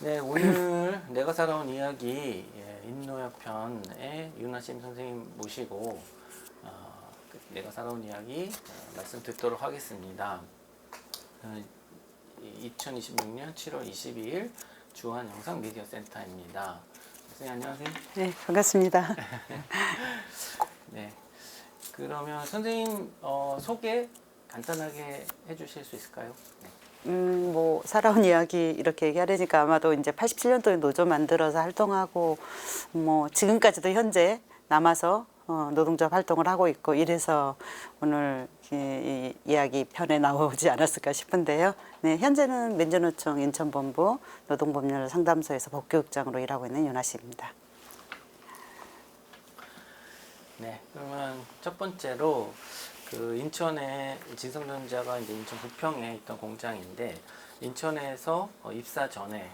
네, 오늘 내가 살아온 이야기 인노역 편의 윤하심 선생님 모시고 내가 살아온 이야기 말씀 듣도록 하겠습니다. 2026년 7월 22일 주한 영상 미디어 센터입니다. 선생님 안녕하세요. 네, 반갑습니다. 네, 그러면 선생님 소개 간단하게 해주실 수 있을까요? 네. 뭐 살아온 이야기 이렇게 얘기하려니까 아마도 이제 87년도에 노조 만들어서 활동하고 뭐 지금까지도 현재 남아서 노동자 활동을 하고 있고 이래서 오늘 이 이야기 편에 나오지 않았을까 싶은데요. 네, 현재는 민주노총 인천본부 노동법률 상담소에서 법교육장으로 일하고 있는 윤아씨입니다. 네, 그러면 첫 번째로 그 인천에 진성전자가 이제 인천 부평에 있던 공장인데 인천에서 입사 전에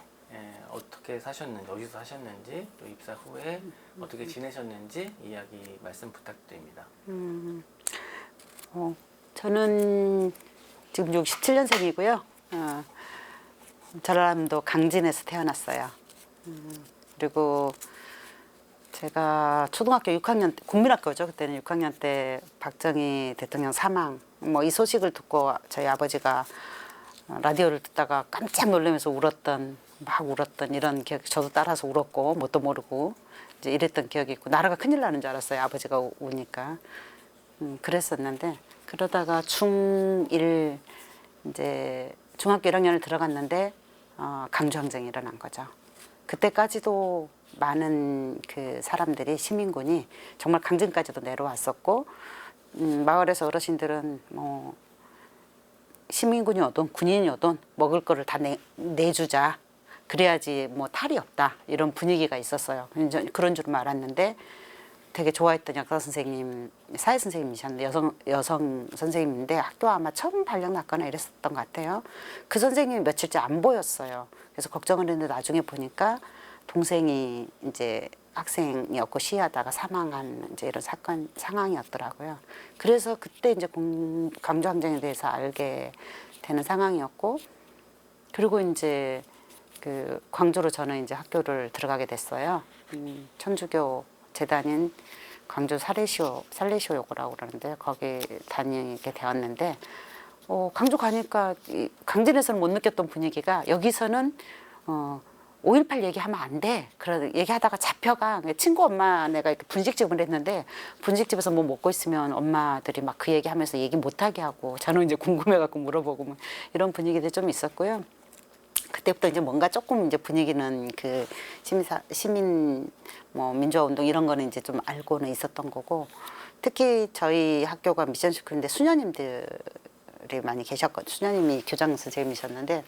어떻게 사셨는지, 어디서 사셨는지, 또 입사 후에 어떻게 지내셨는지 이야기 말씀 부탁드립니다. 저는 지금 67년생이고요. 전라남도 강진에서 태어났어요. 그리고 제가 초등학교 6학년 때, 국민학교죠. 그때는 6학년 때 박정희 대통령 사망, 뭐 이 소식을 듣고 저희 아버지가 라디오를 듣다가 깜짝 놀라면서 막 울었던 이런 기억, 저도 따라서 울었고, 뭣도 모르고, 이제 이랬던 기억이 있고, 나라가 큰일 나는 줄 알았어요. 아버지가 우니까. 그랬었는데, 그러다가 중1, 이제 중학교 1학년을 들어갔는데, 강주항쟁이 일어난 거죠. 그때까지도 많은 그 사람들이 시민군이 정말 강진까지도 내려왔었고 마을에서 어르신들은 뭐 시민군이 오든 군인이 오든 먹을 거를 다 내주자 그래야지 뭐 탈이 없다 이런 분위기가 있었어요. 그런 줄은 알았는데 되게 좋아했던 역사 선생님, 사회 선생님이셨는데 여성 선생님인데 학교 아마 처음 발령 났거나 이랬었던 것 같아요. 그 선생님이 며칠째 안 보였어요. 그래서 걱정을 했는데 나중에 보니까 동생이 이제 학생이었고 시위하다가 사망한 이제 이런 상황이었더라고요. 그래서 그때 이제 강주항쟁에 대해서 알게 되는 상황이었고, 그리고 이제 그 광주로 저는 이제 학교를 들어가게 됐어요. 천주교 재단인 광주 살레시오여고라고 그러는데 거기 다니게 되었는데, 광주 가니까 강진에서는 못 느꼈던 분위기가 여기서는 5.18 얘기하면 안 돼. 그래 얘기하다가 잡혀가. 친구 엄마 내가 이렇게 분식집을 했는데 분식집에서 뭐 먹고 있으면 엄마들이 막 그 얘기하면서 얘기 못하게 하고 저는 이제 궁금해갖고 물어보고 뭐 이런 분위기도 좀 있었고요. 그때부터 이제 뭔가 조금 이제 분위기는 그 시민 뭐 민주화 운동 이런 거는 이제 좀 알고는 있었던 거고, 특히 저희 학교가 미션 스쿨인데 수녀님들이 많이 계셨거든요. 수녀님이 교장 선생님이셨는데.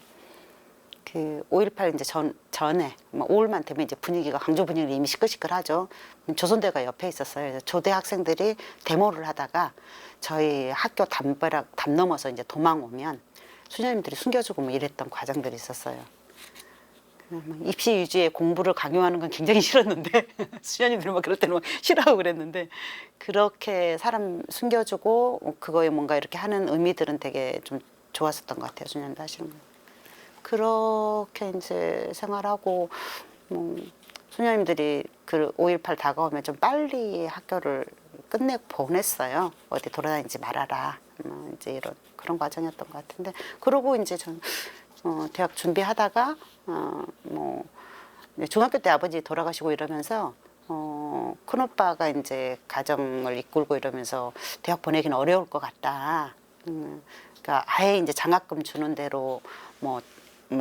그 5.18 이제 전에 뭐 5월만 되면 이제 분위기가 광주 분위기가 이미 시끌시끌하죠. 조선대가 옆에 있었어요. 그래서 조대 학생들이 데모를 하다가 저희 학교 담 넘어서 이제 도망 오면 수녀님들이 숨겨주고 뭐 이랬던 과정들이 있었어요. 입시 위주의 공부를 강요하는 건 굉장히 싫었는데 수녀님들이 막 그럴 때는 막 싫어하고 그랬는데 그렇게 사람 숨겨주고 그거에 뭔가 이렇게 하는 의미들은 되게 좀 좋았었던 것 같아요. 수녀님들 하시는 거. 그렇게 이제 생활하고 수녀님들이 그 5.18 다가오면 좀 빨리 학교를 끝내고 보냈어요. 어디 돌아다니지 말아라. 이제 이런 그런 과정이었던 것 같은데, 그러고 이제 전 대학 준비하다가 뭐 중학교 때 아버지 돌아가시고 이러면서 큰 오빠가 이제 가정을 이끌고 이러면서 대학 보내기는 어려울 것 같다. 그러니까 아예 이제 장학금 주는 대로 뭐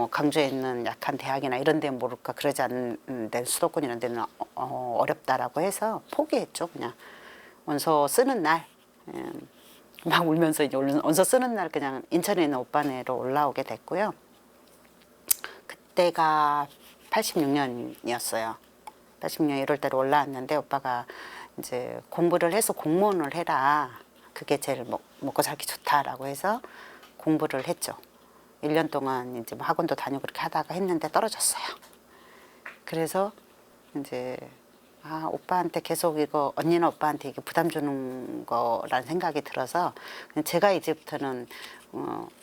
강주에 있는 약한 대학이나 이런 데는 모를까 그러지 않는 데 수도권 이런 데는 어렵다라고 해서 포기했죠. 그냥 원서 쓰는 날 막 울면서 이제 원서 쓰는 날 그냥 인천에 있는 오빠네로 올라오게 됐고요. 그때가 86년이었어요. 86년 1월달에 올라왔는데 오빠가 이제 공부를 해서 공무원을 해라. 그게 제일 먹고 살기 좋다라고 해서 공부를 했죠. 1년 동안 이제 뭐 학원도 다니고 그렇게 하다가 했는데 떨어졌어요. 그래서 이제 오빠한테 계속 이거 언니는 오빠한테 이게 부담 주는 거라는 생각이 들어서 제가 이제부터는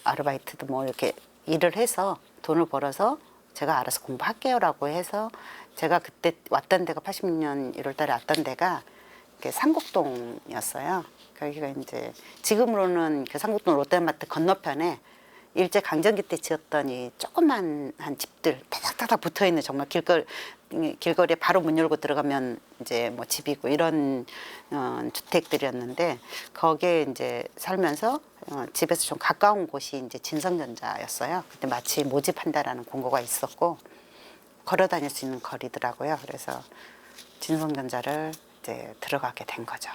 아르바이트도 뭐 이렇게 일을 해서 돈을 벌어서 제가 알아서 공부할게요라고 해서 제가 그때 왔던 데가 80년 1월달에 왔던 데가 상곡동이었어요. 거기가 이제 지금으로는 그 상곡동 롯데마트 건너편에 일제 강점기 때 지었던 이 조그만 한 집들 타닥타닥 붙어 있는 정말 길거리에 바로 문 열고 들어가면 이제 뭐 집이고 이런 주택들이었는데 거기에 이제 살면서 집에서 좀 가까운 곳이 이제 진성전자였어요. 그때 마치 모집한다라는 공고가 있었고 걸어 다닐 수 있는 거리더라고요. 그래서 진성전자를 이제 들어가게 된 거죠.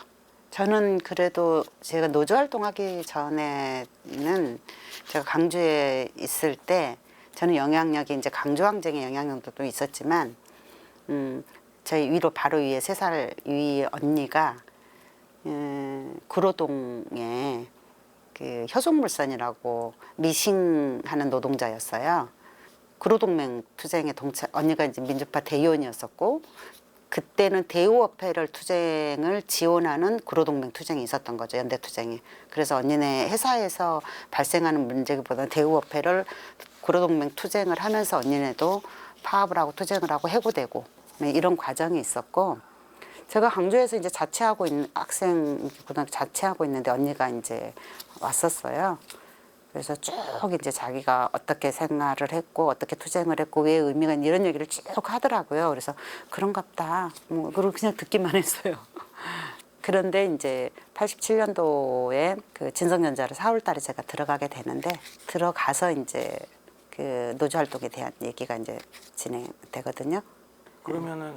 저는 그래도 제가 노조 활동하기 전에는 제가 강주에 있을 때 저는 영향력이 이제 강주 항쟁의 영향력도 있었지만 저희 위로 바로 위에 3살 위 언니가 구로동에 그 효성물산이라고 미싱하는 노동자였어요. 구로동맹 투쟁에 언니가 이제 민주파 대의원이었었고 그때는 대우어패럴 투쟁을 지원하는 구로동맹 투쟁이 있었던 거죠. 연대 투쟁이. 그래서 언니네 회사에서 발생하는 문제보다는 대우어패럴 구로동맹 투쟁을 하면서 언니네도 파업을 하고 투쟁을 하고 해고되고 이런 과정이 있었고 제가 강주에서 이제 자취하고 있는 학생 고등학교 자취하고 있는데 언니가 이제 왔었어요. 그래서 쭉 이제 자기가 어떻게 생활을 했고 어떻게 투쟁을 했고 왜 의미가 있는 이런 얘기를 쭉 하더라고요. 그래서 그런갑다. 뭐 그리고 그냥 듣기만 했어요. 그런데 이제 87년도에 그 진성전자를 4월달에 제가 들어가게 되는데 들어가서 이제 그 노조 활동에 대한 얘기가 이제 진행되거든요. 그러면은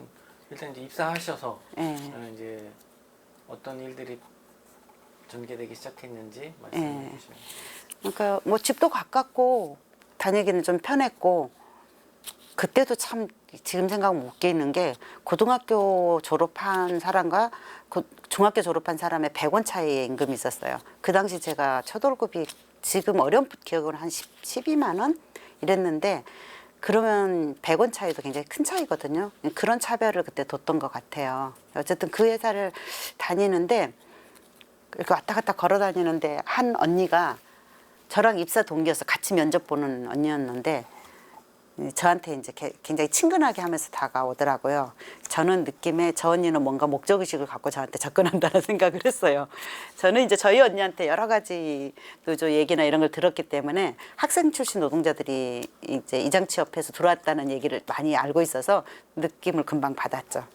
일단 이제 입사하셔서 네. 이제 어떤 일들이 전개되기 시작했는지 말씀해 주시면. 그러니까 뭐 집도 가깝고 다니기는 좀 편했고 그때도 참 지금 생각하면 웃기는 게 고등학교 졸업한 사람과 중학교 졸업한 사람의 100원 차이의 임금이 있었어요. 그 당시 제가 첫 월급이 지금 어렴풋 기억으로 한 12만 원 이랬는데 그러면 100원 차이도 굉장히 큰 차이거든요. 그런 차별을 그때 뒀던 것 같아요. 어쨌든 그 회사를 다니는데 이렇게 왔다 갔다 걸어 다니는데 한 언니가 저랑 입사 동기여서 같이 면접 보는 언니였는데 저한테 이제 굉장히 친근하게 하면서 다가오더라고요. 저는 느낌에 저 언니는 뭔가 목적의식을 갖고 저한테 접근한다는 생각을 했어요. 저는 이제 저희 언니한테 여러 가지 노조 얘기나 이런 걸 들었기 때문에 학생 출신 노동자들이 이제 이장 취업해서 들어왔다는 얘기를 많이 알고 있어서 느낌을 금방 받았죠.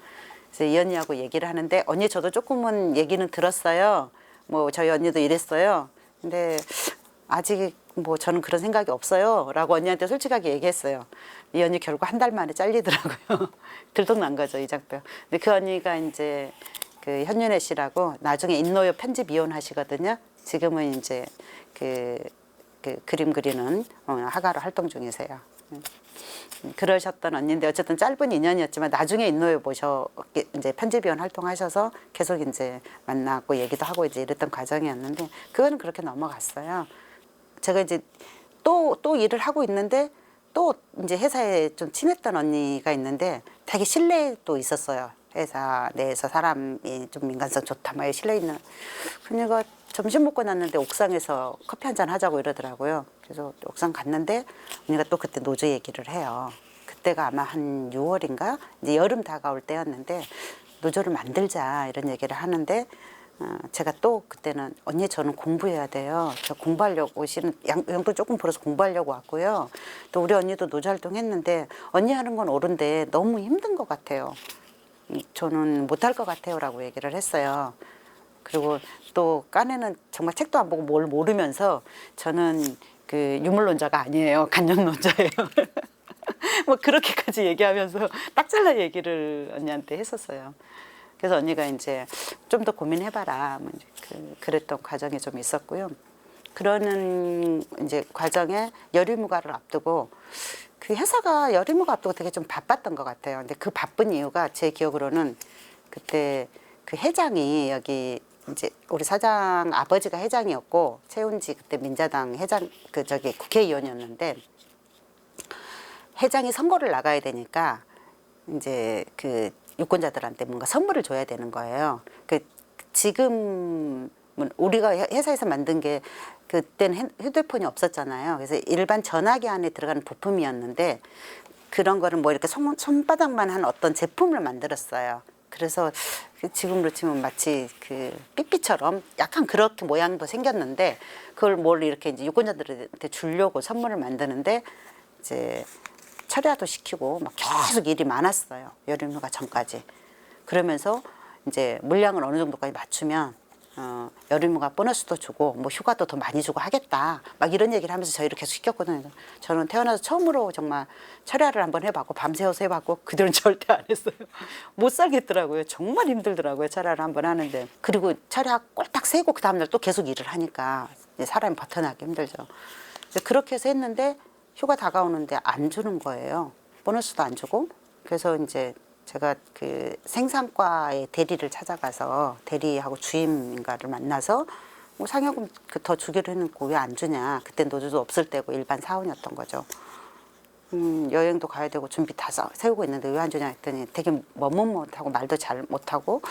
그래서 이 언니하고 얘기를 하는데 언니 저도 조금은 얘기는 들었어요. 뭐 저희 언니도 이랬어요. 근데 아직 뭐 저는 그런 생각이 없어요 라고 언니한테 솔직하게 얘기했어요. 이 언니 결국 한 달 만에 잘리더라고요. 들통난 거죠, 이작표. 근데 그 언니가 이제 그 현윤혜 씨라고 나중에 인노요 편집위원 하시거든요. 지금은 이제 그 그림 그리는 화가로 활동 중이세요. 그러셨던 언니인데 어쨌든 짧은 인연이었지만 나중에 인노에 모셔 이제 편집위원 활동하셔서 계속 이제 만나고 얘기도 하고 이제 이랬던 과정이었는데 그거는 그렇게 넘어갔어요. 제가 이제 또 일을 하고 있는데 또 이제 회사에 좀 친했던 언니가 있는데 되게 신뢰도 있었어요. 회사 내에서 사람이 좀 민감성 좋다 막 신뢰 있는. 그녀가 점심 먹고 났는데 옥상에서 커피 한잔 하자고 이러더라고요. 그래서 옥상 갔는데 언니가 또 그때 노조 얘기를 해요. 그때가 아마 한 6월인가 이제 여름 다가올 때였는데 노조를 만들자 이런 얘기를 하는데 제가 또 그때는 언니 저는 공부해야 돼요. 저 공부하려고 실은 양도 조금 벌어서 공부하려고 왔고요. 또 우리 언니도 노조 활동했는데 언니 하는 건 옳은데 너무 힘든 것 같아요. 저는 못할 것 같아요라고 얘기를 했어요. 그리고 또 까내는 정말 책도 안 보고 뭘 모르면서 저는 그 유물론자가 아니에요. 간접론자예요. 뭐 그렇게까지 얘기하면서 딱 잘라 얘기를 언니한테 했었어요. 그래서 언니가 이제 좀 더 고민해봐라. 뭐 이제 그랬던 과정이 좀 있었고요. 그러는 이제 과정에 열의무가를 앞두고 그 회사가 열의무가 앞두고 되게 좀 바빴던 것 같아요. 근데 그 바쁜 이유가 제 기억으로는 그때 그 회장이 여기 이제 우리 사장 아버지가 회장이었고 최운지 그때 민자당 회장 그 저기 국회의원이었는데 회장이 선거를 나가야 되니까 이제 그 유권자들한테 뭔가 선물을 줘야 되는 거예요. 그 지금 우리가 회사에서 만든 게 그때는 휴대폰이 없었잖아요. 그래서 일반 전화기 안에 들어가는 부품이었는데 그런 거를 뭐 이렇게 손바닥만 한 어떤 제품을 만들었어요. 그래서 지금으로 치면 마치 그 삐삐처럼 약간 그렇게 모양도 생겼는데 그걸 뭘 이렇게 이제 유권자들한테 주려고 선물을 만드는데 이제 철야도 시키고 막 계속 일이 많았어요. 여름휴가 전까지. 그러면서 이제 물량을 어느 정도까지 맞추면 여름휴가 보너스도 주고 뭐 휴가도 더 많이 주고 하겠다. 막 이런 얘기를 하면서 저희를 계속 시켰거든요. 저는 태어나서 처음으로 정말 철야를 한번 해봤고 밤새워서 해봤고 그들은 절대 안 했어요. 못 살겠더라고요. 정말 힘들더라고요. 철야를 한번 하는데. 그리고 철야 꼴딱 세고 그 다음날 또 계속 일을 하니까 이제 사람이 버텨나기 힘들죠. 그렇게 해서 했는데 휴가 다가오는데 안 주는 거예요. 보너스도 안 주고. 그래서 이제 제가 그 생산과의 대리를 찾아가서 대리하고 주임인가를 만나서 뭐 상여금 더 주기로 해놓고 왜 안 주냐. 그때 노조도 없을 때고 일반 사원이었던 거죠. 여행도 가야 되고 준비 다 세우고 있는데 왜 안 주냐 했더니 되게 머뭇못하고 말도 잘 못하고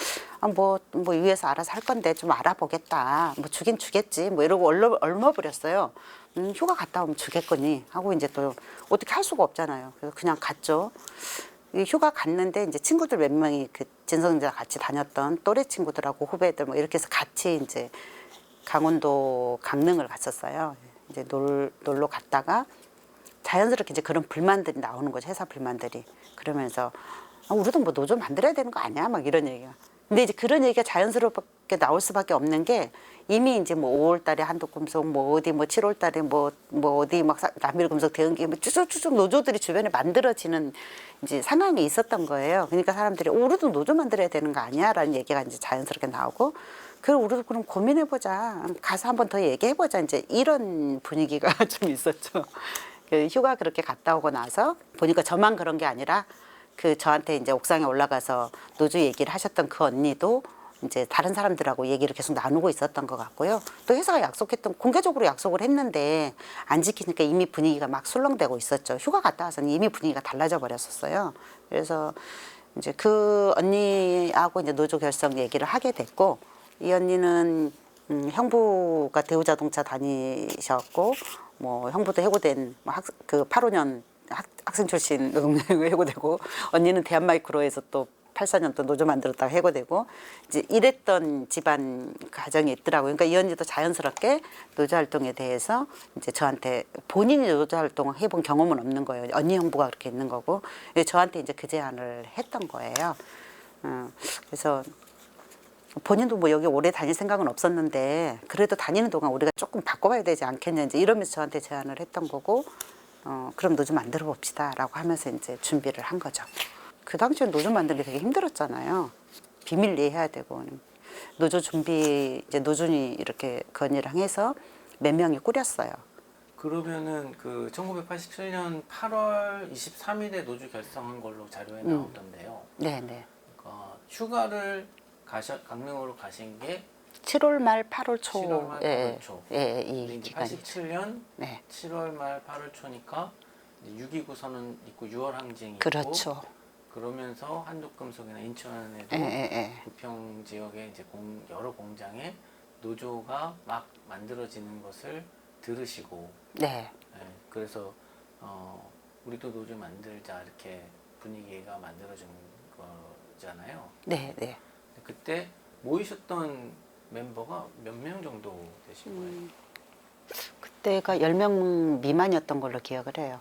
뭐 위에서 알아서 할 건데 좀 알아보겠다. 뭐 주긴 주겠지. 뭐 이러고 얼머버렸어요. 휴가 갔다 오면 주겠거니 하고 이제 또 어떻게 할 수가 없잖아요. 그래서 그냥 갔죠. 휴가 갔는데 이제 친구들 몇 명이 그 진성자 같이 다녔던 또래 친구들하고 후배들 뭐 이렇게 해서 같이 이제 강원도 강릉을 갔었어요. 이제 놀러 갔다가 자연스럽게 이제 그런 불만들이 나오는 거죠. 회사 불만들이. 그러면서 우리도 뭐 노조 만들어야 되는 거 아니야? 막 이런 얘기가. 근데 이제 그런 얘기가 자연스럽게 나올 수밖에 없는 게 이미 이제 뭐 5월 달에 한독금속 뭐 어디 뭐 7월 달에 뭐 어디 막 남일금속 대응기 뭐 쭉쭉쭉 노조들이 주변에 만들어지는 이제 상황이 있었던 거예요. 그러니까 사람들이 우리도 노조 만들어야 되는 거 아니야라는 얘기가 이제 자연스럽게 나오고 그럼 우리도 그럼 고민해보자. 가서 한번 더 얘기해보자. 이제 이런 분위기가 좀 있었죠. 휴가 그렇게 갔다 오고 나서 보니까 저만 그런 게 아니라 그 저한테 이제 옥상에 올라가서 노조 얘기를 하셨던 그 언니도 이제 다른 사람들하고 얘기를 계속 나누고 있었던 것 같고요. 또 회사가 약속했던 공개적으로 약속을 했는데 안 지키니까 이미 분위기가 막 술렁대고 있었죠. 휴가 갔다 와서는 이미 분위기가 달라져 버렸었어요. 그래서 이제 그 언니하고 이제 노조 결성 얘기를 하게 됐고 이 언니는 형부가 대우자동차 다니셨고 뭐 형부도 해고된 그 85년 학생 출신 해고되고 언니는 대한마이크로에서 또 84년도 노조 만들었다가 해고되고 이제 이랬던 집안 가정이 있더라고요. 그러니까 이 언니도 자연스럽게 노조 활동에 대해서 이제 저한테 본인이 노조 활동을 해본 경험은 없는 거예요. 언니 형부가 그렇게 있는 거고 저한테 이제 그 제안을 했던 거예요. 그래서 본인도 뭐 여기 오래 다닐 생각은 없었는데 그래도 다니는 동안 우리가 조금 바꿔봐야 되지 않겠냐 이제 이러면서 저한테 제안을 했던 거고 그럼 노조 만들어 봅시다라고 하면서 이제 준비를 한 거죠. 그 당시엔 노조 만들기 되게 힘들었잖아요. 비밀리에 해야 되고 노조 준비 이제 노준이 이렇게 건의랑 해서 몇 명이 꾸렸어요. 그러면은 그 1987년 8월 23일에 노조 결성한 걸로 자료에 나오던데요. 네네. 그러니까 휴가를 강릉으로 가신 게 7월 말 8월 초. 7월 말 8월 초. 예, 이 이제 기간이. 87년 네. 7월 말 8월 초니까 6.29 선언 있고 6월 항쟁이 있고 그렇죠. 그러면서 한독금속이나 인천에도 부평 지역에 이제 여러 공장에 노조가 막 만들어지는 것을 들으시고 네. 그래서 우리도 노조 만들자 이렇게 분위기가 만들어진 거잖아요. 네, 네. 그때 모이셨던 멤버가 몇 명 정도 되신 거예요? 그때가 10명 미만이었던 걸로 기억을 해요.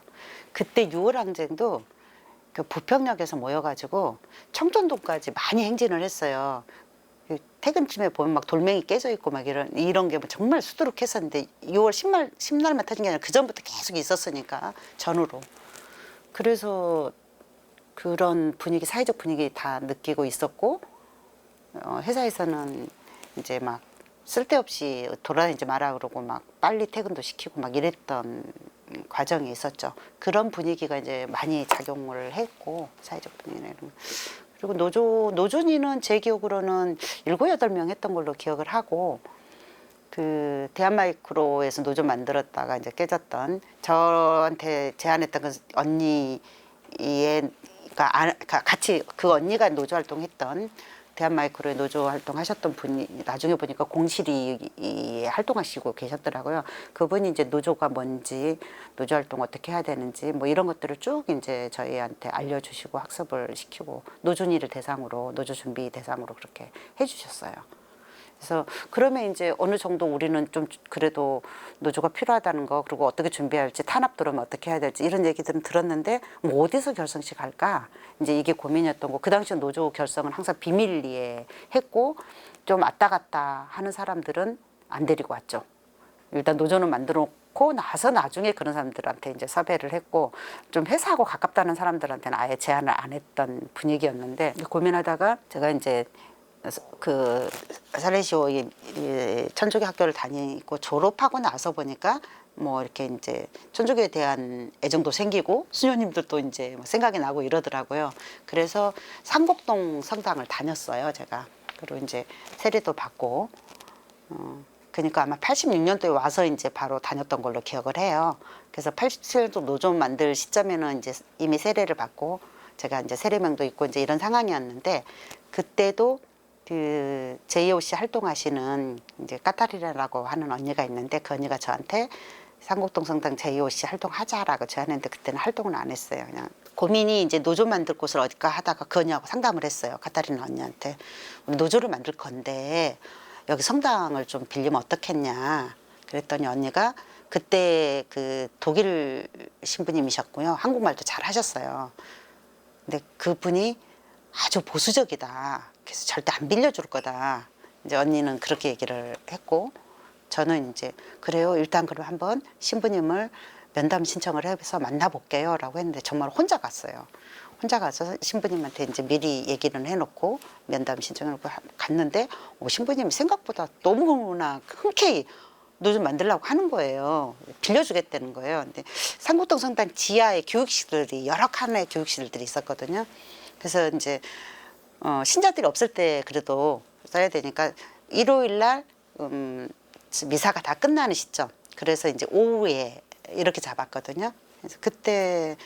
그때 6월 항쟁도 그 부평역에서 모여가지고 청천동까지 많이 행진을 했어요. 그 퇴근쯤에 보면 막 돌멩이 깨져 있고 막 이런 게 정말 수두룩했었는데 6월 10날만 터진 게 아니라 그 전부터 계속 있었으니까 전후로. 그래서 그런 분위기, 사회적 분위기 다 느끼고 있었고 회사에서는 이제 막 쓸데없이 돌아다니지 마라 그러고 막 빨리 퇴근도 시키고 막 이랬던 과정이 있었죠. 그런 분위기가 이제 많이 작용을 했고 사회적 분위기는. 그리고 노준이는 제 기억으로는 7, 8명 했던 걸로 기억을 하고 그 대한마이크로에서 노조 만들었다가 이제 깨졌던 저한테 제안했던 그 언니의 같이 그 언니가 노조 활동했던 대한마이크로의 노조 활동하셨던 분이 나중에 보니까 공실이 활동하시고 계셨더라고요. 그분이 이제 노조가 뭔지, 노조 활동 어떻게 해야 되는지 뭐 이런 것들을 쭉 이제 저희한테 알려주시고 학습을 시키고 노준이를 대상으로 노조 준비 대상으로 그렇게 해주셨어요. 그래서 그러면 이제 어느 정도 우리는 좀 그래도 노조가 필요하다는 거 그리고 어떻게 준비할지 탄압 들어오면 어떻게 해야 될지 이런 얘기들은 들었는데 뭐 어디서 결성식 할까 이제 이게 고민이었던 거. 그 당시 노조 결성은 항상 비밀리에 했고 좀 왔다 갔다 하는 사람들은 안 데리고 왔죠. 일단 노조는 만들어 놓고 나서 나중에 그런 사람들한테 이제 섭외를 했고 좀 회사하고 가깝다는 사람들한테는 아예 제안을 안 했던 분위기였는데 고민하다가 제가 이제 그 살레시오 천주교 학교를 다니고 졸업하고 나서 보니까 뭐 이렇게 이제 천주교에 대한 애정도 생기고 수녀님들도 이제 생각이 나고 이러더라고요. 그래서 상곡동 성당을 다녔어요, 제가. 그리고 이제 세례도 받고 그러니까 아마 86년도에 와서 이제 바로 다녔던 걸로 기억을 해요. 그래서 87년도 노조 만들 시점에는 이제 이미 세례를 받고 제가 이제 세례명도 있고 이제 이런 상황이었는데 그때도 그 JOC 활동하시는 이제 까타리나라고 하는 언니가 있는데 그 언니가 저한테 상곡동 성당 JOC 활동하자라고 제안했는데 그때는 활동을 안 했어요. 그냥 고민이 이제 노조 만들 곳을 어딜까 하다가 그 언니하고 상담을 했어요. 까타리나 언니한테 우리 노조를 만들 건데 여기 성당을 좀 빌리면 어떻겠냐. 그랬더니 언니가 그때 그 독일 신부님이셨고요. 한국말도 잘 하셨어요. 근데 그분이 아주 보수적이다. 그래서 절대 안 빌려줄 거다. 이제 언니는 그렇게 얘기를 했고 저는 이제 그래요. 일단 그럼 한번 신부님을 면담 신청을 해서 만나볼게요. 라고 했는데 정말 혼자 갔어요. 혼자 가서 신부님한테 이제 미리 얘기를 해놓고 면담 신청을 갔는데 신부님이 생각보다 너무나 흔쾌히 노조 만들려고 하는 거예요. 빌려주겠다는 거예요. 근데 상곡동 성당 지하에 교육실들이 여러 칸의 교육실들이 있었거든요. 그래서 이제 신자들이 없을 때 그래도 써야 되니까 일요일 날 미사가 다 끝나는 시점. 그래서 이제 오후에 이렇게 잡았거든요. 그래서 그때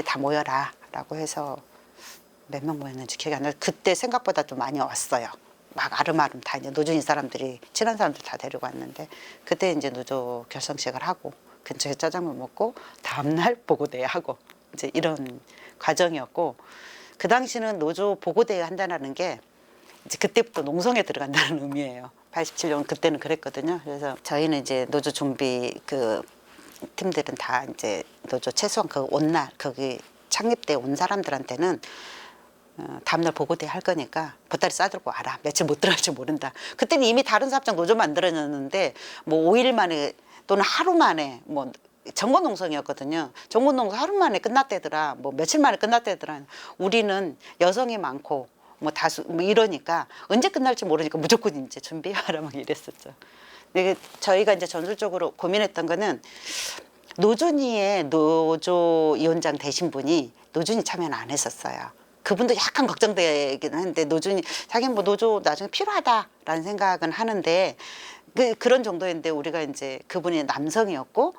다 모여라라고 해서 몇 명 모였는지 기억이 안 나요. 그때 생각보다 좀 많이 왔어요. 막 아름아름 다 이제 노조인 사람들이 친한 사람들 다 데리고 왔는데 그때 이제 노조 결성식을 하고 근처에 짜장면 먹고 다음날 보고대회 하고 이제 이런 과정이었고 그 당시는 노조 보고대회 한다는 게 이제 그때부터 농성에 들어간다는 의미예요. 87년 그때는 그랬거든요. 그래서 저희는 이제 노조 준비 그 팀들은 다 이제 노조 최소한 그 온 날 거기 창립대 온 사람들한테는 다음날 보고대회 할 거니까 보따리 싸들고 와라. 며칠 못 들어갈지 모른다. 그때는 이미 다른 사업장 노조 만들어졌는데 뭐 5일 만에 또는 하루 만에 뭐 정권농성이었거든요. 정권농성 하루 만에 끝났대더라. 뭐 며칠 만에 끝났대더라. 우리는 여성이 많고 뭐 다수 뭐 이러니까 언제 끝날지 모르니까 무조건 이제 준비하라 막 이랬었죠. 근데 저희가 이제 전술적으로 고민했던 거는 노준이의 노조 위원장 되신 분이 노준이 참여는 안 했었어요. 그분도 약간 걱정되긴 하는데 노준이 자기는 뭐 노조 나중에 필요하다라는 생각은 하는데 그런 정도였는데 우리가 이제 그분이 남성이었고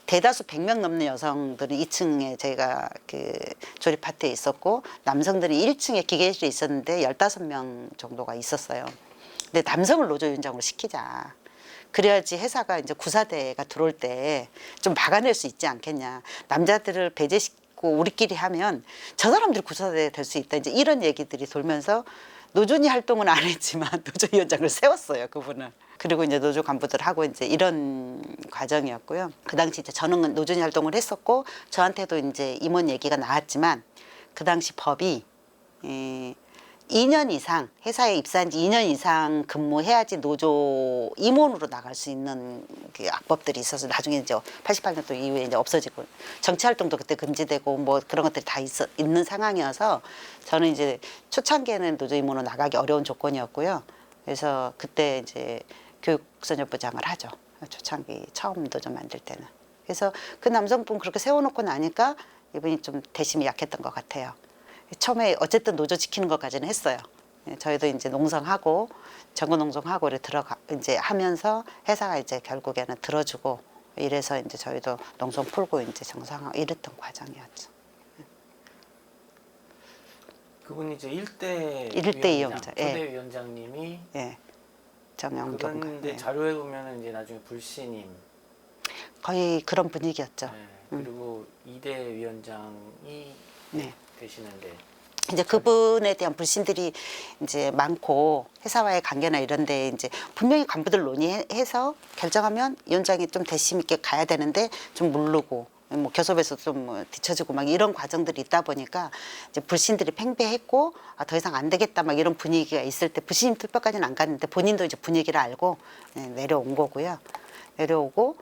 대다수 100명 넘는 여성들은 2층에 저희가 그 조립 파트에 있었고 남성들은 1층에 기계실에 있었는데 15명 정도가 있었어요. 근데 남성을 노조위원장으로 시키자. 그래야지 회사가 이제 구사대가 들어올 때 좀 막아낼 수 있지 않겠냐. 남자들을 배제시키고 우리끼리 하면 저 사람들이 구사대 될 수 있다. 이제 이런 얘기들이 돌면서 노준이 활동은 안 했지만 노조위원장을 세웠어요, 그분은. 그리고 이제 노조 간부들하고 이제 이런 과정이었고요. 그 당시 이제 저는 노준이 활동을 했었고 저한테도 이제 임원 얘기가 나왔지만 그 당시 법이 2년 이상 회사에 입사한 지 2년 이상 근무해야지 노조 임원으로 나갈 수 있는 그 악법들이 있어서 나중에 이제 88년도 이후에 이제 없어지고 정치 활동도 그때 금지되고 뭐 그런 것들이 다 있는 상황이어서 저는 이제 초창기에는 노조 임원으로 나가기 어려운 조건이었고요. 그래서 그때 이제 교육선역부장을 하죠. 초창기 처음 노조 만들 때는. 그래서 그 남성분 그렇게 세워놓고 나니까 이분이 좀 대심이 약했던 것 같아요. 처음에 어쨌든 노조 지키는 것까지는 했어요. 저희도 이제 농성하고 전국농성하고 들어가 이제 하면서 회사가 이제 결국에는 들어주고 이래서 이제 저희도 농성 풀고 이제 정상하고 이랬던 과정이었죠. 그분이 이제 1대 일대 위원장, 예. 초대 위원장님이 예. 정영동. 그건 근데 예. 자료에 보면은 이제 나중에 불씨님 거의 그런 분위기였죠. 네, 그리고 2대 위원장이 네. 되시는데 이제 그분에 대한 불신들이 이제 많고 회사와의 관계나 이런데 이제 분명히 간부들 논의해서 결정하면 위원장이 좀 대심 있게 가야 되는데 좀 모르고 뭐 교섭에서 좀뭐 뒤처지고 막 이런 과정들이 있다 보니까 이제 불신들이 팽배했고 아, 더 이상 안 되겠다 막 이런 분위기가 있을 때 불신 투표까지는 안 갔는데 본인도 이제 분위기를 알고 내려온 거고요. 내려오고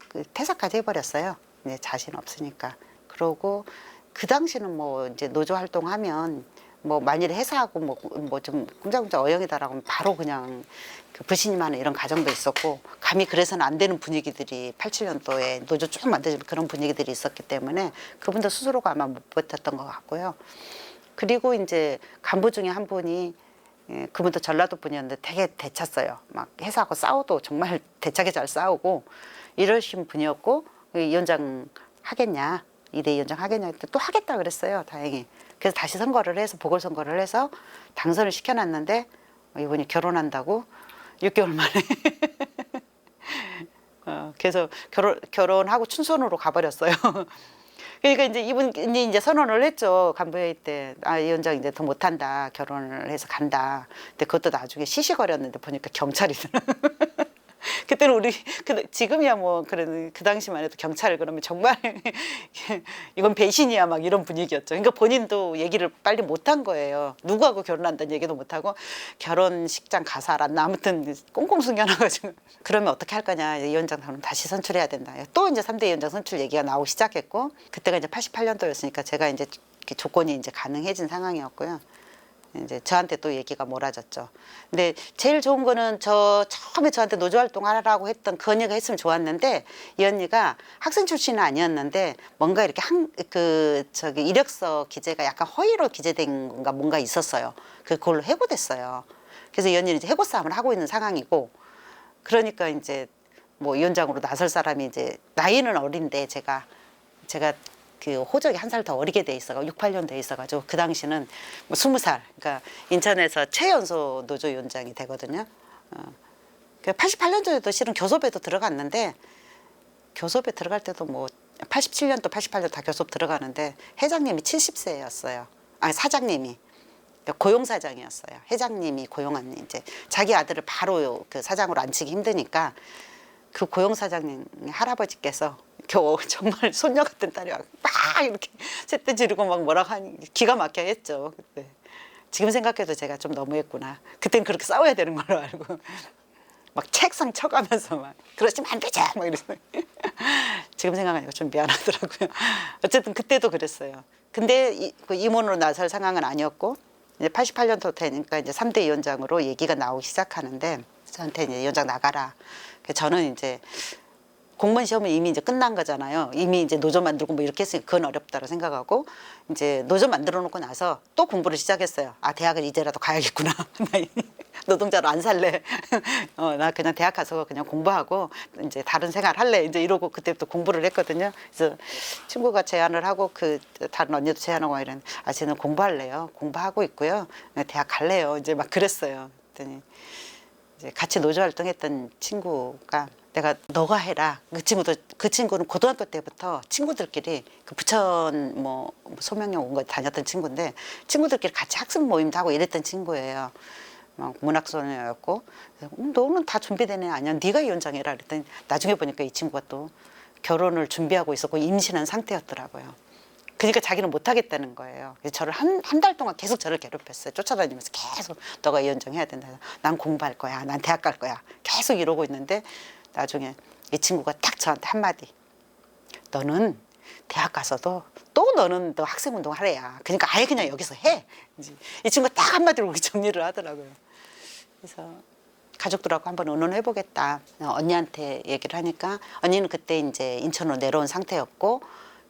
그 퇴사까지 해버렸어요. 이제 자신 없으니까. 그러고 그 당시는 뭐 이제 노조 활동하면 뭐 만일에 회사하고 뭐 좀 꼼짝꼼짝 어영이다라고 하면 바로 그냥 그 불신임 하는 이런 가정도 있었고 감히 그래서는 안 되는 분위기들이 87년도에 노조 쭉 만들어진 그런 분위기들이 있었기 때문에 그분도 스스로가 아마 못 버텼던 것 같고요. 그리고 이제 간부 중에 한 분이 그분도 전라도 분이었는데 되게 대찼어요. 막 회사하고 싸워도 정말 대차게 잘 싸우고 이러신 분이었고 위원장 하겠냐 2대 위원장 하겠냐 했더니 또 하겠다 그랬어요. 다행히. 그래서 다시 선거를 해서 보궐선거를 해서 당선을 시켜놨는데 이분이 결혼한다고 6개월 만에 그래서 결혼하고 춘천으로 가버렸어요. 그러니까 이제 이분이 이제 선언을 했죠. 간부회의 때. 아, 위원장 이제 더 못한다. 결혼을 해서 간다. 근데 그것도 나중에 시시거렸는데 보니까 경찰이더라고요. 그때는 우리 지금이야 뭐 그래 그 당시만 해도 경찰을 그러면 정말 이건 배신이야 막 이런 분위기였죠. 그러니까 본인도 얘기를 빨리 못한 거예요. 누구하고 결혼한다는 얘기도 못하고 결혼식장 가서 알았나 아무튼 꽁꽁 숨겨놔가지고 그러면 어떻게 할 거냐 위원장 다시 선출해야 된다. 또 이제 3대 위원장 선출 얘기가 나오기 시작했고 그때가 이제 88년도였으니까 제가 이제 조건이 이제 가능해진 상황이었고요. 이제 저한테 또 얘기가 몰아졌죠. 근데 제일 좋은 거는 처음에 저한테 노조 활동하라고 했던 그 언니가 했으면 좋았는데 이 언니가 학생 출신은 아니었는데 뭔가 이렇게 이력서 기재가 약간 허위로 기재된 건가 뭔가 있었어요. 그걸로 해고됐어요. 그래서 이 언니는 이제 해고 싸움을 하고 있는 상황이고 그러니까 이제 뭐 위원장으로 나설 사람이 이제 나이는 어린데 제가 그 호적이 한 살 더 어리게 돼 있어가 68년 돼 있어가지고 그 당시는 뭐 20살 그러니까 인천에서 최연소 노조 위원장이 되거든요. 88년도에도 실은 교섭에도 들어갔는데 교섭에 들어갈 때도 뭐 87년도 88년 다 교섭 들어가는데 회장님이 70세였어요. 아니 사장님이 고용사장이었어요. 회장님이 고용한 이제 자기 아들을 바로 그 사장으로 앉히기 힘드니까 그 고용사장님 할아버지께서 정말 손녀 같은 딸이 막 이렇게 셋대 지르고 막 뭐라고 하니 기가 막혀 했죠. 그때. 지금 생각해도 제가 좀 너무했구나. 그땐 그렇게 싸워야 되는 걸로 알고 막 책상 쳐가면서 막 그러시면 안 되지 막 이랬어요. 지금 생각하니까 좀 미안하더라고요. 어쨌든 그때도 그랬어요. 근데 그 임원으로 나설 상황은 아니었고 이제 88년도 되니까 이제 3대 위원장으로 얘기가 나오기 시작하는데 저한테 이제 위원장 나가라. 저는 이제 공무원 시험은 이미 이제 끝난 거잖아요. 이미 이제 노조 만들고 뭐 이렇게 했으니까 그건 어렵다고 생각하고 이제 노조 만들어 놓고 나서 또 공부를 시작했어요. 아, 대학을 이제라도 가야겠구나. 나 노동자로 안 살래. 나 그냥 대학 가서 그냥 공부하고 이제 다른 생활 할래. 이제 이러고 그때부터 공부를 했거든요. 그래서 친구가 제안을 하고 그 다른 언니도 제안하고 이런 아, 쟤는 공부할래요. 공부하고 있고요. 대학 갈래요. 이제 막 그랬어요. 그랬더니 이제 같이 노조 활동했던 친구가 내가 너가 해라. 그 친구는 고등학교 때부터 친구들끼리 그 부천 뭐 소명령 온 거 다녔던 친구인데 친구들끼리 같이 학습 모임도 하고 이랬던 친구예요. 막 문학소녀였고 너는 다 준비된 애 아니야. 네가 위원장해라 그랬더니 나중에 보니까 이 친구가 또 결혼을 준비하고 있었고 임신한 상태였더라고요. 그러니까 자기는 못하겠다는 거예요. 그래서 저를 한 달 동안 계속 저를 괴롭혔어요. 쫓아다니면서 계속 너가 위원장 해야 된다. 난 공부할 거야. 난 대학 갈 거야. 계속 이러고 있는데 나중에 이 친구가 딱 저한테 한마디. 너는 대학 가서도 또 너는 너 학생운동 하래야. 그러니까 아예 그냥 여기서 해. 이 친구가 딱 한마디로 그렇게 정리를 하더라고요. 그래서 가족들하고 한번 의논해보겠다. 언니한테 얘기를 하니까 언니는 그때 이제 인천으로 내려온 상태였고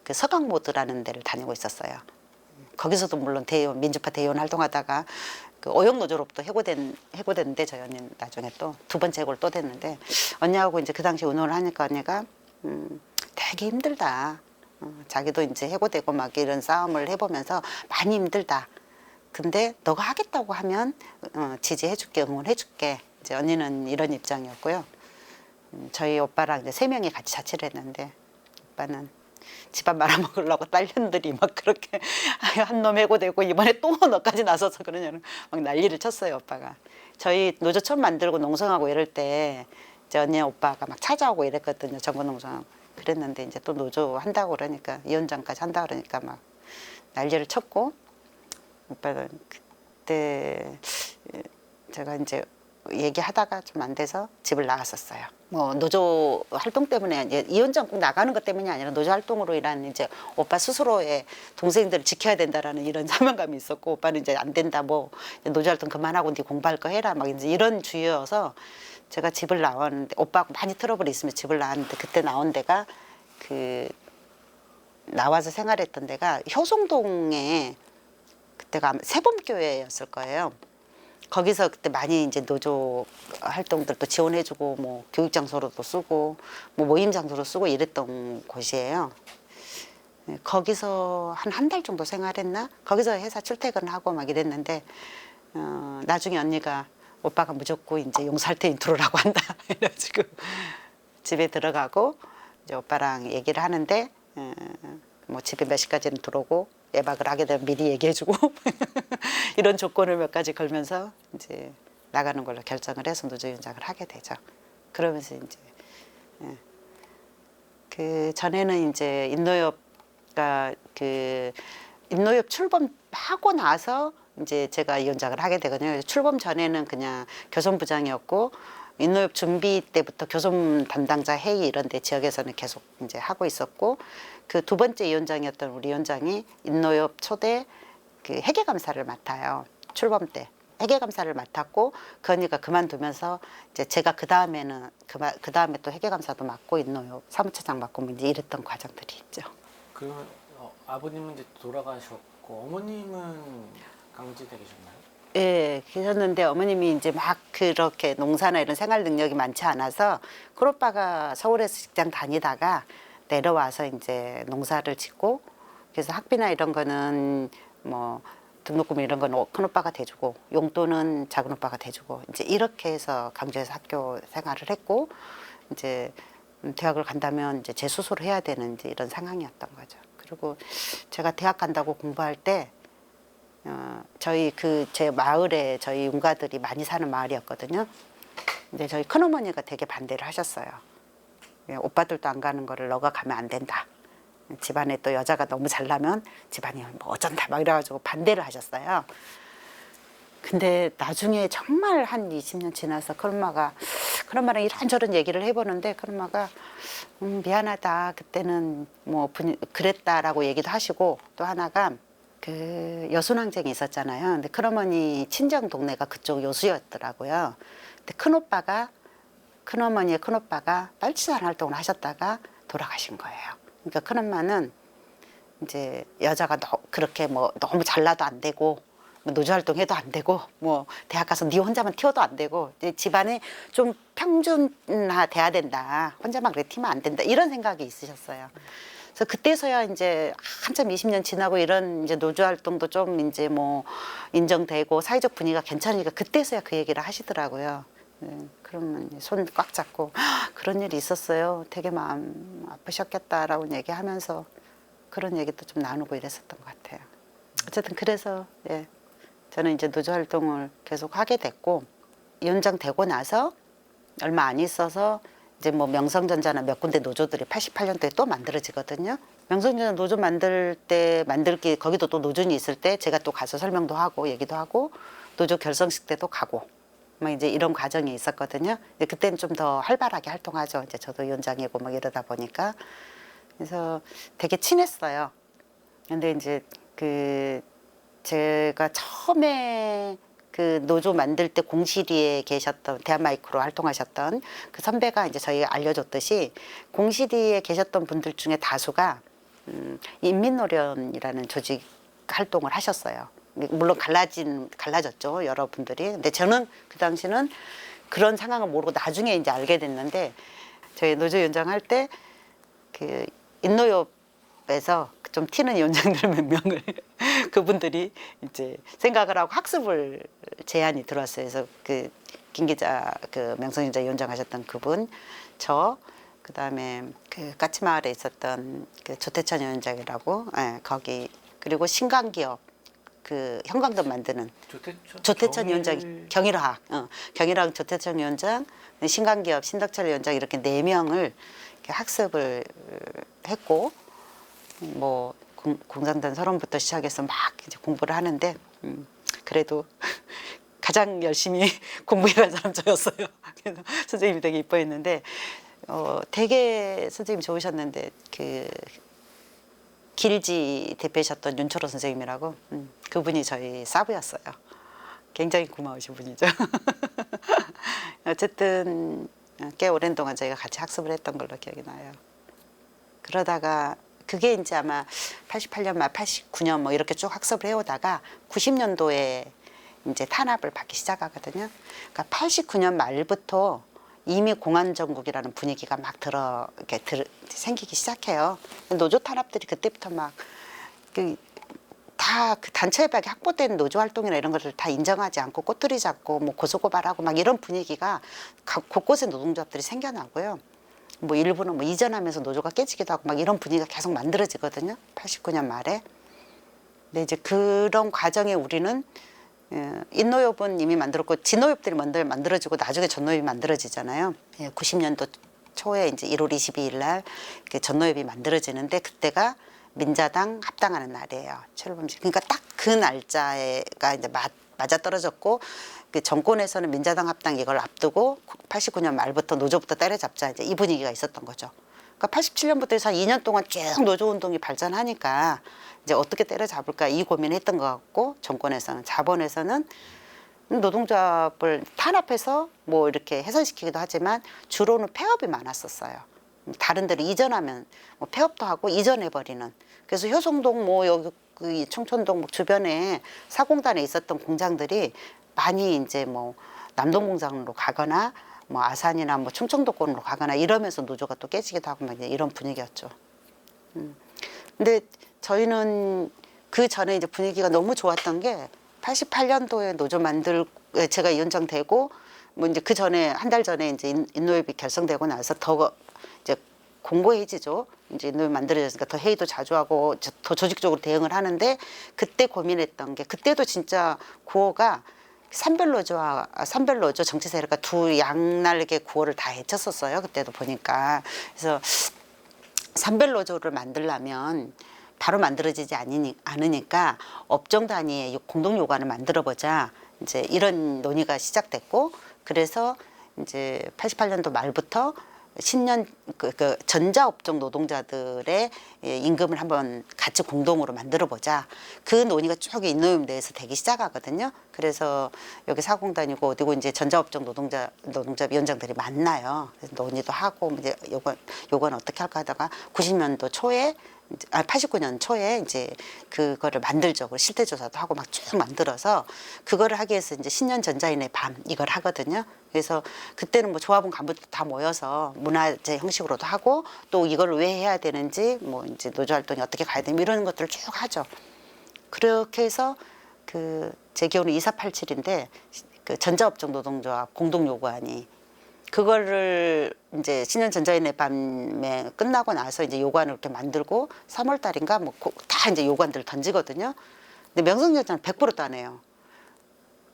그 서강모드라는 데를 다니고 있었어요. 거기서도 물론 민주파 대의원 활동하다가 그 오영노조로부터 해고됐는데 저희 언니는 나중에 또 두 번째 해고를 또 됐는데 언니하고 이제 그 당시 의논을 하니까 언니가 되게 힘들다. 자기도 이제 해고되고 막 이런 싸움을 해보면서 많이 힘들다. 근데 너가 하겠다고 하면 지지해줄게, 응원해줄게. 이제 언니는 이런 입장이었고요. 저희 오빠랑 이제 3명이 같이 자취를 했는데 오빠는 집안 말아먹으려고 딸년들이 막 그렇게 한 놈 해고되고 이번에 또 너까지 나서서 그러냐는 막 난리를 쳤어요. 오빠가. 저희 노조 처음 만들고 농성하고 이럴 때 이제 언니 오빠가 막 찾아오고 이랬거든요. 전국농성하고. 그랬는데 이제 또 노조 한다고 그러니까 위원장까지 한다고 그러니까 막 난리를 쳤고 오빠는 그때 제가 이제 얘기하다가 좀 안 돼서 집을 나갔었어요. 뭐 노조 활동 때문에 이제 위원장 꼭 나가는 것 때문이 아니라 노조 활동으로 일하는 이제 오빠 스스로의 동생들을 지켜야 된다라는 이런 사명감이 있었고 오빠는 이제 안 된다 뭐 노조 활동 그만하고 네 공부할 거 해라 막 이제 이런 주의여서 제가 집을 나왔는데 오빠하고 많이 트러블이 있으면 집을 나왔는데 그때 나온 데가 그 나와서 생활했던 데가 효송동에 그때가 아마 세범교회였을 거예요. 거기서 그때 많이 이제 노조 활동들도 지원해주고 뭐 교육 장소로도 쓰고 뭐 모임 장소로 쓰고 이랬던 곳이에요. 거기서 한 달 정도 생활했나? 거기서 회사 출퇴근하고 막 이랬는데 나중에 언니가 오빠가 무조건 이제 용서할 테니 들어오라고 한다 이래가지고 집에 들어가고 이제 오빠랑 얘기를 하는데 뭐 집에 몇 시까지는 들어오고 예박을 하게 되면 미리 얘기해주고 이런 조건을 몇 가지 걸면서 이제 나가는 걸로 결정을 해서 노조위원장을 하게 되죠. 그러면서 이제 그 전에는 이제 인노협가 그 인노협 출범하고 나서 이제 제가 위원장을 하게 되거든요. 출범 전에는 그냥 교섭부장이었고 인노협 준비 때부터 교섭 담당자 회의 이런 데 지역에서는 계속 이제 하고 있었고 그 두 번째 위원장이었던 우리 위원장이 인노협 초대 그 회계감사를 맡아요. 출범 때 회계감사를 맡았고 그 언니가 그만두면서 이제 제가 그 다음에는 그 다음에 또 회계감사도 맡고 인노협 사무처장 맡고 뭐 이제 이랬던 과정들이 있죠. 그 아버님은 이제 돌아가셨고 어머님은 강제돼 계셨나요? 예, 계셨는데 어머님이 이제 막 그렇게 농사나 이런 생활 능력이 많지 않아서 그 오빠가 서울에서 직장 다니다가 내려와서 이제 농사를 짓고 그래서 학비나 이런 거는 뭐 등록금 이런 거는 큰 오빠가 대주고 용돈은 작은 오빠가 대주고 이제 이렇게 해서 강주에서 학교 생활을 했고 이제 대학을 간다면 이제 재수소를 해야 되는 이제 이런 상황이었던 거죠. 그리고 제가 대학 간다고 공부할 때 저희 그 제 마을에 저희 윤가들이 많이 사는 마을이었거든요. 근데 저희 큰어머니가 되게 반대를 하셨어요. 오빠들도 안 가는 거를 너가 가면 안 된다. 집안에 또 여자가 너무 잘나면 집안이 뭐 어쩐다 막 이래가지고 반대를 하셨어요. 근데 나중에 정말 한 20년 지나서 큰엄마랑 이런저런 얘기를 해보는데 큰엄마가 미안하다 그때는 뭐 그랬다라고 얘기도 하시고 또 하나가 그 여순항쟁이 있었잖아요. 근데 큰어머니 친정 동네가 그쪽 여수였더라고요. 근데 큰어머니의 큰오빠가 빨치산 활동을 하셨다가 돌아가신 거예요. 그러니까 큰엄마는 이제 여자가 그렇게 뭐 너무 잘나도 안 되고 뭐 노조 활동해도 안 되고 뭐 대학 가서 네 혼자만 튀어도 안 되고 이제 집안에 좀 평준화 돼야 된다. 혼자만 그래 튀면 안 된다. 이런 생각이 있으셨어요. 그래서 그때서야 이제 한참 20년 지나고 이런 이제 노조 활동도 좀 이제 뭐 인정되고 사회적 분위기가 괜찮으니까 그때서야 그 얘기를 하시더라고요. 그러면 손 꽉 잡고 그런 일이 있었어요. 되게 마음 아프셨겠다라고 얘기하면서 그런 얘기도 좀 나누고 이랬었던 것 같아요. 어쨌든 그래서 예, 저는 이제 노조 활동을 계속 하게 됐고 위원장 되고 나서 얼마 안 있어서 이제 뭐 명성전자나 몇 군데 노조들이 88년도에 또 만들어지거든요. 명성전자 노조 만들기 거기도 또 노조이 있을 때 제가 또 가서 설명도 하고 얘기도 하고 노조 결성식 때도 가고 막 이제 이런 과정이 있었거든요. 근데 그때는 좀 더 활발하게 활동하죠. 이제 저도 위원장이고 막 이러다 보니까 그래서 되게 친했어요. 근데 이제 그 제가 처음에 그 노조 만들 때 공시리에 계셨던 대한마이크로 활동하셨던 그 선배가 이제 저희가 알려줬듯이 공시리에 계셨던 분들 중에 다수가 인민노련이라는 조직 활동을 하셨어요. 물론 갈라졌죠 여러분들이. 근데 저는 그 당시는 그런 상황을 모르고 나중에 이제 알게 됐는데 저희 노조 위원장 할 때 그 인노협에서 좀 튀는 위원장들 몇 명을 그분들이 이제 생각을 하고 학습을 제안이 들어왔어요. 그래서 그 김 기자, 그 명성윤자 위원장 하셨던 그분, 저, 그다음에 그 까치마을에 있었던 그 조태천 위원장이라고, 예, 거기, 그리고 신강기업 그 형광등 만드는 조태천 위원장, 경일학, 경일학 조태천 위원장, 신강기업 신덕철 위원장 이렇게 4명을 이렇게 학습을 했고, 뭐 공산당 서론부터 시작해서 막 이제 공부를 하는데, 그래도 가장 열심히 공부해간 사람 저였어요. 그래서 선생님이 되게 이뻐했는데, 되게 선생님 좋으셨는데 그 길지 대표셨던 윤철호 선생님이라고, 그분이 저희 사부였어요. 굉장히 고마우신 분이죠. 어쨌든 꽤 오랜 동안 저희가 같이 학습을 했던 걸로 기억이 나요. 그러다가 그게 이제 아마 88년 말 89년 뭐 이렇게 쭉 학습을 해오다가 90년도에 이제 탄압을 받기 시작하거든요. 그러니까 89년 말부터 이미 공안정국이라는 분위기가 막 생기기 시작해요. 노조 탄압들이 그때부터 막 다 그 단체협약에 확보된 노조 활동이나 이런 것을 다 인정하지 않고 꼬투리 잡고 뭐 고소고발하고 막 이런 분위기가 곳곳에 노동조합들이 생겨나고요. 뭐 일부는 뭐 이전하면서 노조가 깨지기도 하고 막 이런 분위기가 계속 만들어지거든요. 89년 말에. 근데 이제 그런 과정에 우리는 인노협은 이미 만들었고 진노협들이 먼저 만들어지고 나중에 전노협이 만들어지잖아요. 90년도 초에 이제 1월 22일 날 전노협이 만들어지는데 그때가 민자당 합당하는 날이에요. 최일범 씨. 그러니까 딱 그 날짜가 이제 맞아 떨어졌고 그 정권에서는 민자당 합당 이걸 앞두고 89년 말부터 노조부터 때려잡자 이제 이 분위기가 있었던 거죠. 그러니까 87년부터 해서 한 2년 동안 쭉 노조 운동이 발전하니까 이제 어떻게 때려잡을까 이 고민을 했던 것 같고 정권에서는 자본에서는 노동조합을 탄압해서 뭐 이렇게 해산시키기도 하지만 주로는 폐업이 많았었어요. 다른 데로 이전하면 뭐 폐업도 하고 이전해버리는. 그래서 효성동 뭐 여기 그 청천동 주변에 사공단에 있었던 공장들이 많이 이제 뭐 남동공장으로 가거나 뭐 아산이나 뭐 충청도권으로 가거나 이러면서 노조가 또 깨지기도 하고 막 이런 분위기였죠. 근데 저희는 그 전에 이제 분위기가 너무 좋았던 게 88년도에 노조 제가 위원장 되고 뭐 이제 그 전에 한 달 전에 이제 인노협이 결성되고 나서 더 이제 공고해지죠. 이제 인노협이 만들어졌으니까 더 회의도 자주 하고 더 조직적으로 대응을 하는데 그때 고민했던 게 그때도 진짜 구호가 선별노조 정치 세력과 두 양날개 구호를 다 헤쳤었어요. 그때도 보니까. 그래서 선별노조를 만들려면 바로 만들어지지 않으니까 업종 단위의 공동 요구안을 만들어보자. 이제 이런 논의가 시작됐고 그래서 이제 88년도 말부터 신년 그 전자업종 노동자들의 임금을 한번 같이 공동으로 만들어보자. 그 논의가 쭉 인노협 내에서 되기 시작하거든요. 그래서 여기 사공단이고 어디고 이제 전자업종 노동자 위원장들이 만나요. 그래서 논의도 하고 이제 요건 어떻게 할까 하다가 90년도 초에 89년 초에 이제 그거를 만들죠. 실태조사도 하고 막 쭉 만들어서 그거를 하기 위해서 이제 신년 전자인의 밤 이걸 하거든요. 그래서 그때는 뭐 조합원 간부들 다 모여서 문화제 형식으로도 하고 또 이걸 왜 해야 되는지 뭐 이제 노조 활동이 어떻게 가야 되는지 이런 것들을 쭉 하죠. 그렇게 해서 제 기호는 2487인데 그 전자업종 노동조합 공동 요구안이 그거를 이제 신년 전자인의 밤에 끝나고 나서 이제 요구안을 이렇게 만들고 3월 달인가 뭐 다 이제 요구안들을 던지거든요. 근데 명성여자는 100% 따내요.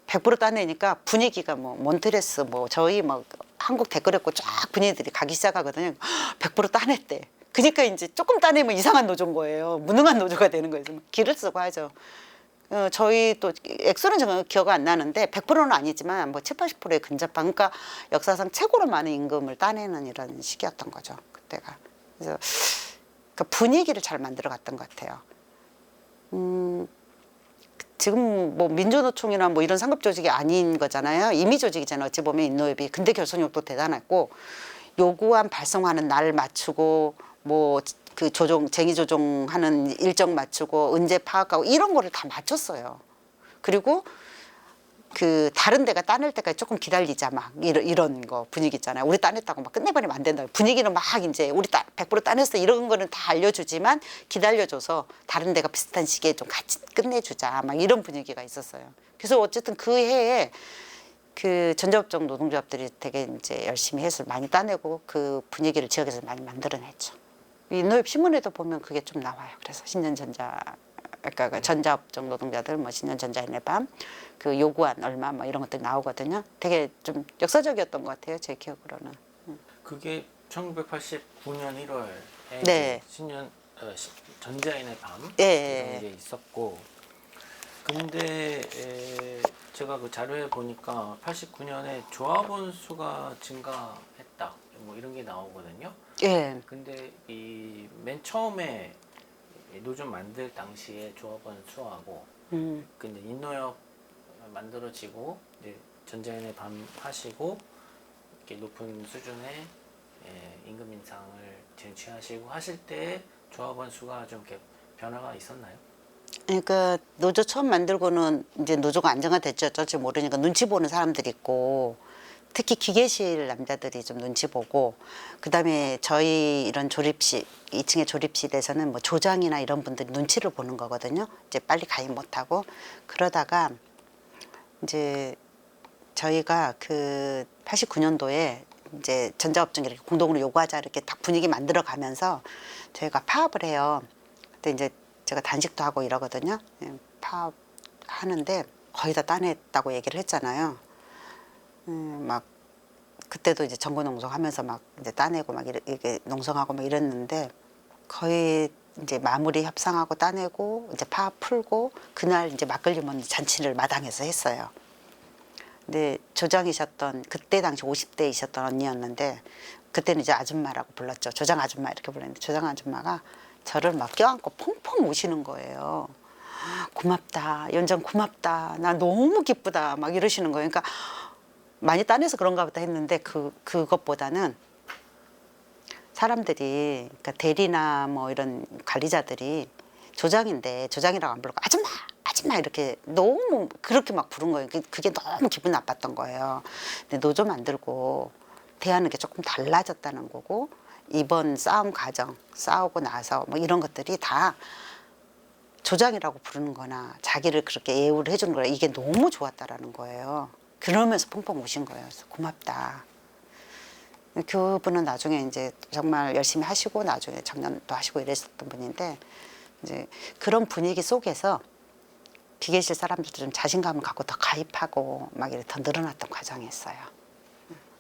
100% 따내니까 분위기가 뭐 몬트레스 뭐 저희 뭐 한국 댓글했고 쫙 분위기들이 가기 시작하거든요. 100% 따냈대. 그러니까 이제 조금 따내면 이상한 노조인 거예요. 무능한 노조가 되는 거예요. 기를 쓰고 하죠. 저희 또 액수는 정말 기억 안 나는데 100%는 아니지만 뭐 70~80%에 근접한 그러니까 역사상 최고로 많은 임금을 따내는 이런 시기였던 거죠. 그때가. 그래서 그 분위기를 잘 만들어 갔던 것 같아요. 지금 뭐 민주노총이나 뭐 이런 상급 조직이 아닌 거잖아요. 임의 조직이잖아요. 어찌 보면 인노협이. 근데 결속력도 대단했고 요구안 발송하는 날 맞추고 뭐 그 쟁의 조정하는 일정 맞추고 언제 파악하고 이런 거를 다 맞췄어요. 그리고 그 다른 데가 따낼 때까지 조금 기다리자 막 이런 거 분위기 있잖아요. 우리 따냈다고 막 끝내버리면 안 된다. 분위기는 막 이제 우리 100% 따냈어 이런 거는 다 알려주지만 기다려줘서 다른 데가 비슷한 시기에 좀 같이 끝내주자 막 이런 분위기가 있었어요. 그래서 어쨌든 그 해에 그 전자업종 노동조합들이 되게 이제 열심히 해서 많이 따내고 그 분위기를 지역에서 많이 만들어냈죠. 인노협 신문에도 보면 그게 좀 나와요. 그래서 신년전자 그러니까 그 전자업종 노동자들 뭐 신년전자인의 밤 그 요구안 얼마 뭐 이런 것들이 나오거든요. 되게 좀 역사적이었던 것 같아요. 제 기억으로는. 그게 1989년 1월에 네. 신년 전자인의 밤 예. 이런 게 있었고 근데 제가 그 자료에 보니까 89년에 조합원 수가 증가했다 뭐 이런 게 나오거든요. 예. 근데 이 맨 처음에 노조 만들 당시에 조합원 수하고 근데 인노협 만들어지고 이제 전자인의 밤 하시고 이렇게 높은 수준의 임금 인상을 쟁취하시고 하실 때 조합원 수가 좀 이렇게 변화가 있었나요? 그러니까 노조 처음 만들고는 이제 노조가 안정화됐죠. 어쩔지 모르니까 눈치 보는 사람들이 있고 특히 기계실 남자들이 좀 눈치 보고 그다음에 저희 이런 조립식 2층의 조립실에서는 뭐 조장이나 이런 분들이 눈치를 보는 거거든요. 이제 빨리 가입 못하고 그러다가 이제 저희가 그 89년도에 이제 전자업종 이렇게 공동으로 요구하자 이렇게 딱 분위기 만들어 가면서 저희가 파업을 해요. 그때 이제 제가 단식도 하고 이러거든요. 파업하는데 거의 다 따냈다고 얘기를 했잖아요. 막 그때도 이제 전고농성하면서 막 이제 따내고 막 이렇게 농성하고 막 이랬는데 거의 이제 마무리 협상하고 따내고 이제 파업 풀고 그날 이제 막걸리 먹는 잔치를 마당에서 했어요. 근데 조장이셨던 그때 당시 50대이셨던 언니였는데 그때는 이제 아줌마라고 불렀죠. 조장 아줌마 이렇게 불렀는데 조장 아줌마가 저를 막 껴안고 펑펑 우시는 거예요. 고맙다. 연장 고맙다. 나 너무 기쁘다. 막 이러시는 거예요. 그러니까 많이 따내서 그런가 보다 했는데 그것보다는 사람들이 그러니까 대리나 뭐 이런 관리자들이 조장인데 조장이라고 안 부르고 아줌마 아줌마 이렇게 너무 그렇게 막 부른 거예요. 그게 너무 기분 나빴던 거예요. 근데 노조 만들고 대하는 게 조금 달라졌다는 거고 이번 싸움 과정 싸우고 나서 뭐 이런 것들이 다 조장이라고 부르는 거나 자기를 그렇게 예우를 해주는 거라 이게 너무 좋았다라는 거예요. 그러면서 펑펑 우신 거예요. 그래서 고맙다. 그분은 나중에 이제 정말 열심히 하시고 나중에 정년도 하시고 이랬었던 분인데 이제 그런 분위기 속에서 기계실 사람들도 좀 자신감을 갖고 더 가입하고 막 이렇게 더 늘어났던 과정이 있어요.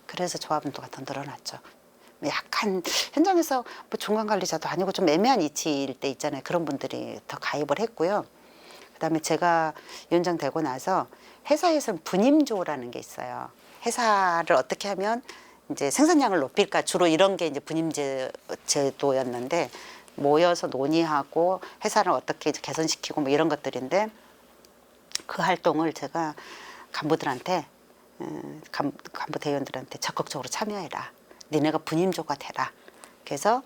그래서 조합원도가 더 늘어났죠. 약간 현장에서 뭐 중간 관리자도 아니고 좀 애매한 위치일 때 있잖아요. 그런 분들이 더 가입을 했고요. 그다음에 제가 위원장 되고 나서 회사에서는 분임조라는 게 있어요. 회사를 어떻게 하면 이제 생산량을 높일까 주로 이런 게 이제 분임제 제도였는데 모여서 논의하고 회사를 어떻게 이제 개선시키고 뭐 이런 것들인데 그 활동을 제가 간부들한테 간부 대원들한테 적극적으로 참여해라. 니네가 분임조가 되라. 그래서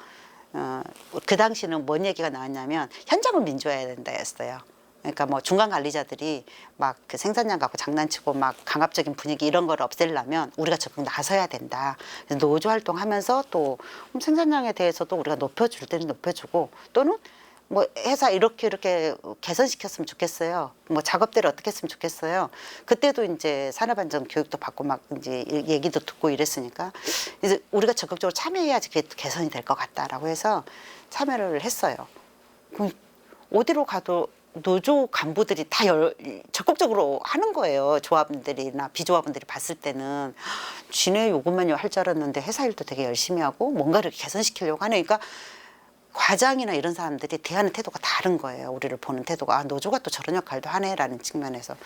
그 당시는 뭔 얘기가 나왔냐면 현장을 민주화해야 된다였어요. 그러니까 뭐 중간 관리자들이 막 그 생산량 갖고 장난치고 막 강압적인 분위기 이런 걸 없애려면 우리가 적극 나서야 된다. 그래서 노조 활동하면서 또 생산량에 대해서도 우리가 높여줄 때는 높여주고 또는 뭐 회사 이렇게 개선시켰으면 좋겠어요. 뭐 작업대를 어떻게 했으면 좋겠어요. 그때도 이제 산업안전 교육도 받고 막 이제 얘기도 듣고 이랬으니까 이제 우리가 적극적으로 참여해야지 그게 개선이 될 것 같다라고 해서 참여를 했어요. 그럼 어디로 가도 노조 간부들이 다 적극적으로 하는 거예요. 조합원들이나 비조합원들이 봤을 때는 지네 요것만요 할 줄 알았는데 회사 일도 되게 열심히 하고 뭔가를 개선시키려고 하네. 그러니까 과장이나 이런 사람들이 대하는 태도가 다른 거예요. 우리를 보는 태도가. 아, 노조가 또 저런 역할도 하네라는 측면에서.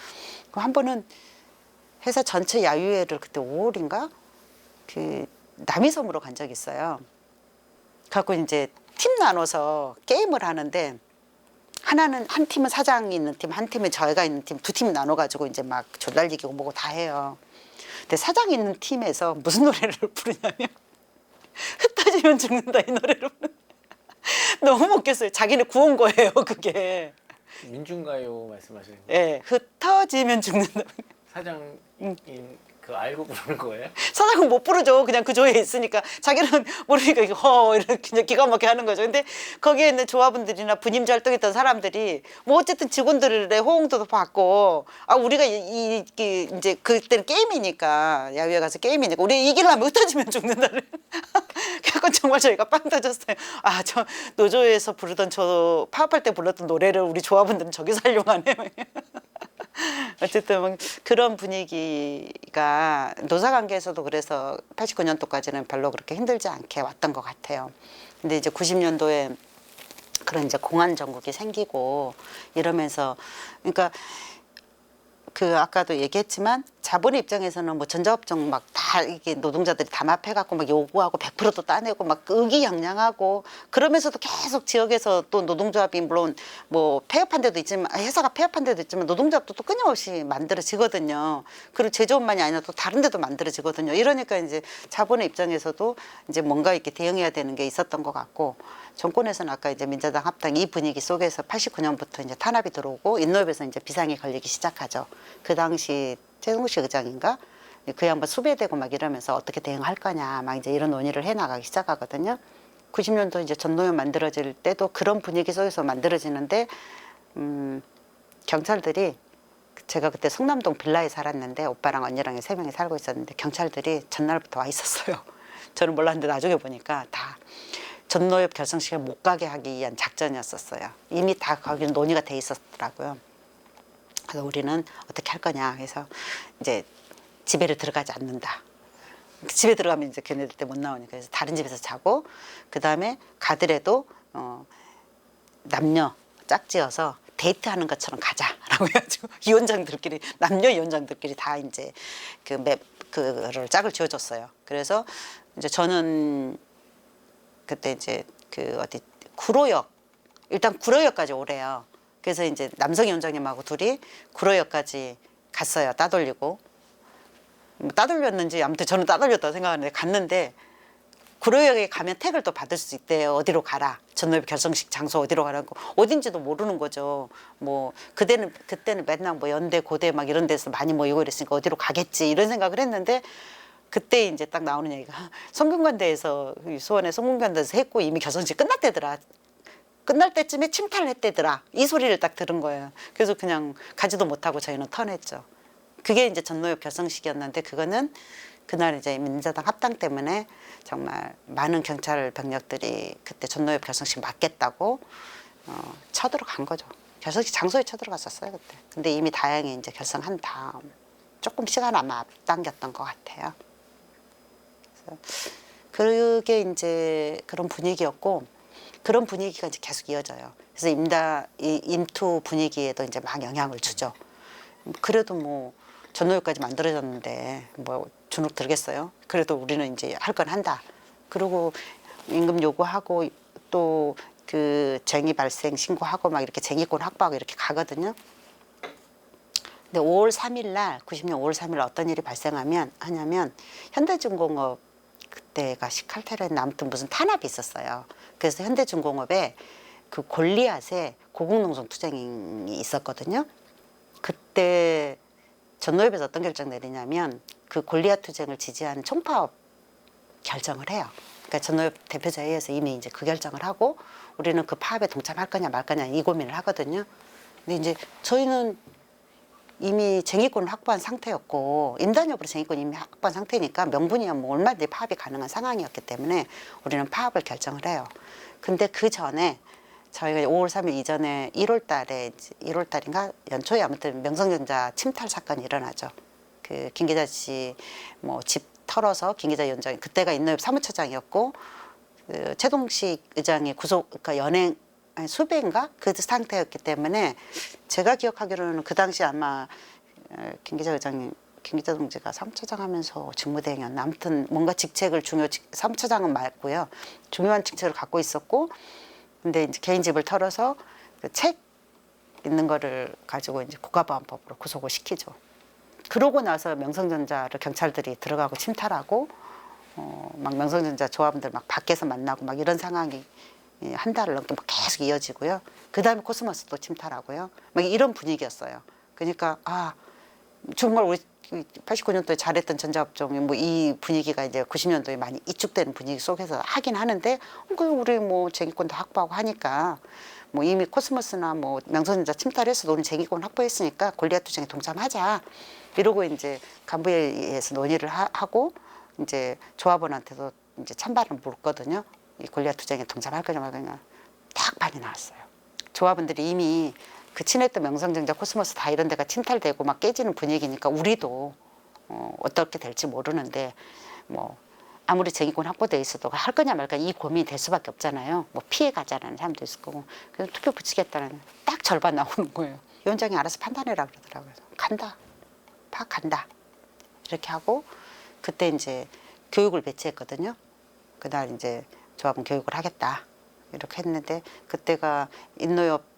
한 번은 회사 전체 야유회를 그때 5월인가? 그 남이섬으로 간 적이 있어요. 갖고 이제 팀 나눠서 게임을 하는데 하나는 한 팀은 사장이 있는 팀, 한 팀은 저희가 있는 팀, 두 팀 나눠가지고 이제 막 조달리기고 뭐고 다 해요. 근데 사장이 있는 팀에서 무슨 노래를 부르냐면 흩어지면 죽는다 이 노래를 부르는 너무 웃겼어요. 자기네 구운 거예요, 그게. 민중가요 말씀하시는 거예요? 예, 흩어지면 죽는다. 사장님 그 알고 부르는 거예요? 사장은 못 부르죠. 그냥 그 조에 있으니까 자기는 모르니까 이렇게 이렇게 그냥 기가 막히게 하는 거죠. 근데 거기에 있는 조합원들이나 분임제 활동했던 사람들이 뭐 어쨌든 직원들의 호응도 받고 우리가 이제 그때는 게임이니까 야외에 가서 게임이니까 우리 이기려면 흩어지면 죽는다는. 그래서 정말 저희가 빵 터졌어요. 저 노조에서 부르던 저 파업할 때 불렀던 노래를 우리 조합원들은 저기서 활용하네. 어쨌든 그런 분위기가 노사관계에서도 그래서 89년도까지는 별로 그렇게 힘들지 않게 왔던 것 같아요. 근데 이제 90년도에 그런 이제 공안 정국이 생기고 이러면서 그러니까 그 아까도 얘기했지만 자본의 입장에서는 뭐 전자업종 막 다 이게 노동자들이 담합해갖고 막 요구하고 100%도 따내고 막 의기양양하고 그러면서도 계속 지역에서 또 노동조합이 물론 뭐 폐업한 데도 있지만 회사가 폐업한 데도 있지만 노동조합도 또 끊임없이 만들어지거든요. 그리고 제조업만이 아니라 또 다른 데도 만들어지거든요. 이러니까 이제 자본의 입장에서도 이제 뭔가 이렇게 대응해야 되는 게 있었던 것 같고 정권에서는 아까 이제 민자당 합당 이 분위기 속에서 89년부터 이제 탄압이 들어오고 인노협에서 이제 비상이 걸리기 시작하죠. 그 당시 최동식 의장인가 그 양반 수배되고 막 이러면서 어떻게 대응할 거냐 막 이제 이런 논의를 해 나가기 시작하거든요. 90년도 이제 전노협 만들어질 때도 그런 분위기 속에서 만들어지는데 경찰들이 제가 그때 성남동 빌라에 살았는데 오빠랑 언니랑 3명이 살고 있었는데 경찰들이 전날부터 와 있었어요. 저는 몰랐는데 나중에 보니까 다 전노협 결성식에 못 가게 하기 위한 작전이었었어요. 이미 다 거기 논의가 돼 있었더라고요. 그래서 우리는 어떻게 할 거냐 해서 이제 집에를 들어가지 않는다. 집에 들어가면 이제 걔네들 때 못 나오니까 그래서 다른 집에서 자고 그 다음에 가더라도 남녀 짝지어서 데이트하는 것처럼 가자라고 해가지고 위원장들끼리 남녀 위원장들끼리 다 이제 그를 짝을 지어줬어요. 그래서 이제 저는 그때 이제 그 어디 구로역 일단 구로역까지 오래요. 그래서 이제 남성 위원장님하고 둘이 구로역까지 갔어요. 따돌리고 따돌렸는지 아무튼 저는 따돌렸다고 생각하는데 갔는데 구로역에 가면 택을 또 받을 수 있대요. 어디로 가라. 전노협 결성식 장소 어디로 가라고 어딘지도 모르는 거죠. 뭐 그때는 맨날 뭐 연대 고대 막 이런 데서 많이 모이고 이랬으니까 어디로 가겠지 이런 생각을 했는데 그때 이제 딱 나오는 얘기가 성균관대에서 수원의 성균관대에서 했고 이미 결성식 끝났대더라. 끝날 때쯤에 침탈을 했대더라. 이 소리를 딱 들은 거예요. 그래서 그냥 가지도 못하고 저희는 턴했죠. 그게 이제 전노협 결성식이었는데 그거는 그날 이제 민자당 합당 때문에 정말 많은 경찰 병력들이 그때 전노협 결성식 막겠다고 쳐들어간 거죠. 결성식 장소에 쳐들어갔었어요 그때. 근데 이미 다행히 이제 결성한 다음 조금 시간 아마 앞당겼던 것 같아요. 그래서 그게 이제 그런 분위기였고 그런 분위기가 이제 계속 이어져요. 그래서 임투 분위기에도 이제 막 영향을 주죠. 그래도 뭐 전노협까지 만들어졌는데 뭐 주눅 들겠어요? 그래도 우리는 이제 할 건 한다. 그리고 임금 요구하고 또 그 쟁의 발생 신고하고 막 이렇게 쟁의권 확보하고 이렇게 가거든요. 근데 5월 3일 날 90년 5월 3일 어떤 일이 발생하면 하냐면 현대중공업 그때가 시칼테라였나 아무튼 무슨 탄압이 있었어요. 그래서 현대중공업에 그 골리앗에 고국농성 투쟁이 있었거든요. 그때 전노협에서 어떤 결정 내리냐면 그 골리앗 투쟁을 지지하는 총파업 결정을 해요. 그러니까 전노협 대표자 회의에서 이미 이제 그 결정을 하고 우리는 그 파업에 동참할 거냐 말 거냐 이 고민을 하거든요. 근데 이제 저희는 이미 쟁의권을 확보한 상태였고 임단협으로 쟁의권이 이미 확보한 상태니까 명분이야 뭐 얼마든지 파업이 가능한 상황이었기 때문에 우리는 파업을 결정을 해요. 근데 그 전에 저희가 5월 3일 이전에 1월 달인가 연초에 아무튼 명성전자 침탈 사건이 일어나죠. 그 김기자 씨 뭐 집 털어서 김기자 위원장이 그때가 인노협 사무처장이었고 그 최동식 의장이 그러니까 연행 수배인가 그 상태였기 때문에 제가 기억하기로는 그 당시 아마 김기자 동지가 사무처장 하면서 직무대행이었나 아무튼 뭔가 직책을 사무처장은 맞고요. 중요한 직책을 갖고 있었고 근데 이제 개인 집을 털어서 그 책 있는 거를 가지고 이제 국가보안법으로 구속을 시키죠. 그러고 나서 명성전자를 경찰들이 들어가고 침탈하고 막 명성전자 조합원들 막 밖에서 만나고 막 이런 상황이 한 달을 넘게 막 계속 이어지고요. 그 다음에 코스모스도 침탈하고요. 막 이런 분위기였어요. 그러니까 정말 우리 89년도에 잘했던 전자업종이 뭐 이 분위기가 이제 90년도에 많이 이축되는 분위기 속에서 하긴 하는데 그 우리 뭐 쟁기권도 확보하고 하니까 뭐 이미 코스모스나 뭐 명성전자 침탈해서 우리 쟁기권 확보했으니까 골리앗 투쟁에 동참하자 이러고 이제 간부회의에서 논의를 하고 이제 조합원한테도 이제 찬반을 물었거든요. 이 골리앗 투쟁에 동참할 거냐 말 거냐 딱 반이 나왔어요. 조합원들이 이미 그 친했던 명성전자 코스모스 다 이런 데가 침탈되고 막 깨지는 분위기니까 우리도 어떻게 될지 모르는데 뭐 아무리 쟁의권 확보돼 있어도 할 거냐 말까 이 고민이 될 수밖에 없잖아요. 뭐 피해 가자는 사람도 있을 거고 그래서 투표 붙이겠다는 딱 절반 나오는 거예요. 위원장이 알아서 판단해라 그러더라고요. 간다. 파 간다. 이렇게 하고 그때 이제 교육을 배치했거든요. 그날 이제 조합은 교육을 하겠다. 이렇게 했는데 그때가 인노협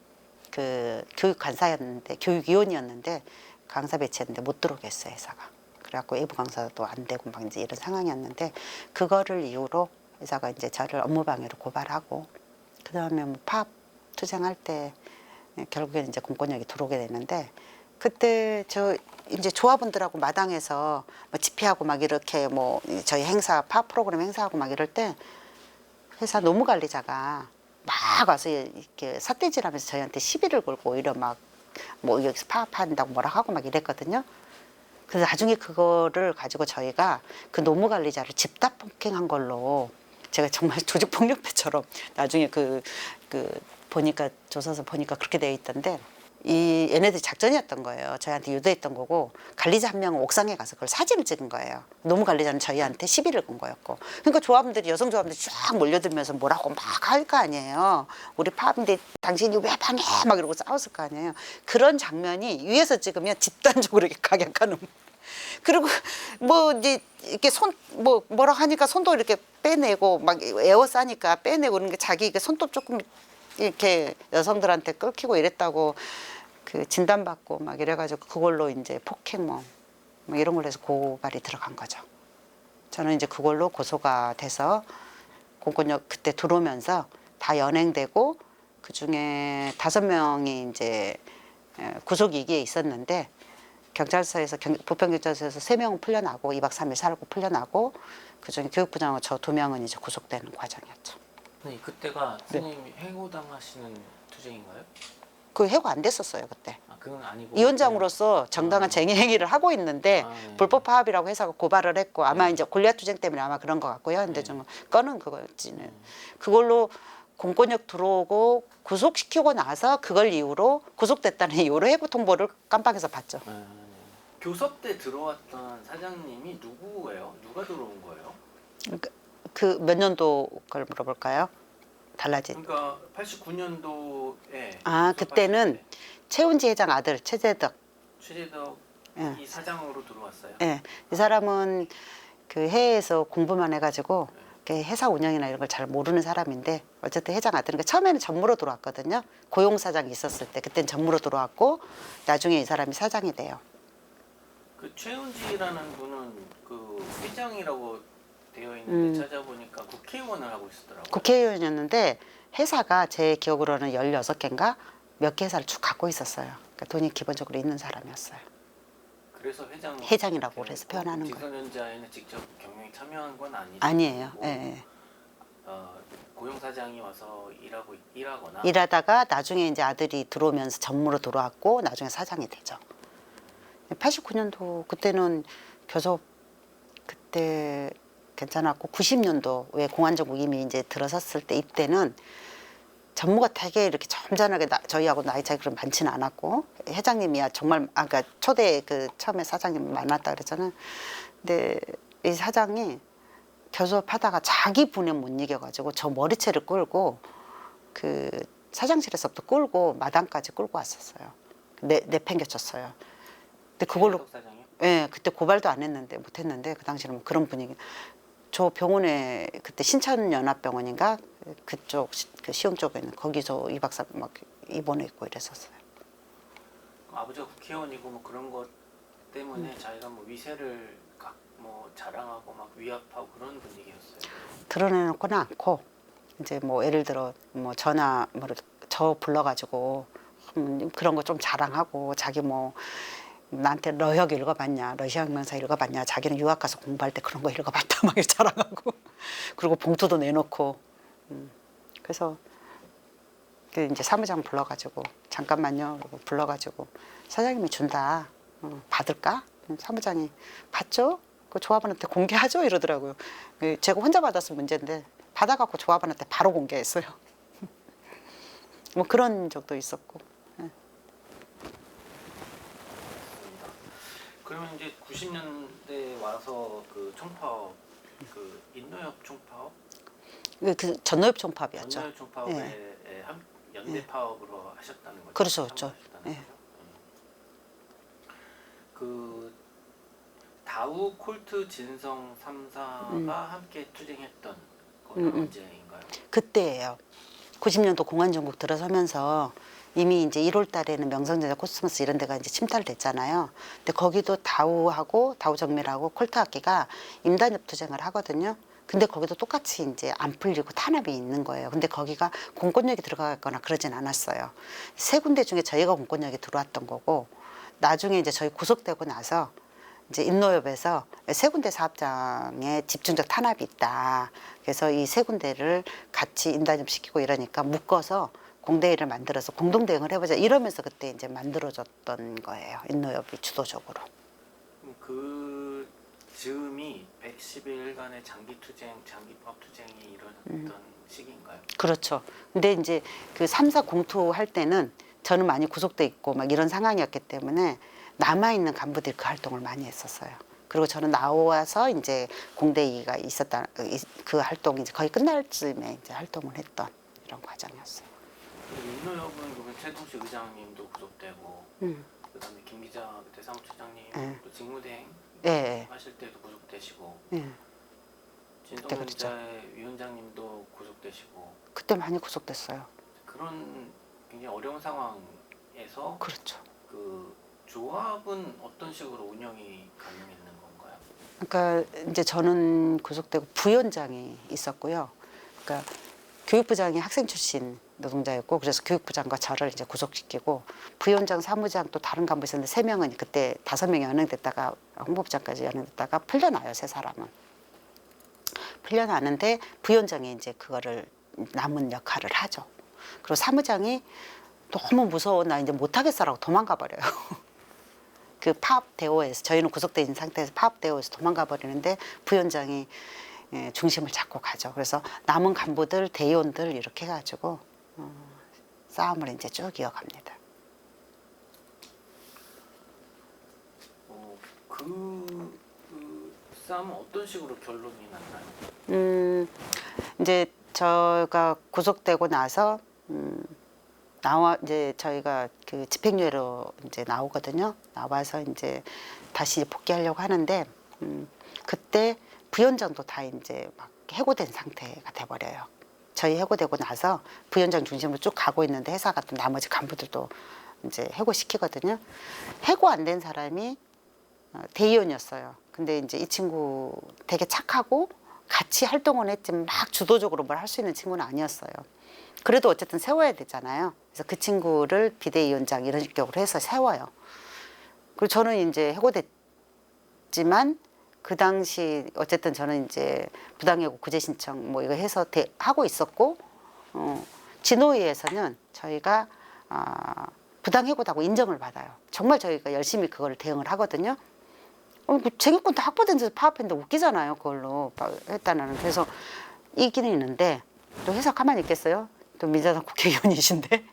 그 교육 간사였는데 교육위원이었는데 강사 배치했는데 못 들어오게 했어요 회사가. 그래갖고 외부 강사도 안 되고 막 이제 이런 상황이었는데 그거를 이유로 회사가 이제 저를 업무방해로 고발하고 그 다음에 뭐 파업 투쟁할 때 결국에는 이제 공권력이 들어오게 됐는데 그때 저 이제 조합원들하고 마당에서 뭐 집회하고 막 이렇게 뭐 저희 행사 파업 프로그램 행사하고 막 이럴 때 회사 노무관리자가 막 와서 이렇게 삿대질하면서 저희한테 시비를 걸고 오히려 막 뭐 여기서 파업한다고 뭐라 하고 막 이랬거든요. 그래서 나중에 그거를 가지고 저희가 그 노무관리자를 집단 폭행한 걸로 제가 정말 조직폭력배처럼 나중에 그 보니까 조사서 보니까 그렇게 되어 있던데 이 얘네들이 작전이었던 거예요. 저희한테 유도했던 거고 관리자 한 명은 옥상에 가서 그걸 사진을 찍은 거예요. 노무 관리자는 저희한테 시비를 건 거였고 그러니까 조합원들이 여성 조합원들이 쫙 몰려들면서 뭐라고 막 할 거 아니에요. 우리 파업인데 당신이 왜 방해 막 이러고 싸웠을 거 아니에요. 그런 장면이 위에서 찍으면 집단적으로 이렇게 각약하는 그리고 뭐 이제 이렇게 손 뭐라 하니까 손도 이렇게 빼내고 막 에워싸니까 빼내고 그런 게 자기 이게 손톱 조금 이렇게 여성들한테 끌키고 이랬다고 그 진단받고 막 이래가지고 그걸로 이제 폭행 뭐 이런 걸로 해서 고발이 들어간 거죠. 저는 이제 그걸로 고소가 돼서 공권력 그때 들어오면서 다 연행되고 그 중에 5명이 이제 구속 이기에 있었는데 경찰서에서 부평경찰서에서 3명은 풀려나고 2박 3일 살고 풀려나고 그 중에 교육부장하고 저 2명은 이제 구속되는 과정이었죠. 네, 그때가 선생님이 해고당하시는 투쟁인가요? 그 해고 안 됐었어요 그때. 아, 그건 아니고 위원장으로서 정당한 쟁의 행위를 하고 있는데 네. 불법 파업이라고 회사가 고발을 했고 아마 이제 골리앗 투쟁 때문에 아마 그런 것 같고요. 근데 좀 꺼는 그거였지는 그걸로 공권력 들어오고 구속시키고 나서 그걸 이유로 구속됐다는 이유로 해고 통보를 깜빡해서 받죠. 교섭 때 들어왔던 사장님이 누구예요? 누가 들어온 거예요? 그 몇 년도 걸 물어볼까요? 달라진. 그러니까 89년도에 아 그때는 최운지 회장 아들 최재덕. 최재덕 예. 이 사장으로 들어왔어요. 예, 이 사람은 그 해외에서 공부만 해가지고 그 회사 운영이나 이런 걸 잘 모르는 사람인데 어쨌든 회장 아들은 처음에는 전무로 들어왔거든요. 고용 사장이 있었을 때 그때는 전무로 들어왔고 나중에 이 사람이 사장이 돼요. 그 최은지라는 분은 그 회장이라고 되어 있는데 찾아보니까 국회의원을 하고 있었더라고요. 국회의원이었는데 회사가 제 기억으로는 16개인가 몇 개 회사를 쭉 갖고 있었어요. 그러니까 돈이 기본적으로 있는 사람이었어요. 그래서 회장이라고 그래서 표현하는 거예요. 지선연자에는 직접 경영에 참여한 건 아니죠. 아니에요. 예. 고용사장이 와서 일하거나 일하다가 나중에 이제 아들이 들어오면서 전무로 들어왔고 나중에 사장이 되죠. 89년도 그때는 교섭 그때 괜찮았고 90년도 왜 공안정국 이미 이제 들어섰을 때 이때는 전무가 되게 이렇게 점잖하게 저희하고 나이 차이 그런 많지는 않았고 회장님이야 정말 그러니까 초대 그 처음에 사장님 만났다 그랬잖아요. 근데 이 사장이 교섭하다가 자기 분에 못 이겨가지고 저 머리채를 끌고 그 사장실에서부터 끌고 마당까지 끌고 왔었어요. 내팽개쳤어요. 근데 그걸로 사장이요? 예, 그때 고발도 안 했는데 못 했는데 그 당시는 뭐 그런 분위기. 저 병원에 그때 신천연합병원인가 그쪽 그 시흥 쪽에 있는 거기서 2박 3일 막 입원해 있고 이랬었어요. 아버지가 국회의원이고 뭐 그런 것 때문에 자기가 뭐 위세를 뭐 자랑하고 막 위압하고 그런 분위기였어요. 드러내놓고는 않고 이제 뭐 예를 들어 뭐 전화 뭐 저 불러가지고 그런 거 좀 자랑하고 자기 뭐 나한테 러혁 읽어봤냐, 러시아 혁명사 읽어봤냐, 자기는 유학 가서 공부할 때 그런 거 읽어봤다 막 이렇게 자랑하고 그리고 봉투도 내놓고 그래서 그 이제 사무장 불러가지고 잠깐만요, 그러고 불러가지고 사장님이 준다, 받을까? 사무장이 받죠? 그 조합원한테 공개하죠? 이러더라고요. 제가 혼자 받았으면 문제인데 받아갖고 조합원한테 바로 공개했어요. 뭐 그런 적도 있었고. 그러면 이제 90년대 와서 그 총파업, 그 인노협 총파업, 그 전노협 총파업이었죠. 전노협 총파업에 예. 연대 파업으로 하셨다는 거죠? 그렇죠, 그렇죠. 참가하셨다는 예. 거죠? 그 다우 콜트 진성 3사가 함께 투쟁했던 거는 언제인가요? 그때예요. 90년도 공안정국 들어서면서 이미 이제 1월 달에는 명성전자 코스모스 이런 데가 이제 침탈됐잖아요. 근데 거기도 다우하고 다우정밀하고 콜트학기가 임단협 투쟁을 하거든요. 근데 거기도 똑같이 이제 안 풀리고 탄압이 있는 거예요. 근데 거기가 공권력이 들어가거나 그러진 않았어요. 세 군데 중에 저희가 공권력이 들어왔던 거고, 나중에 이제 저희 구속되고 나서 이제 인노협에서 세 군데 사업장에 집중적 탄압이 있다. 그래서 이 세 군데를 같이 인단협시키고 이러니까 묶어서 공대회를 만들어서 공동 대응을 해보자 이러면서 그때 이제 만들어졌던 거예요. 인노협이 주도적으로. 그 즈음이 110일간의 장기 투쟁, 장기 파업 투쟁이 일어났던 시기인가요? 그렇죠. 근데 이제 그 3사 공투할 때는 저는 많이 구속돼 있고 막 이런 상황이었기 때문에 남아있는 간부들이 그 활동을 많이 했었어요. 그리고 저는 나와서 이제 공대위가 있었다, 그 활동이 이제 거의 끝날 즈음에 이제 활동을 했던 이런 과정이었어요. 인노협은 그러면 최동식 의장님도 구속되고, 그다음에 김 기자 그때 사무처장님 또 직무대행 예. 하실 때도 구속되시고, 예. 진성전자의 위원장님도 구속되시고, 그때 많이 구속됐어요. 그런 굉장히 어려운 상황에서 그렇죠. 그 조합은 어떤 식으로 운영이 가능했는 건가요? 그러니까 이제 저는 구속되고 부위원장이 있었고요. 그러니까 교육부장이 학생 출신 노동자였고, 그래서 교육부장과 저를 이제 구속시키고, 부위원장, 사무장 또 다른 간부 있었는데 3명은 그때 5명이 연행됐다가 홍보부장까지 연행됐다가 풀려나요. 3사람은 풀려나는데 부위원장이 이제 그거를 남은 역할을 하죠. 그리고 사무장이 너무 무서워, 나 이제 못하겠어라고 도망가 버려요. 그 파업 대오에서, 저희는 구속돼 있는 상태에서 파업 대오에서 도망가 버리는데 부위원장이 중심을 잡고 가죠. 그래서 남은 간부들, 대의원들 이렇게 해가지고 싸움을 이제 쭉 이어갑니다. 그 싸움은 어떤 식으로 결론이 났나요? 이제 저가 구속되고 나서 나와 이제 저희가 그 집행유예로 이제 나오거든요. 나와서 이제 다시 복귀하려고 하는데 그때 부위원장도 다 이제 막 해고된 상태가 돼버려요. 저희 해고되고 나서 부위원장 중심으로 쭉 가고 있는데 회사가 또 나머지 간부들도 이제 해고시키거든요. 해고 안 된 사람이 대의원이었어요. 근데 이제 이 친구 되게 착하고 같이 활동은 했지만 막 주도적으로 뭘 할 수 있는 친구는 아니었어요. 그래도 어쨌든 세워야 되잖아요. 그래서 그 친구를 비대위원장 이런 식으로 해서 세워요. 그리고 저는 이제 해고됐지만 그 당시 어쨌든 저는 이제 부당해고 구제 신청 뭐 이거 해서 하고 있었고, 진호위에서는 저희가 부당해고다고 인정을 받아요. 정말 저희가 열심히 그걸 대응을 하거든요. 쟁의권 다 확보된 데서 파업했는데 웃기잖아요. 그걸로 했다는. 그래서 이기는 있는데 또 회사 가만히 있겠어요? 또 민주당 국회의원이신데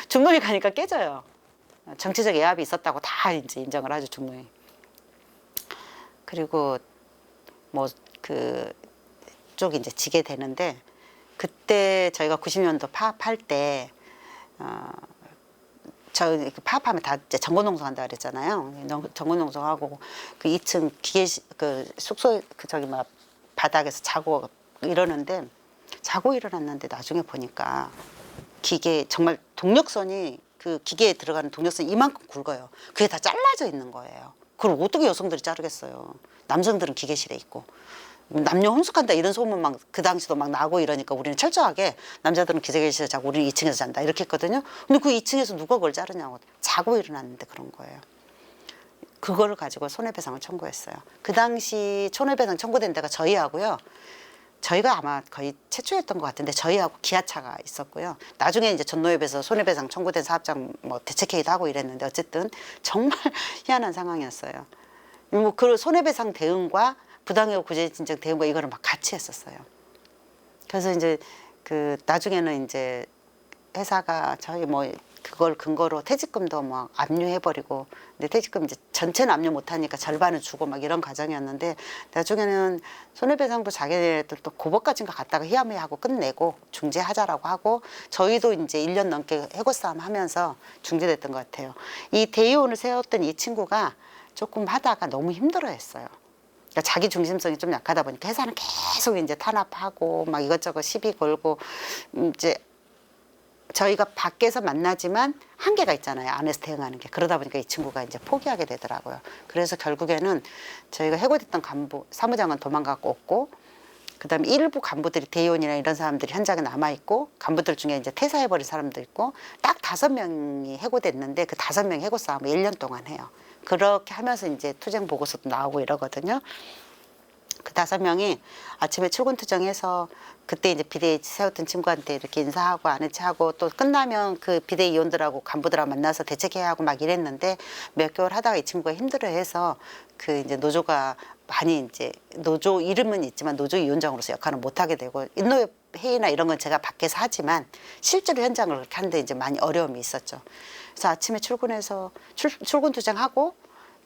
중노위 가니까 깨져요. 정치적 외압이 있었다고 다 이제 인정을 하죠, 중노위. 그리고 뭐 그쪽 이제 지게 되는데, 그때 저희가 90년도 파업할 때 저 파업하면 다 이제 정권농성한다 그랬잖아요. 정권농성하고 그 2층 기계 그 숙소 그 저기 막 바닥에서 자고 이러는데, 자고 일어났는데 나중에 보니까 기계 정말 동력선이, 그 기계에 들어가는 동력선이 이만큼 굵어요. 그게 다 잘라져 있는 거예요. 그걸 어떻게 여성들이 자르겠어요. 남성들은 기계실에 있고. 남녀 혼숙한다 이런 소문 막 그 당시도 막 나고 이러니까 우리는 철저하게 남자들은 기계실에 자고 우리는 2층에서 잔다 이렇게 했거든요. 근데 그 2층에서 누가 그걸 자르냐고. 자고 일어났는데 그런 거예요. 그거를 가지고 손해배상을 청구했어요. 그 당시 손해배상 청구된 데가 저희하고요. 저희가 아마 거의 최초였던 것 같은데 저희하고 기아차가 있었고요. 나중에 이제 전노협에서 손해배상 청구된 사업장 뭐 대책회의도 하고 이랬는데 어쨌든 정말 희한한 상황이었어요. 뭐 그 손해배상 대응과 부당이익 구제진정 대응과 이거를 막 같이 했었어요. 그래서 이제 그 나중에는 이제 회사가 저희 뭐 그걸 근거로 퇴직금도 막 압류해버리고, 근데 퇴직금 이제 전체는 압류 못하니까 절반을 주고 막 이런 과정이었는데 나중에는 손해배상도 자기네들 또 고법까지인가 갔다가 희야매하고 끝내고 중재하자라고 하고 저희도 이제 1년 넘게 해고싸움 하면서 중재됐던 것 같아요. 이 대의원을 세웠던 이 친구가 조금 하다가 너무 힘들어했어요. 그러니까 자기 중심성이 좀 약하다 보니까 회사는 계속 이제 탄압하고 막 이것저것 시비 걸고 이제 저희가 밖에서 만나지만 한계가 있잖아요. 안에서 대응하는 게. 그러다 보니까 이 친구가 이제 포기하게 되더라고요. 그래서 결국에는 저희가 해고됐던 간부, 사무장은 도망가고 없고, 그 다음에 일부 간부들이 대의원이나 이런 사람들이 현장에 남아있고, 간부들 중에 이제 퇴사해버린 사람도 있고, 딱 5명이 해고됐는데 그 5명이 해고 싸움을 1년 동안 해요. 그렇게 하면서 이제 투쟁 보고서도 나오고 이러거든요. 그 5명이 아침에 출근 투쟁해서 그때 이제 비대위 세웠던 친구한테 이렇게 인사하고 아는 체하고 또 끝나면 그 비대위 위원들하고 간부들하고 만나서 대책회의 하고 막 이랬는데 몇 개월 하다가 이 친구가 힘들어해서 그 이제 노조가 많이 이제 노조 이름은 있지만 노조 위원장으로서 역할을 못 하게 되고 인노협 회의나 이런 건 제가 밖에서 하지만 실제로 현장을 그렇게 하는데 이제 많이 어려움이 있었죠. 그래서 아침에 출근해서 출근 투쟁하고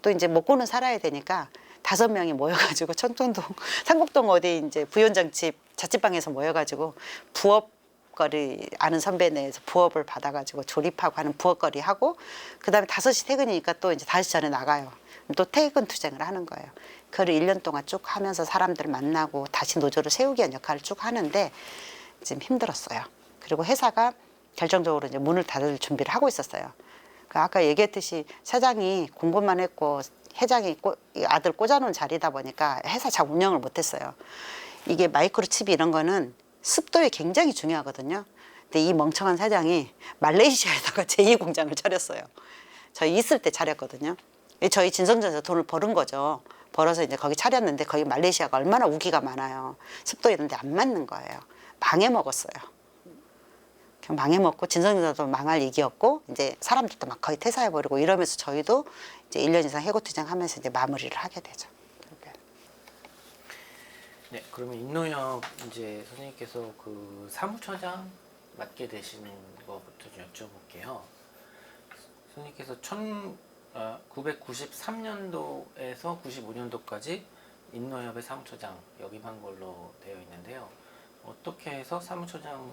또 이제 먹고는 살아야 되니까 5명이 모여가지고 청정동 상곡동 어디 이제 부위원장 집 자취방에서 모여가지고 부업거리 아는 선배네에서 부업을 받아가지고 조립하고 하는 부업거리 하고 그다음에 5시 퇴근이니까 또 이제 5시 전에 나가요. 또 퇴근 투쟁을 하는 거예요. 그걸 1년 동안 쭉 하면서 사람들 만나고 다시 노조를 세우기 위한 역할을 쭉 하는데 지금 힘들었어요. 그리고 회사가 결정적으로 이제 문을 닫을 준비를 하고 있었어요. 아까 얘기했듯이 사장이 공부만 했고 회장이 아들 꽂아놓은 자리다 보니까 회사 잘 운영을 못했어요. 이게 마이크로칩 이런 거는 습도에 굉장히 중요하거든요. 근데 이 멍청한 사장이 말레이시아에다가 제2공장을 차렸어요. 저희 있을 때 차렸거든요. 저희 진성전에서 돈을 버는 거죠. 벌어서 이제 거기 차렸는데 거기 말레이시아가 얼마나 우기가 많아요. 습도 이런 데 안 맞는 거예요. 망해먹었어요. 망해먹고 진성전도 망할 위기였고 이제 사람들도 막 거의 퇴사해버리고 이러면서 저희도 이제 1년 이상 해고투쟁하면서 이제 마무리를 하게 되죠. 네, 그러면 인노협 이제 선생님께서 그 사무처장 맡게 되시는 것부터 좀 여쭤볼게요. 선생님께서 1993년도에서 95년도까지 인노협의 사무처장 역임한 걸로 되어 있는데요. 어떻게 해서 사무처장을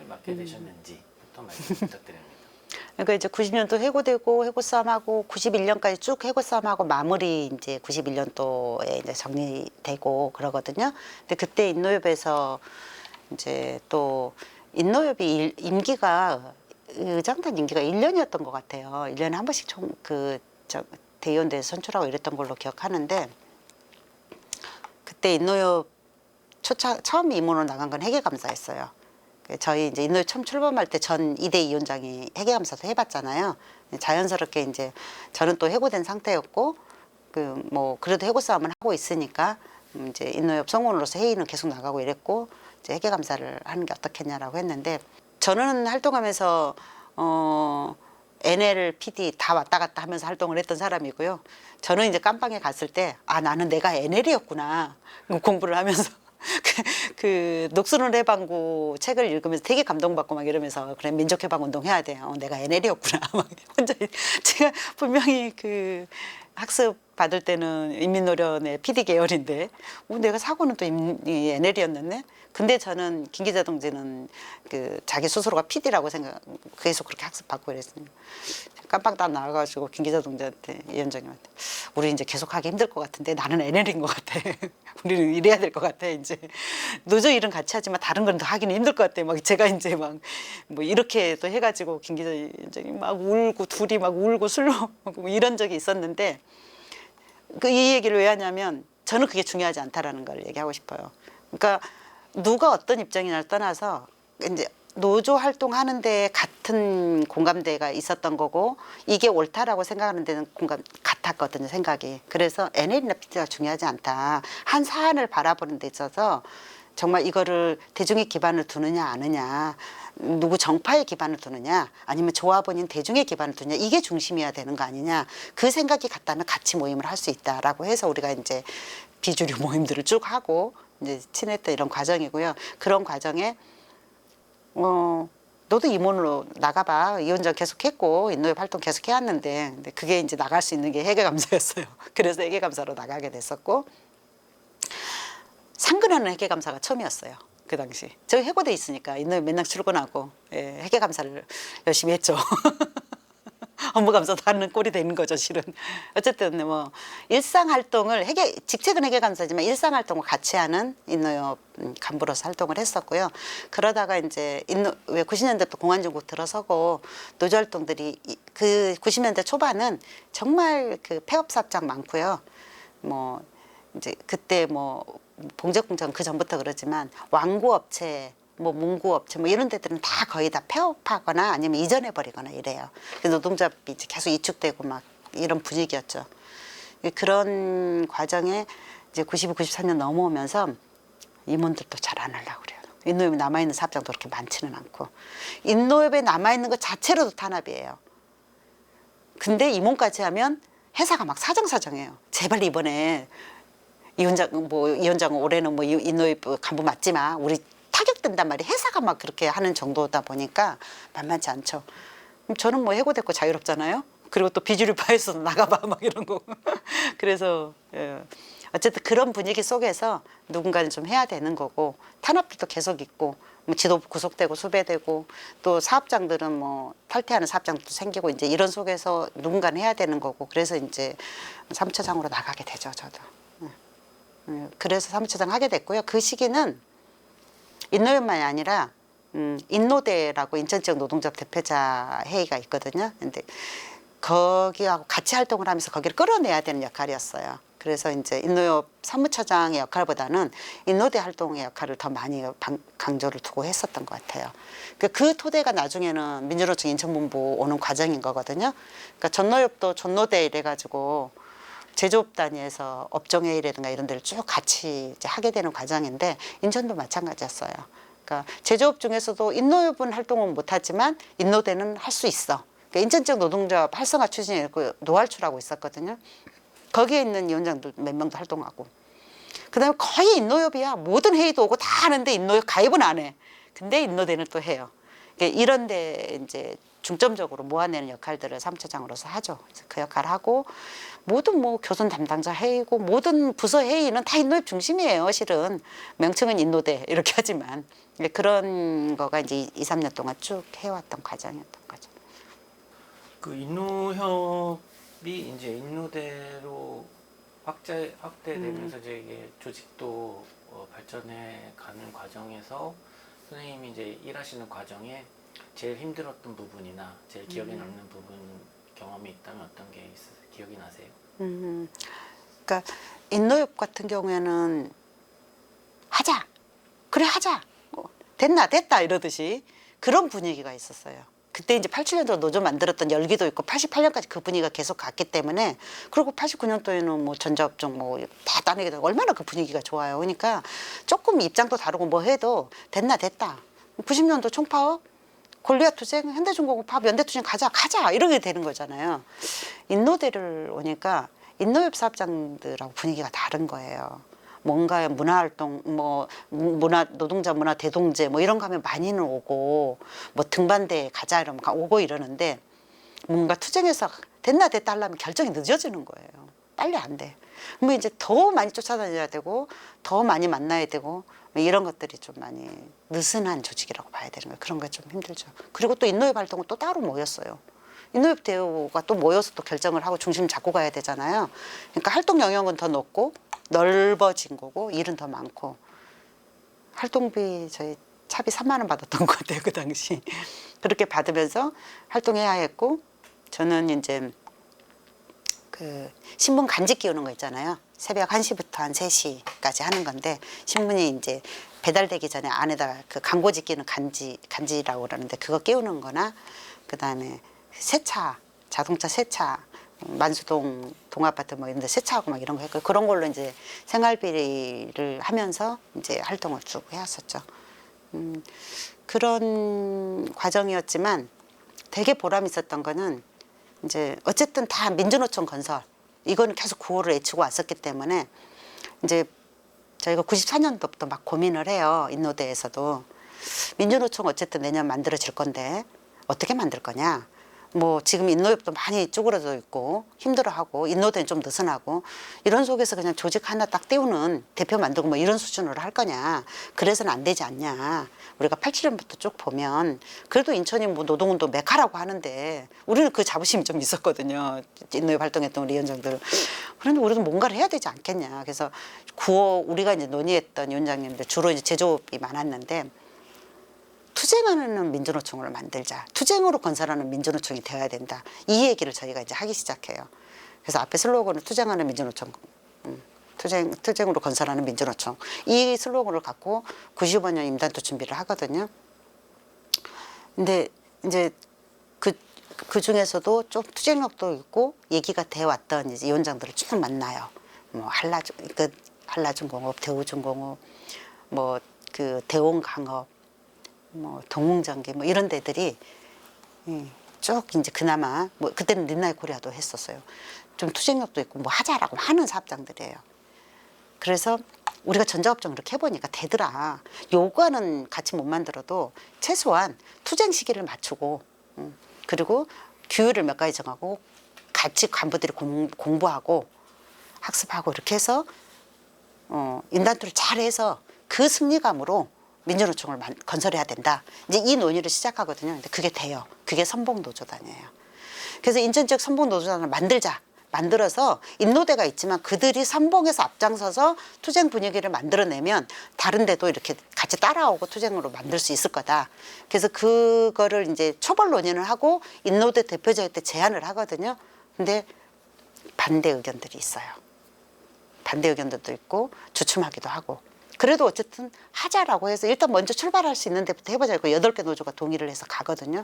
맡게 되셨는지부터 말씀 부탁드립니다. 그러니까 이제 90년도 해고되고 해고싸움하고 91년까지 쭉 해고싸움하고 마무리 이제 91년도에 이제 정리되고 그러거든요. 근데 그때 인노협에서 이제 또 인노협이 임기가 의장단 임기가 1년이었던 것 같아요. 1년에 한 번씩 대의원대에서 선출하고 이랬던 걸로 기억하는데 그때 인노협 처음 임원으로 나간 건 회계감사였어요. 저희 이제 인노협 처음 출범할 때 전 이대 위원장이 회계감사도 해봤잖아요. 자연스럽게 이제 저는 또 해고된 상태였고 뭐 그래도 해고 싸움을 하고 있으니까 이제 인노협 성원으로서 회의는 계속 나가고 이랬고 이제 회계감사를 하는 게 어떻겠냐라고 했는데 저는 활동하면서 NL, PD 다 왔다 갔다 하면서 활동을 했던 사람이고요. 저는 이제 깜빵에 갔을 때 아 나는 내가 NL이었구나 공부를 하면서. 그 녹슨해방구 책을 읽으면서 되게 감동받고 막 이러면서 그래 민족해방운동 해야 돼요. 내가 NL이었구나. 막 혼자 제가 분명히 그 학습 받을 때는 인민노련의 PD 계열인데 내가 사고는 또 NL이었네. 근데 저는 김기자동지는 그 자기 스스로가 PD라고 생각 계속 그렇게 학습 받고 이랬습니다. 깜빡 다 나와가지고 김기자동지한테 위원장님한테 우리 이제 계속하기 힘들 것 같은데 나는 NL인 것 같아. 우리는 이래야 될 것 같아. 이제 노조 일은 같이 하지만 다른 건 더 하기는 힘들 것 같아. 막 제가 이제 막 뭐 이렇게 또 해가지고 김기자위원장이 막 울고 둘이 막 울고 술로 뭐 이런 적이 있었는데 이 얘기를 왜 하냐면 저는 그게 중요하지 않다라는 걸 얘기하고 싶어요. 그러니까 누가 어떤 입장이냐를 떠나서 이제 노조 활동하는데 같은 공감대가 있었던 거고 이게 옳다라고 생각하는 데는 같았거든요, 생각이. 그래서 NL이나 PT가 중요하지 않다. 한 사안을 바라보는 데 있어서 정말 이거를 대중의 기반을 두느냐 아느냐, 누구 정파의 기반을 두느냐, 아니면 조합원인 대중의 기반을 두느냐, 이게 중심이어야 되는 거 아니냐. 그 생각이 같다면 같이 모임을 할 수 있다라고 해서 우리가 이제 비주류 모임들을 쭉 하고 이제 친했던 이런 과정이고요. 그런 과정에 너도 임원으로 나가봐. 위원장 계속했고 인노협 활동 계속 해왔는데, 근데 그게 이제 나갈 수 있는 게 회계감사였어요. 그래서 회계감사로 나가게 됐었고, 상근하는 회계감사가 처음이었어요. 그 당시. 저 해고돼 있으니까 인노협 맨날 출근하고 회계감사를 열심히 했죠. 업무감사도 하는 꼴이 되는 거죠, 실은. 어쨌든 뭐 일상 활동을 직책은 회계감사지만 일상 활동을 같이 하는 인노협 간부로서 활동을 했었고요. 그러다가 이제 왜 90년대부터 공안정국 들어서고 노조 활동들이 그 90년대 초반은 정말 그 폐업사업장 많고요. 뭐 이제 그때 뭐 봉제공장 그 전부터 그러지만 완구업체, 뭐 문구업체 뭐 이런 데들은 다 거의 다 폐업하거나 아니면 이전해 버리거나 이래요. 그래서 노동자비 이제 계속 이축되고 막 이런 분위기였죠. 그런 과정에 이제 92, 93년 넘어오면서 임원들도 잘 안 하려고 그래요. 인노협에 남아있는 사업장도 그렇게 많지는 않고, 인노협에 남아있는 것 자체로도 탄압이에요. 근데 임원까지 하면 회사가 막 사정사정해요. 제발 이번에 이 위원장 올해는 뭐 인노협 간부 맡지 마. 우리 타격된단 말이에요. 회사가 막 그렇게 하는 정도다 보니까 만만치 않죠. 저는 뭐 해고됐고 자유롭잖아요. 그리고 또 비주류파에서 나가봐 막 이런 거. 그래서 어쨌든 그런 분위기 속에서 누군가는 좀 해야 되는 거고, 탄압들도 계속 있고, 뭐 지도부 구속되고 수배되고, 또 사업장들은 뭐 탈퇴하는 사업장도 생기고, 이제 이런 속에서 누군가는 해야 되는 거고, 그래서 이제 사무처장으로 나가게 되죠, 저도. 그래서 사무처장 하게 됐고요. 그 시기는 인노협만이 아니라 인노대라고 인천지역 노동조합 대표자 회의가 있거든요. 근데 거기하고 같이 활동을 하면서 거기를 끌어내야 되는 역할이었어요. 그래서 이제 인노협 사무처장의 역할보다는 인노대 활동의 역할을 더 많이 강조를 두고 했었던 것 같아요. 그 토대가 나중에는 민주노총 인천본부 오는 과정인 거거든요. 그러니까 전노협도 전노대 이래가지고 제조업 단위에서 업종회의라든가 이런 데를 쭉 같이 이제 하게 되는 과정인데, 인천도 마찬가지였어요. 그러니까 제조업 중에서도 인노협은 활동은 못하지만 인노대는 할 수 있어. 그러니까 인천지역 노동조합 활성화 추진에 그 노활추라고 있었거든요. 거기에 있는 위원장들 몇 명도 활동하고, 그다음에 거의 인노협이야. 모든 회의도 오고 다 하는데 인노협 가입은 안 해. 근데 인노대는 또 해요. 그러니까 이런데 이제 중점적으로 모아내는 역할들을 사무처장으로서 하죠. 그래서 그 역할을 하고, 모든 뭐 교선 담당자 회의고 모든 부서 회의는 다 인노협 중심이에요. 실은 명칭은 인노대 이렇게 하지만 그런 거가 이제 2, 3년 동안 쭉 해왔던 과정이었던 거죠. 그 인노협이 이제 인노대로 확대되면서 이제 이게 조직도 발전해 가는 과정에서 선생님이 이제 일하시는 과정에 제일 힘들었던 부분이나 제일 기억에 남는 부분 경험이 있다면 어떤 게 기억이 나세요? 그러니까 인노협 같은 경우에는 하자, 그래 하자, 됐다 이러듯이 그런 분위기가 있었어요. 그때 이제 87년도 노조 만들었던 열기도 있고 88년까지 그 분위기가 계속 갔기 때문에, 그리고 89년도에는 뭐 전자업종 뭐 다 따내게 되고 얼마나 그 분위기가 좋아요. 그러니까 조금 입장도 다르고 뭐 해도 됐다. 90년도 총파업, 골리앗투쟁, 현대중공업 파업, 연대투쟁 가자 이렇게 되는 거잖아요. 인노대를 오니까 인노협 사업장들하고 분위기가 다른 거예요. 뭔가 문화활동, 뭐 노동자 문화 대동제 뭐 이런 거 하면 많이는 오고, 뭐 등반대에 가자 이러면 오고 이러는데, 뭔가 투쟁에서 됐다 하려면 결정이 늦어지는 거예요. 빨리 안 돼. 그러면 이제 더 많이 쫓아다녀야 되고 더 많이 만나야 되고, 이런 것들이 좀 많이 느슨한 조직이라고 봐야 되는 거예요. 그런 게 좀 힘들죠. 그리고 또 인노협 활동은 또 따로 모였어요. 인노협 대우가 또 모여서 또 결정을 하고 중심 잡고 가야 되잖아요. 그러니까 활동 영역은 더 넓어진 거고 일은 더 많고, 활동비 저희 차비 3만 원 받았던 것 같아요, 그 당시. 그렇게 받으면서 활동해야 했고, 저는 이제 그 신문 간지 끼우는 거 있잖아요. 새벽 1시부터 한 3시까지 하는 건데, 신문이 이제 배달되기 전에 안에다가 그 광고지 끼는 간지라고 그러는데 그거 끼우는 거나, 그다음에 세차, 자동차 세차, 만수동 동아파트 뭐 이런 데 세차하고 막 이런 거 했고 그런 걸로 이제 생활비를 하면서 이제 활동을 쭉 해왔었죠. 그런 과정이었지만 되게 보람 있었던 거는 이제 어쨌든 다 민주노총 건설 이거는 계속 구호를 외치고 왔었기 때문에 이제 저희가 94년도부터 막 고민을 해요. 인노대에서도 민주노총 어쨌든 내년 만들어질 건데 어떻게 만들 거냐. 뭐 지금 인노협도 많이 쭈그러져 있고 힘들어하고 인노대는 좀 느슨하고 이런 속에서 그냥 조직 하나 딱 띄우는 대표 만들고 뭐 이런 수준으로 할 거냐. 그래서는 안 되지 않냐. 우리가 87년부터 쭉 보면 그래도 인천이 뭐 노동운동 메카라고 하는데 우리는 그 자부심이 좀 있었거든요. 인노협 활동했던 우리 위원장들. 그런데 우리도 뭔가를 해야 되지 않겠냐. 그래서 구호 우리가 이제 논의했던 위원장님들 주로 이제 제조업이 많았는데 투쟁하는 민주노총을 만들자. 투쟁으로 건설하는 민주노총이 되어야 된다. 이 얘기를 저희가 이제 하기 시작해요. 그래서 앞에 슬로건은 투쟁하는 민주노총, 투쟁으로 건설하는 민주노총. 이 슬로건을 갖고 95년 임단도 준비를 하거든요. 근데 이제 그 중에서도 좀 투쟁력도 있고 얘기가 돼 왔던 이제 위원장들을 쭉 만나요. 뭐 한라중공업, 대우중공업, 뭐 그 대원강업. 뭐 동웅전기 뭐 이런 데들이 쭉 이제 그나마 뭐 그때는 린나이 코리아도 했었어요. 좀 투쟁력도 있고 뭐 하자라고 하는 사업장들이에요. 그래서 우리가 전자업종 이렇게 해보니까 되더라. 요구하는 같이 못 만들어도 최소한 투쟁 시기를 맞추고 그리고 규율을 몇 가지 정하고 같이 간부들이 공부하고 학습하고 이렇게 해서 인단투를 잘해서 그 승리감으로 민주노총을 건설해야 된다. 이제 이 논의를 시작하거든요. 근데 그게 돼요. 그게 선봉노조단이에요. 그래서 인천 지역 선봉노조단을 만들자. 만들어서 인노대가 있지만 그들이 선봉에서 앞장서서 투쟁 분위기를 만들어내면 다른 데도 이렇게 같이 따라오고 투쟁으로 만들 수 있을 거다. 그래서 그거를 이제 초벌 논의를 하고 인노대 대표자한테 제안을 하거든요. 근데 반대 의견들이 있어요. 반대 의견들도 있고 주춤하기도 하고. 그래도 어쨌든 하자라고 해서 일단 먼저 출발할 수 있는 데부터 해보자. 그 8개 노조가 동의를 해서 가거든요.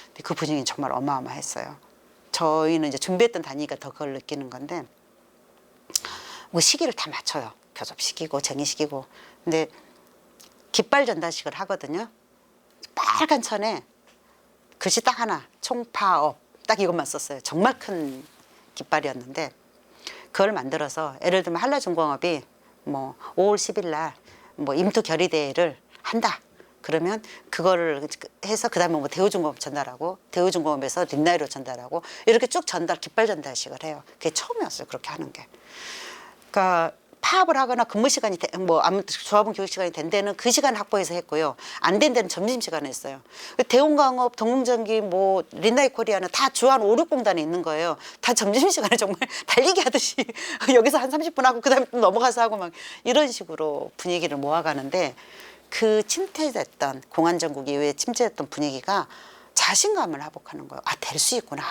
근데 그 분위기는 정말 어마어마했어요. 저희는 이제 준비했던 단위가 더 그걸 느끼는 건데 뭐 시기를 다 맞춰요. 교섭시키고 쟁의시키고. 근데 깃발 전달식을 하거든요. 빨간 천에 글씨 딱 하나 총파업 딱 이것만 썼어요. 정말 큰 깃발이었는데 그걸 만들어서 예를 들면 한라중공업이 뭐 5월 10일 날 뭐 임투 결의대회를 한다. 그러면 그거를 해서 그다음에 뭐 대우중공업 전달하고 대우중공업에서 린나이로 전달하고 이렇게 쭉 깃발 전달식을 해요. 그게 처음이었어요. 그렇게 하는 게. 그러니까 파업을 하거나 근무 시간이 뭐 아무튼 조합원 교육 시간이 된 데는 그 시간 확보해서 했고요. 안 된 데는 점심 시간에 했어요. 대웅강업, 동웅전기, 뭐 린나이 코리아는 다 주한 5, 6공단에 있는 거예요. 다 점심 시간에 정말 달리기 하듯이 여기서 한 30분 하고 그다음에 또 넘어가서 하고 막 이런 식으로 분위기를 모아가는데 그 침체됐던 공안정국 이후에 침체됐던 분위기가 자신감을 회복하는 거예요. 아, 될 수 있구나.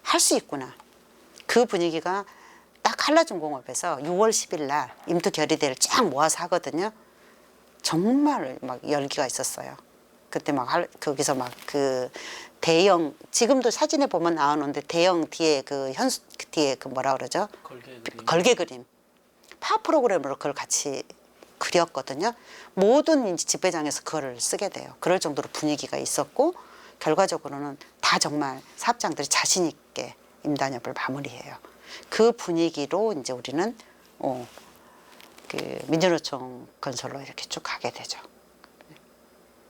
할 수 있구나. 그 분위기가 딱 한라중공업에서 6월 10일 날 임투 결의대를 쫙 모아서 하거든요. 정말 막 열기가 있었어요. 그때 막 거기서 막 그 대형 지금도 사진에 보면 나오는데 대형 뒤에 그 현수 뒤에 그 뭐라 그러죠? 걸개 그림. 파업 프로그램으로 그걸 같이 그렸거든요. 모든 이제 집회장에서 그거를 쓰게 돼요. 그럴 정도로 분위기가 있었고 결과적으로는 다 정말 사업장들이 자신 있게 임단협을 마무리해요. 그 분위기로 이제 우리는 그 민주노총 건설로 이렇게 쭉 가게 되죠.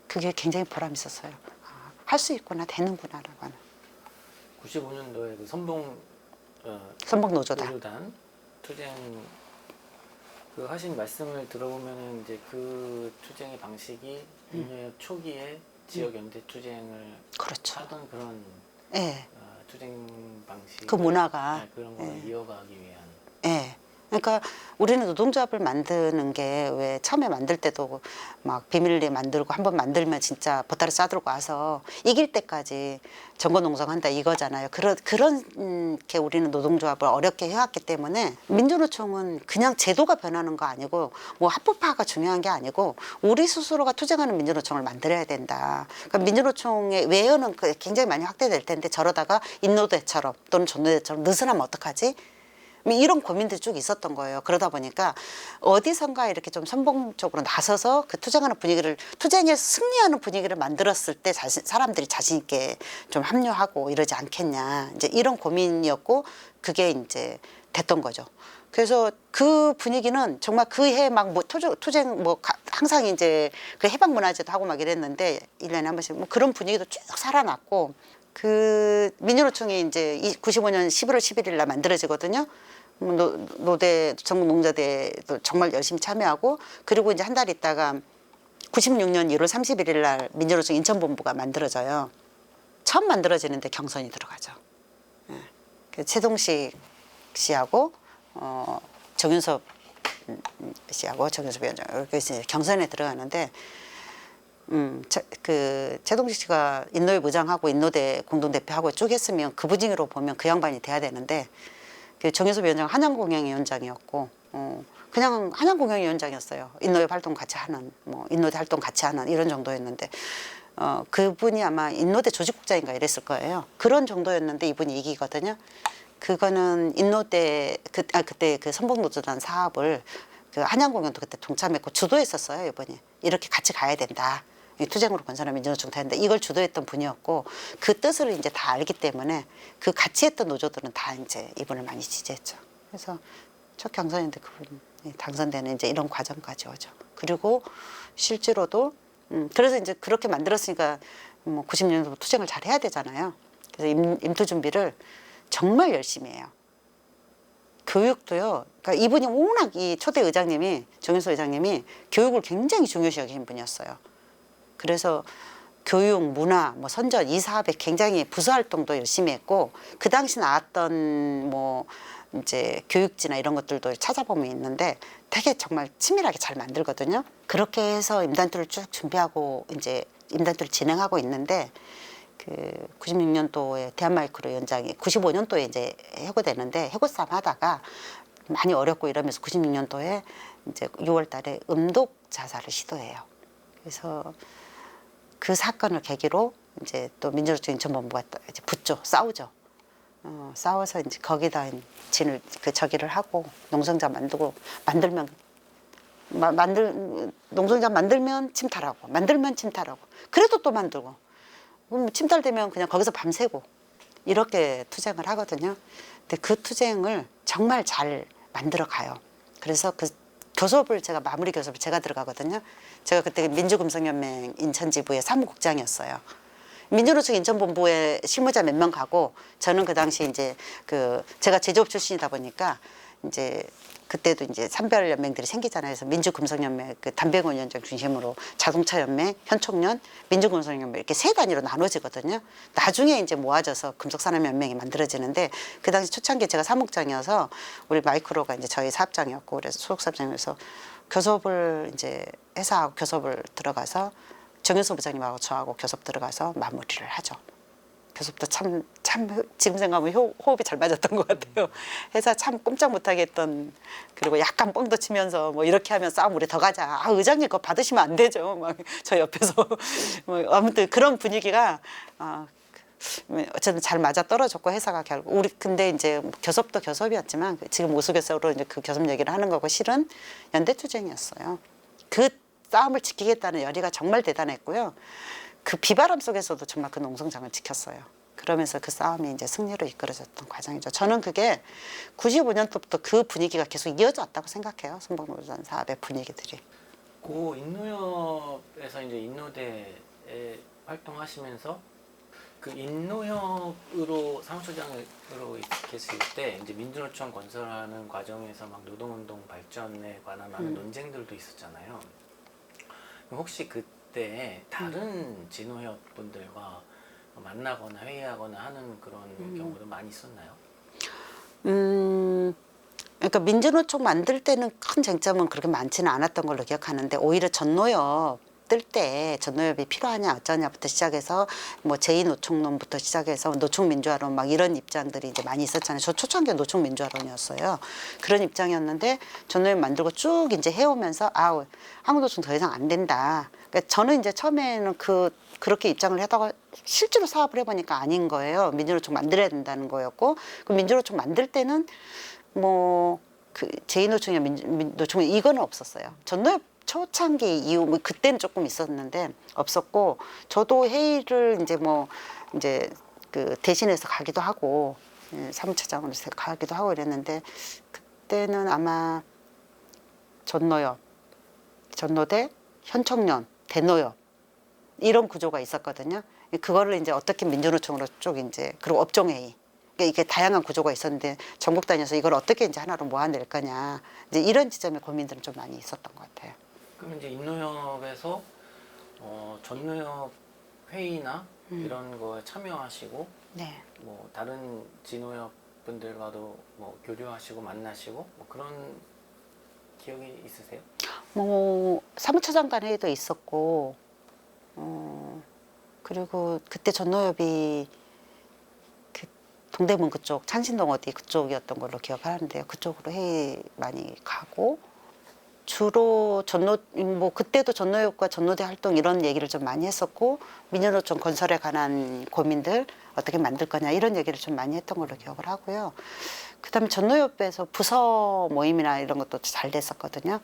그게 굉장히 보람 있었어요. 할 수 있구나, 되는구나라고 하는. 95년도에 그 선봉노조단 투쟁 그 하신 말씀을 들어보면은 이제 그 투쟁의 방식이 민주노총 초기에 지역 연대 투쟁을 그렇죠. 하던 그런 예. 투쟁 방식 그 문화가 그런 걸 이어가기 위한. 예. 그러니까 우리는 노동조합을 만드는 게 왜 처음에 만들 때도 막 비밀리에 만들고 한번 만들면 진짜 보따리 싸들고 와서 이길 때까지 정권농성한다 이거잖아요. 그렇게 우리는 노동조합을 어렵게 해왔기 때문에 민주노총은 그냥 제도가 변하는 거 아니고 뭐 합법화가 중요한 게 아니고 우리 스스로가 투쟁하는 민주노총을 만들어야 된다. 그러니까 민주노총의 외연은 굉장히 많이 확대될 텐데 저러다가 인노대처럼 또는 전노대처럼 느슨하면 어떡하지? 이런 고민들이 쭉 있었던 거예요. 그러다 보니까 어디선가 이렇게 좀 선봉적으로 나서서 그 투쟁하는 분위기를, 투쟁에서 승리하는 분위기를 만들었을 때 사람들이 자신 있게 좀 합류하고 이러지 않겠냐. 이제 이런 고민이었고 그게 이제 됐던 거죠. 그래서 그 분위기는 정말 그 해 막 뭐 투쟁 뭐 항상 이제 그 해방문화제도 하고 막 이랬는데 1년에 한 번씩 뭐 그런 분위기도 쭉 살아났고 그 민주노총이 이제 95년 11월 11일 날 만들어지거든요. 노대 전국 농자대도 정말 열심히 참여하고 그리고 이제 한 달 있다가 96년 1월 31일 날 민주노총 인천본부가 만들어져요. 처음 만들어지는데 경선이 들어가죠. 예. 최동식 씨하고 정윤섭 씨하고 정윤섭 위원장 이렇게 이제 경선에 들어가는데 그 최동식 씨가 인노회 부장하고 인노대 공동대표하고 쭉 했으면 그 분위기로 보면 그 양반이 돼야 되는데 그 정윤섭 위원장 한양공영위원장이었고 그냥 한양공영위원장이었어요. 인노회 활동 같이 하는 뭐 인노대 활동 같이 하는 이런 정도였는데 그분이 아마 인노대 조직국장인가 이랬을 거예요. 그런 정도였는데 이분이 이기거든요. 그거는 인노대 그때 그 선봉노조단 사업을 그 한양공연도 그때 동참했고 주도했었어요. 이분이 이렇게 같이 가야 된다. 투쟁으로 건설한 민주노총 되는데 이걸 주도했던 분이었고 그 뜻을 이제 다 알기 때문에 그 같이 했던 노조들은 다 이제 이분을 많이 지지했죠. 그래서 첫 경선인데 그분이 당선되는 이제 이런 과정까지 오죠. 그리고 실제로도 그래서 이제 그렇게 만들었으니까 뭐 90년도 투쟁을 잘 해야 되잖아요. 그래서 임투 준비를 정말 열심히 해요. 교육도요. 그러니까 이분이 워낙 이 초대 의장님이 정윤수 의장님이 교육을 굉장히 중요시 여기는 분이었어요. 그래서 교육, 문화, 뭐 선전 이 사업에 굉장히 부서 활동도 열심히 했고 그 당시 나왔던 뭐 이제 교육지나 이런 것들도 찾아보면 있는데 되게 정말 치밀하게 잘 만들거든요. 그렇게 해서 임단투를 쭉 준비하고 이제 임단투를 진행하고 있는데 그 96년도에 대한마이크로 위원장이 95년도에 이제 해고되는데 해고싸움 하다가 많이 어렵고 이러면서 96년도에 이제 6월 달에 음독 자살을 시도해요. 그래서 그 사건을 계기로 이제 또 민주노총 인천본부가 이제 붙죠. 싸우죠. 싸워서 이제 거기다 진을 그 저기를 하고 농성장 만들면 농성장 만들면 침탈하고 만들면 침탈하고 그래도 또 만들고 침탈되면 그냥 거기서 밤새고 이렇게 투쟁을 하거든요. 근데 그 투쟁을 정말 잘 만들어 가요. 그래서 그 교섭을 제가 마무리 교섭을 제가 들어가거든요. 제가 그때 민주금성연맹 인천지부의 사무국장이었어요. 민주노총 인천본부에 실무자 몇 명 가고 저는 그 당시 이제 그 제가 제조업 출신이다 보니까 이제 그때도 이제 산별 연맹들이 생기잖아요. 그래서 민주금성연맹 그 담배건 위원장 중심으로 자동차연맹, 현총연, 민주금성연맹 이렇게 세 단위로 나눠지거든요. 나중에 이제 모아져서 금속산업연맹이 만들어지는데 그 당시 초창기에 제가 사무국장이어서 우리 마이크로가 이제 저희 사업장이었고 그래서 소속사업장이어서 교섭을 이제 회사하고 교섭을 들어가서 정윤수 부장님하고 저하고 교섭 들어가서 마무리를 하죠. 교섭도 참 지금 생각하면 호흡이 잘 맞았던 것 같아요. 회사 참 꼼짝 못하게 했던 그리고 약간 뻥도 치면서 뭐 이렇게 하면 싸움 우리 더 가자. 아 의장님 그거 받으시면 안 되죠. 막 저 옆에서 뭐 아무튼 그런 분위기가 어쨌든 잘 맞아 떨어졌고 회사가 결국 우리 근데 이제 교섭도 교섭이었지만 지금 우스갯소리로 이제 그 교섭 얘기를 하는 거고 실은 연대투쟁이었어요. 그 싸움을 지키겠다는 열의가 정말 대단했고요. 그 비바람 속에서도 정말 그 농성장을 지켰어요. 그러면서 그 싸움이 이제 승리로 이끌어졌던 과정이죠. 저는 그게 95년도부터 그 분위기가 계속 이어져 왔다고 생각해요. 선봉노조단 사업의 분위기들이. 고 인노협에서 이제 인노대에 활동하시면서 그 인노협으로 사무처장으로 계실 때 이제 민주노총 건설하는 과정에서 막 노동운동 발전에 관한 많은 논쟁들도 있었잖아요. 혹시 그때 다른 진호협 분들과 만나거나 회의하거나 하는 그런 경우도 많이 있었나요? 그러니까 민주노총 만들 때는 큰 쟁점은 그렇게 많지는 않았던 걸로 기억하는데 오히려 전노협 뜰 때 전노협이 필요하냐 어쩌냐부터 시작해서 뭐 제2노총론부터 시작해서 노총민주화론 막 이런 입장들이 이제 많이 있었잖아요. 저 초창기 노총민주화론이었어요. 그런 입장이었는데 전노협 만들고 쭉 이제 해오면서 한국노총 더 이상 안 된다. 그러니까 저는 이제 처음에는 그렇게 입장을 하다가 실제로 사업을 해보니까 아닌 거예요. 민주노총 만들어야 된다는 거였고 그 민주노총 만들 때는 뭐 그 제2노총이나 노총 이거는 없었어요. 전노협 초창기 이후 뭐 그때는 조금 있었는데 없었고 저도 회의를 이제 그 대신해서 가기도 하고 사무처장으로 가기도 하고 이랬는데 그때는 아마 전노협, 전노대, 현청련, 대노협 이런 구조가 있었거든요. 그거를 이제 어떻게 민주노총으로 쭉 이제 그리고 업종회의 이게 다양한 구조가 있었는데 전국 다녀서 이걸 어떻게 이제 하나로 모아낼 거냐 이제 이런 지점의 고민들은 좀 많이 있었던 것 같아요. 그럼 이제 인노협에서 전노협 회의나 이런 거에 참여하시고 네. 뭐 다른 진노협 분들과도 뭐 교류하시고 만나시고 뭐 그런 기억이 있으세요? 뭐 사무처장 간 회의도 있었고 그리고 그때 전노협이 그 동대문 그쪽 창신동 어디 그쪽이었던 걸로 기억하는데요. 그쪽으로 회의 많이 가고 주로 뭐 그때도 전노협과 전노대 활동 이런 얘기를 좀 많이 했었고 민주노총 건설에 관한 고민들 어떻게 만들 거냐 이런 얘기를 좀 많이 했던 걸로 기억을 하고요. 그다음에 전노협에서 부서 모임이나 이런 것도 잘 됐었거든요.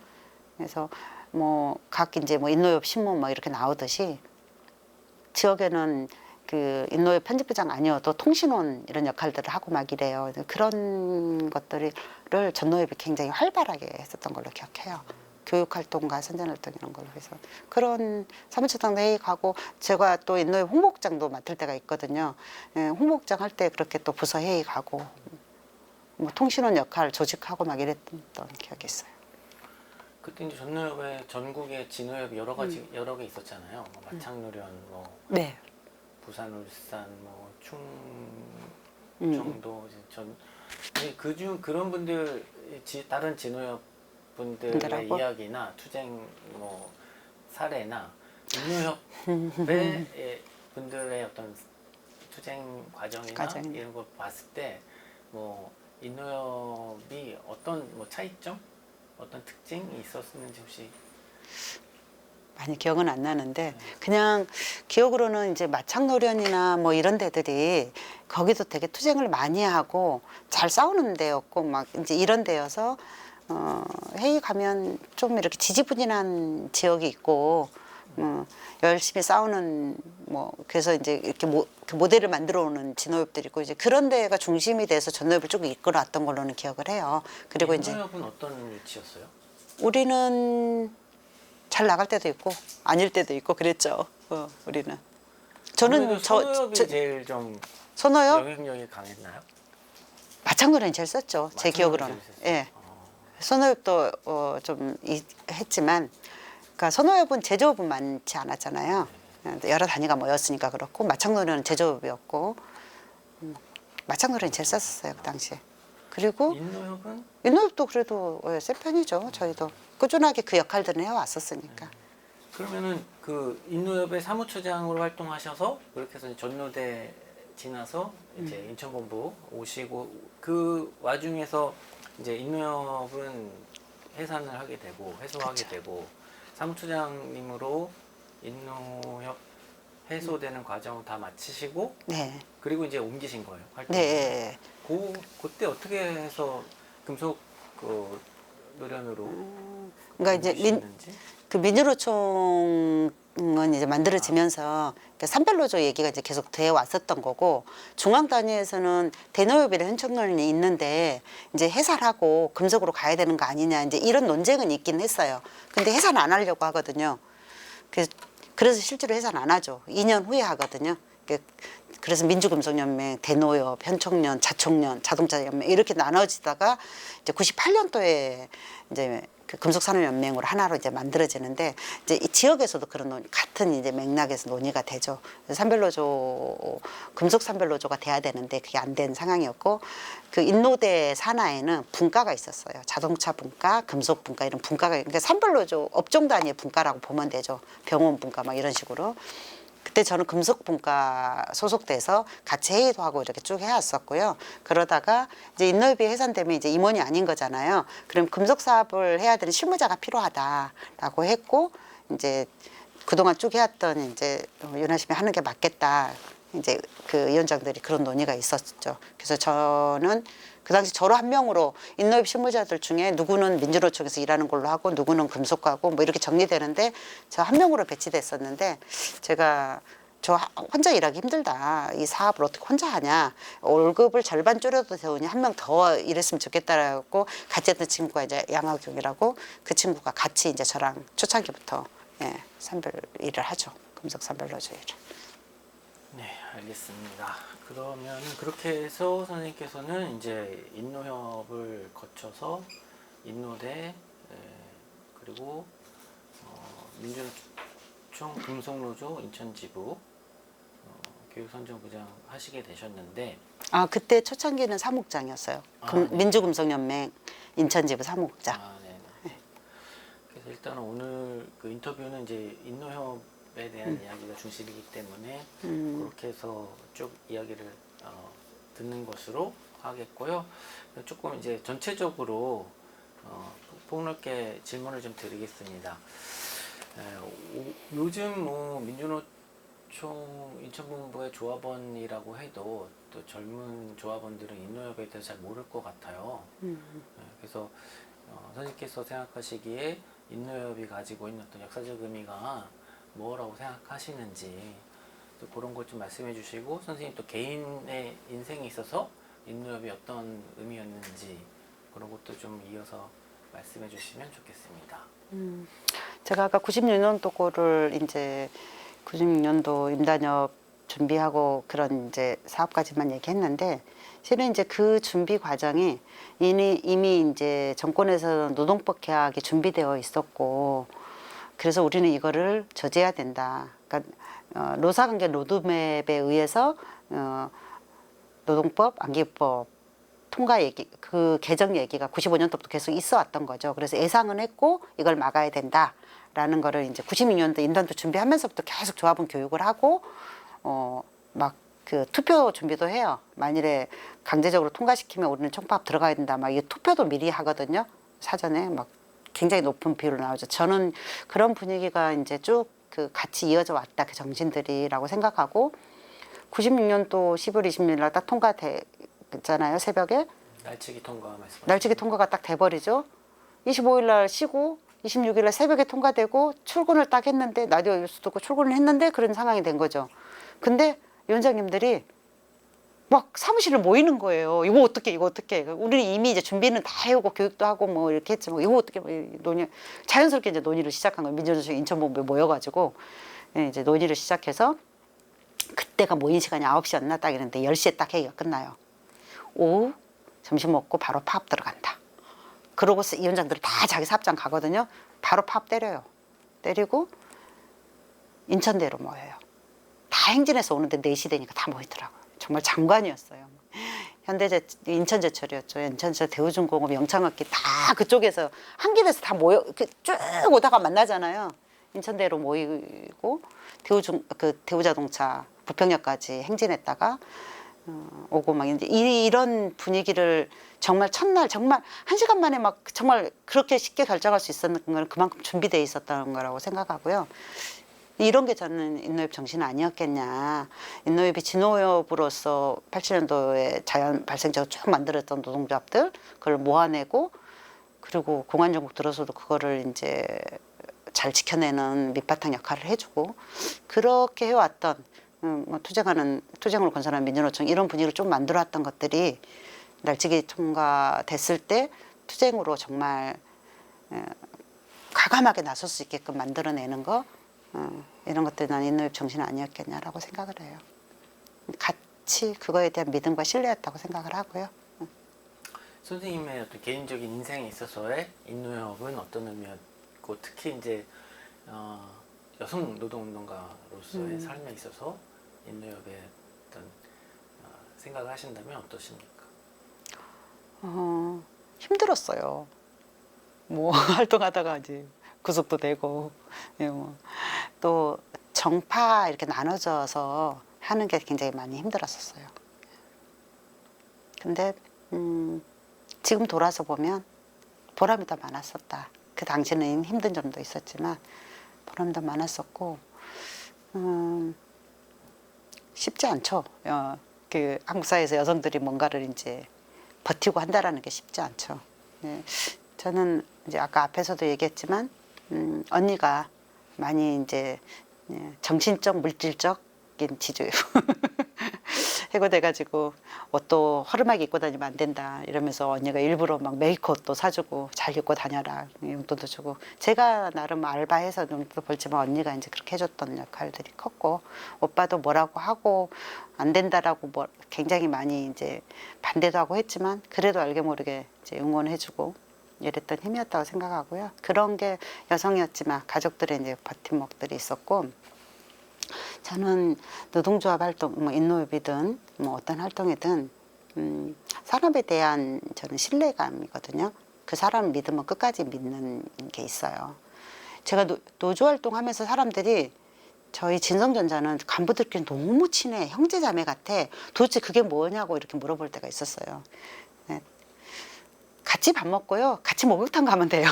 그래서 뭐 각 이제 뭐 인노협 신문 뭐 이렇게 나오듯이 지역에는 그 인노협 편집부장 아니어도 통신원 이런 역할들을 하고 막 이래요. 그런 것들을 전노협이 굉장히 활발하게 했었던 걸로 기억해요. 교육활동과 선전활동 이런 걸로 해서 그런 사무처장 회의 가고 제가 또 인노협 홍보국장도 맡을 때가 있거든요. 홍보국장 할 때 그렇게 또 부서 회의 가고 뭐 통신원 역할 조직하고 막 이랬던 기억이 있어요. 그때 이제 전노협에 전국에 진노협이 여러 개 있었잖아요. 뭐 마창노련, 뭐 네. 부산, 울산, 뭐 충청도 그중 그런 분들 다른 진노협 분들의 분들하고? 이야기나 투쟁 뭐 사례나 인노협의 분들의 어떤 투쟁 과정이나 이런 걸 봤을 때 뭐 인노협이 어떤 뭐 차이점, 어떤 특징이 있었는지 혹시 많이 기억은 안 나는데 그냥 기억으로는 이제 마창노련이나 뭐 이런 데들이 거기도 되게 투쟁을 많이 하고 잘 싸우는 데였고 막 이제 이런 데여서 회의 가면 좀 이렇게 지지부진한 지역이 있고 열심히 싸우는 뭐 그래서 이제 이렇게 그 모델을 만들어 오는 진노협들이 있고 이제 그런 데가 중심이 돼서 전노협을 쭉 이끌어왔던 걸로는 기억을 해요. 그리고 이제 인노협은 어떤 위치였어요? 우리는 잘 나갈 때도 있고 아닐 때도 있고 그랬죠. 우리는 저는 선호협이 제일 좀 선호협 영향력이 강했나요? 마창노련이 제일 썼죠. 제 기억으로는. 예. 선호협도 좀 했지만, 그러니까 선호협은 제조업은 많지 않았잖아요. 여러 단위가 모였으니까 그렇고 마창노련은 제조업이었고 마창노련이 제일 썼었어요 그 당시에. 그리고 인노협도 그래도 센 편이죠. 저희도 꾸준하게 그 역할들을 해왔었으니까. 그러면은 그 인노협의 사무처장으로 활동하셔서 그렇게 해서 전노대 지나서 이제 인천본부 오시고 그 와중에서 이제 인노협은 해산을 하게 되고 해소하게 되고 사무처장님으로 인노협 해소되는 과정 다 마치시고 네. 그리고 이제 옮기신 거예요 활동. 네. 그때 어떻게 해서 금속 그 노련으로 그러니까 이제 그 민주노총은 이제 만들어지면서 산별노조 얘기가 이제 계속 되어 왔었던 거고 중앙 단위에서는 대노협이랑 현청론이 있는데 이제 해산하고 금속으로 가야 되는 거 아니냐 이제 이런 논쟁은 있긴 했어요. 근데 해산 안 하려고 하거든요. 그래서 실제로 해산 안 하죠. 2년 후에 하거든요. 그래서 민주금속연맹, 대노협, 현총련, 자총련, 자동차연맹 이렇게 나눠지다가 이제 98년도에 이제 그 금속산업연맹으로 하나로 이제 만들어지는데 이제 이 지역에서도 그런 같은 이제 맥락에서 논의가 되죠. 산별노조, 금속 산별노조가 돼야 되는데 그게 안 된 상황이었고 그 인노대 산하에는 분과가 있었어요. 자동차 분과, 금속 분과 이런 분과가 그러니까 산별노조 업종 단위의 분과라고 보면 되죠. 병원 분과 막 이런 식으로. 그때 저는 금속분과 소속돼서 같이 회의도 하고 이렇게 쭉 해왔었고요. 그러다가 이제 인노협이 해산되면 이제 임원이 아닌 거잖아요. 그럼 금속 사업을 해야 되는 실무자가 필요하다라고 했고 이제 그동안 쭉 해왔던 이제 윤하심이 하는 게 맞겠다. 이제 그 위원장들이 그런 논의가 있었죠. 그래서 저는 그 당시 저로 한 명으로 인노협 실무자들 중에 누구는 민주노총에서 일하는 걸로 하고 누구는 금속하고 뭐 이렇게 정리되는데 저 한 명으로 배치됐었는데 제가 저 혼자 일하기 힘들다. 이 사업을 어떻게 혼자 하냐. 월급을 절반 줄여도 되오니 한 명 더 일했으면 좋겠다라고 같이 했던 친구가 이제 양학경이라고 그 친구가 같이 이제 저랑 초창기부터 산별 일을 하죠. 금속 산별노조 일을. 네, 알겠습니다. 그러면 그렇게 해서 선생님께서는 이제 인노협을 거쳐서 인노대 그리고 민주노총 금속노조 인천지부 교육선정부장 하시게 되셨는데 아 그때 초창기는 사무국장이었어요. 네. 민주금속연맹 인천지부 사무국장. 네네. 그래서 일단 오늘 그 인터뷰는 이제 인노협에 대한 이야기가 중심이기 때문에 그렇게 해서 쭉 이야기를 듣는 것으로 하겠고요. 조금 이제 전체적으로 폭넓게 질문을 좀 드리겠습니다. 요즘 뭐 민주노총 인천본부의 조합원이라고 해도 또 젊은 조합원들은 인노협에 대해서 잘 모를 것 같아요. 그래서 선생님께서 생각하시기에 인노협이 가지고 있는 어떤 역사적 의미가 뭐라고 생각하시는지 또 그런 것 좀 말씀해 주시고 선생님 또 개인의 인생에 있어서 인노협이 어떤 의미였는지 그런 것도 좀 이어서 말씀해 주시면 좋겠습니다. 제가 아까 96년도 거를 이제 96년도 임단협 준비하고 그런 이제 사업까지만 얘기했는데 실은 이제 그 준비 과정이 이미 이제 정권에서 노동법 개혁이 준비되어 있었고 그래서 우리는 이거를 저지해야 된다. 그러니까 노사관계 로드맵에 의해서 노동법, 안기법 통과 얘기, 그 개정 얘기가 95년도부터 계속 있어 왔던 거죠. 그래서 예상은 했고 이걸 막아야 된다라는 거를 이제 96년도 인단도 준비하면서부터 계속 조합원 교육을 하고 막 그 투표 준비도 해요. 만일에 강제적으로 통과시키면 우리는 총파업 들어가야 된다. 막 이 투표도 미리 하거든요. 사전에 막 굉장히 높은 비율로 나오죠. 저는 그런 분위기가 이제 쭉 그 같이 이어져 왔다. 그 정신들이라고 생각하고 96년도 10월 20일 날 딱 통과됐잖아요. 새벽에. 날치기 통과 말씀. 날치기 통과가 딱 돼버리죠. 25일 날 쉬고 26일 날 새벽에 통과되고 출근을 딱 했는데 라디오 뉴스 듣고 출근을 했는데 그런 상황이 된 거죠. 근데 위원장님들이 막 사무실을 모이는 거예요. 이거 어떻게 우리는 이미 이제 준비는 다 해오고 교육도 하고 뭐 이렇게 했지만 이거 어떻게 논의 자연스럽게 이제 논의를 시작한 거예요. 민주노총 인천본부에 모여가지고 이제 논의를 시작해서 그때가 모인 시간이 9시였나 딱 이랬는데 10시에 딱 회의가 끝나요. 오후 점심 먹고 바로 파업 들어간다. 그러고 위원장들이 다 자기 사업장 가거든요. 바로 파업 때려요. 때리고 인천대로 모여요. 다 행진해서 오는데 4시 되니까 다 모이더라고요. 정말 장관이었어요. 인천제철이었죠. 인천제철, 대우중공업, 영창학기 다 그쪽에서 한 길에서 다 모여 쭉 오다가 만나잖아요. 인천대로 모이고 대우자동차 부평역까지 행진했다가 오고 막 이런 분위기를 정말 첫날 정말 1시간 만에 막 정말 그렇게 쉽게 결정할 수 있었는 건 그만큼 준비되어 있었다는 거라고 생각하고요. 이런 게 저는 인노협 정신 아니었겠냐. 인노협이 진노협으로서 87년도에 자연 발생적으로 쭉 만들었던 노동조합들 그걸 모아내고 그리고 공안정국 들어서도 그거를 이제 잘 지켜내는 밑바탕 역할을 해주고 그렇게 해왔던 뭐 투쟁으로 건설한 민주노총 이런 분위기를 좀 만들어왔던 것들이 날치기 통과됐을 때 투쟁으로 정말 과감하게 나설 수 있게끔 만들어내는 거 이런 것들 난 인노협 정신 아니었겠냐라고 생각을 해요. 같이 그거에 대한 믿음과 신뢰였다고 생각을 하고요. 선생님의 어떤 개인적인 인생에 있어서의 인노협은 어떤 의미였고 특히 이제 여성 노동운동가로서의 삶에 있어서 인노협에 어떤 생각을 하신다면 어떠십니까? 힘들었어요. 뭐 활동하다가 이제 구속도 되고, 예, 또 정파 이렇게 나눠져서 하는 게 굉장히 많이 힘들었었어요. 근데 지금 돌아서 보면 보람이 더 많았었다. 그 당시는 힘든 점도 있었지만 보람이 더 많았었고, 쉽지 않죠. 그 한국 사회에서 여성들이 뭔가를 이제 버티고 한다라는 게 쉽지 않죠. 네. 저는 이제 아까 앞에서도 얘기했지만 언니가 많이 이제 정신적, 물질적인 지주 해고돼가지고 옷도 허름하게 입고 다니면 안 된다 이러면서 언니가 일부러 막 메이크업도 사주고 잘 입고 다녀라 용돈도 주고 제가 나름 알바해서 용돈도 벌지만 언니가 이제 그렇게 해줬던 역할들이 컸고 오빠도 뭐라고 하고 안 된다라고 뭐 굉장히 많이 이제 반대도 하고 했지만 그래도 알게 모르게 이제 응원해주고 이랬던 힘이었다고 생각하고요. 그런 게 여성이었지만 가족들의 이제 버팀목들이 있었고. 저는 노동조합 활동, 뭐 인노협이든 뭐 어떤 활동이든 사람에 대한 저는 신뢰감이거든요. 그 사람 믿으면 끝까지 믿는 게 있어요. 제가 노조 활동하면서 사람들이 저희 진성전자는 간부들끼리 너무 친해, 형제자매 같아. 도대체 그게 뭐냐고 이렇게 물어볼 때가 있었어요. 네. 같이 밥 먹고요, 같이 목욕탕 가면 돼요.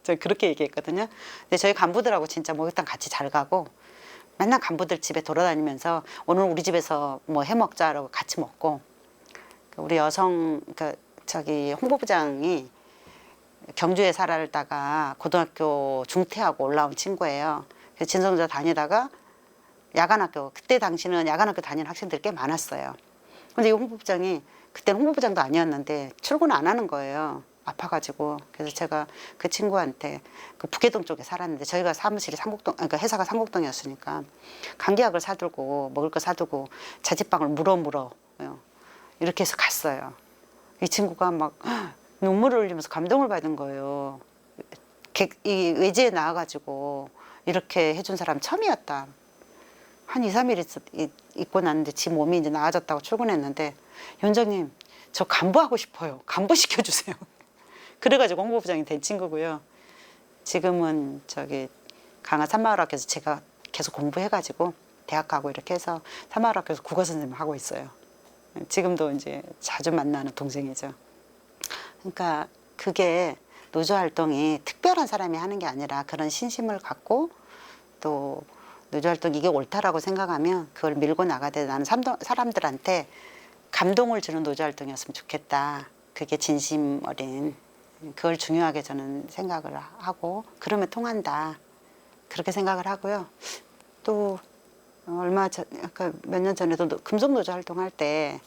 저 그렇게 얘기했거든요. 근데 저희 간부들하고 진짜 목욕탕 같이 잘 가고. 맨날 간부들 집에 돌아다니면서 오늘 우리 집에서 뭐 해 먹자라고 같이 먹고 우리 여성 저기 홍보부장이 경주에 살다가 고등학교 중퇴하고 올라온 친구예요. 그래서 진성자 다니다가 야간학교 그때 당시는 야간학교 다니는 학생들이 꽤 많았어요. 근데 이 홍보부장이 그때는 홍보부장도 아니었는데 출근 안 하는 거예요. 아파가지고. 그래서 제가 그 친구한테 그 북해동 쪽에 살았는데 저희가 사무실이 삼곡동, 그러니까 회사가 삼곡동이었으니까 감기약을 사두고 먹을 거 사두고 자취방을 물어 이렇게 해서 갔어요. 이 친구가 막 눈물을 흘리면서 감동을 받은 거예요. 이 외지에 나와가지고 이렇게 해준 사람 처음이었다. 한 2, 3일 있고 났는데 지 몸이 이제 나아졌다고 출근했는데 원장님 저 간부하고 싶어요. 간부 시켜주세요. 그래가지고 홍보부장이 된 친구고요. 지금은 저기 강화 산마을학교에서 제가 계속 공부해가지고 대학 가고 이렇게 해서 산마을학교에서 국어 선생님 하고 있어요. 지금도 이제 자주 만나는 동생이죠. 그러니까 그게 노조 활동이 특별한 사람이 하는 게 아니라 그런 신심을 갖고 또 노조 활동 이게 옳다라고 생각하면 그걸 밀고 나가되 나는 사람들한테 감동을 주는 노조 활동이었으면 좋겠다. 그게 진심 어린 그걸 중요하게 저는 생각을 하고 그러면 통한다. 그렇게 생각을 하고요. 또 얼마 전, 아까 몇 년 전에도 금속노조 활동할 때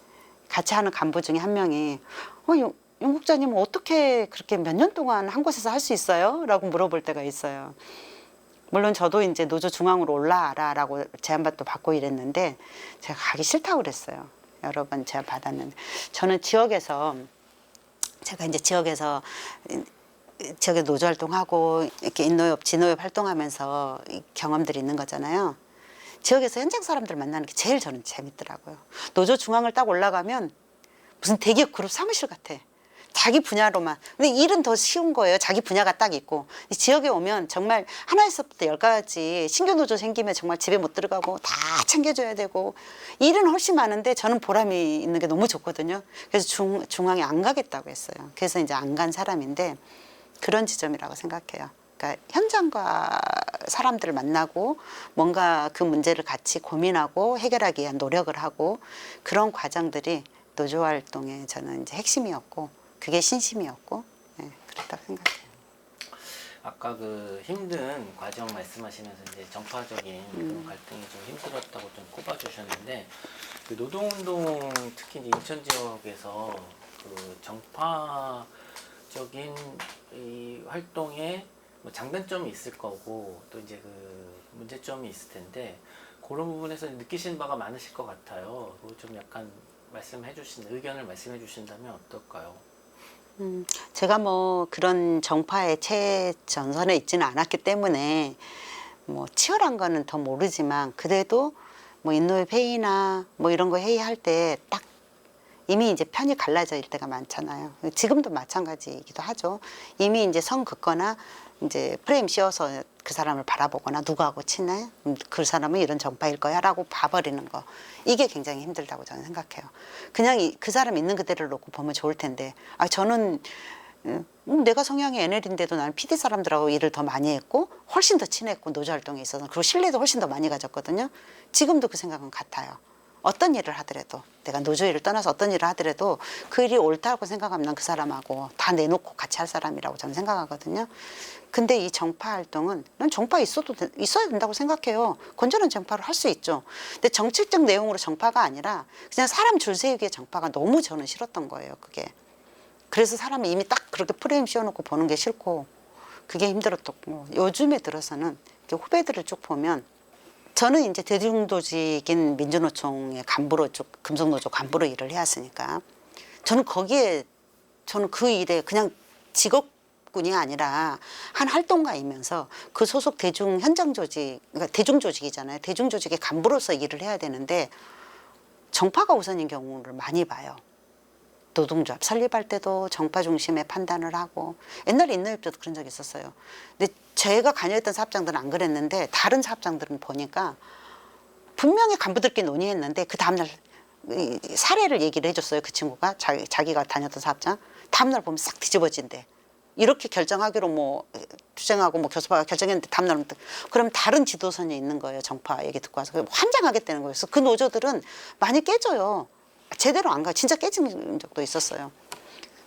같이 하는 간부 중에 한 명이 윤 국장님은 어떻게 그렇게 몇 년 동안 한 곳에서 할 수 있어요? 라고 물어볼 때가 있어요. 물론 저도 이제 노조 중앙으로 올라와라라고 제안도 받고 이랬는데 제가 가기 싫다고 그랬어요. 여러 번 제안 받았는데 저는 지역에서 제가 이제 지역에 노조 활동하고 이렇게 인노협, 진노협 활동하면서 경험들이 있는 거잖아요. 지역에서 현장 사람들 만나는 게 제일 저는 재밌더라고요. 노조 중앙을 딱 올라가면 무슨 대기업 그룹 사무실 같아. 자기 분야로만. 근데 일은 더 쉬운 거예요. 자기 분야가 딱 있고. 지역에 오면 정말 하나에서부터 10가지 신규 노조 생기면 정말 집에 못 들어가고 다 챙겨줘야 되고 일은 훨씬 많은데 저는 보람이 있는 게 너무 좋거든요. 그래서 중앙에 안 가겠다고 했어요. 그래서 이제 안 간 사람인데 그런 지점이라고 생각해요. 그러니까 현장과 사람들을 만나고 뭔가 그 문제를 같이 고민하고 해결하기 위한 노력을 하고 그런 과정들이 노조 활동의 저는 이제 핵심이었고 그게 신심이었고 그랬다고 생각해요. 아까 그 힘든 과정 말씀하시면서 이제 정파적인 그런 갈등이 좀 힘들었다고 좀 꼽아주셨는데 그 노동운동 특히 이제 인천 지역에서 그 정파적인 이 활동에 뭐 장단점이 있을 거고 또 이제 그 문제점이 있을 텐데 그런 부분에서 느끼시는 바가 많으실 것 같아요. 그거 좀 약간 의견을 말씀해 주신다면 어떨까요? 제가 뭐 그런 정파의 최전선에 있지는 않았기 때문에 뭐 치열한 거는 더 모르지만 그래도 뭐 인노회 회의나 뭐 이런 거 회의할 때 딱 이미 이제 편이 갈라져 있을 때가 많잖아요. 지금도 마찬가지이기도 하죠. 이미 이제 선 긋거나 이제 프레임 씌워서 그 사람을 바라보거나 누구하고 친해? 그 사람은 이런 정파일 거야 라고 봐버리는 거. 이게 굉장히 힘들다고 저는 생각해요. 그냥 그 사람 있는 그대로 놓고 보면 좋을 텐데 저는 내가 성향이 NL인데도 나는 PD 사람들하고 일을 더 많이 했고 훨씬 더 친했고 노조 활동에 있어서 그리고 신뢰도 훨씬 더 많이 가졌거든요. 지금도 그 생각은 같아요. 어떤 일을 하더라도 내가 노조 일을 떠나서 어떤 일을 하더라도 그 일이 옳다고 생각하면 난 그 사람하고 다 내놓고 같이 할 사람이라고 저는 생각하거든요. 근데 이 정파 활동은 난 정파 있어야 된다고 생각해요. 건전한 정파를 할 수 있죠. 근데 정책적 내용으로 정파가 아니라 그냥 사람 줄 세우기의 정파가 너무 저는 싫었던 거예요. 그게. 그래서 사람이 이미 딱 그렇게 프레임 씌워놓고 보는 게 싫고 그게 힘들었고 요즘에 들어서는 후배들을 쭉 보면 저는 이제 대중조직인 민주노총의 간부로 쭉 금속노조 간부로 일을 해왔으니까 저는 그 일에 그냥 직업군이 아니라 한 활동가이면서 그 소속 현장 조직 그러니까 대중조직이잖아요. 대중조직의 간부로서 일을 해야 되는데 정파가 우선인 경우를 많이 봐요. 노동조합 설립할 때도 정파 중심의 판단을 하고 옛날에 인노협 때도 그런 적이 있었어요. 근데 제가 관여했던 사업장들은 안 그랬는데 다른 사업장들은 보니까 분명히 간부들끼리 논의했는데 그 다음날 사례를 얘기를 해줬어요. 그 친구가 자기가 다녔던 사업장 다음날 보면 싹 뒤집어진대. 이렇게 결정하기로 뭐 투쟁하고 뭐 교섭하고 결정했는데 다음날 그럼 다른 지도선에 있는 거예요. 정파 얘기 듣고 와서 환장하겠다는 거예요. 그래서 그 노조들은 많이 깨져요. 제대로 안 가. 진짜 깨진 적도 있었어요.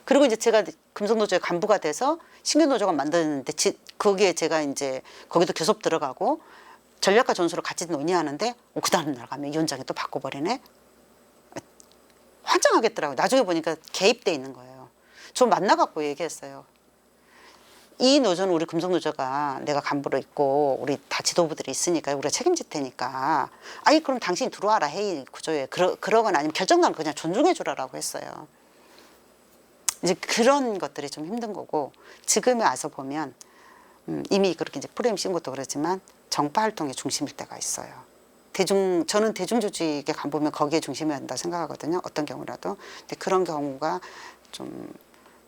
그리고 이제 제가 금속노조의 간부가 돼서 신규노조가 만드는데 거기에 제가 이제 거기도 교섭 들어가고 전략과 전술을 같이 논의하는데 그 다음 날 가면 위원장이 또 바꿔버리네. 환장하겠더라고요. 나중에 보니까 개입돼 있는 거예요. 저 만나갖고 얘기했어요. 이 노조는 우리 금속노조가 내가 간부로 있고 우리 다 지도부들이 있으니까 우리가 책임질 테니까 그럼 당신이 들어와라 회의 구조에 그러거나 아니면 결정난 거 그냥 존중해 주라라고 했어요. 이제 그런 것들이 좀 힘든 거고 지금에 와서 보면 이미 그렇게 이제 프레임 씌운 것도 그렇지만 정파 활동의 중심일 때가 있어요. 저는 대중조직의 간부면 거기에 중심이어야 한다 생각하거든요. 어떤 경우라도. 근데 그런 경우가 좀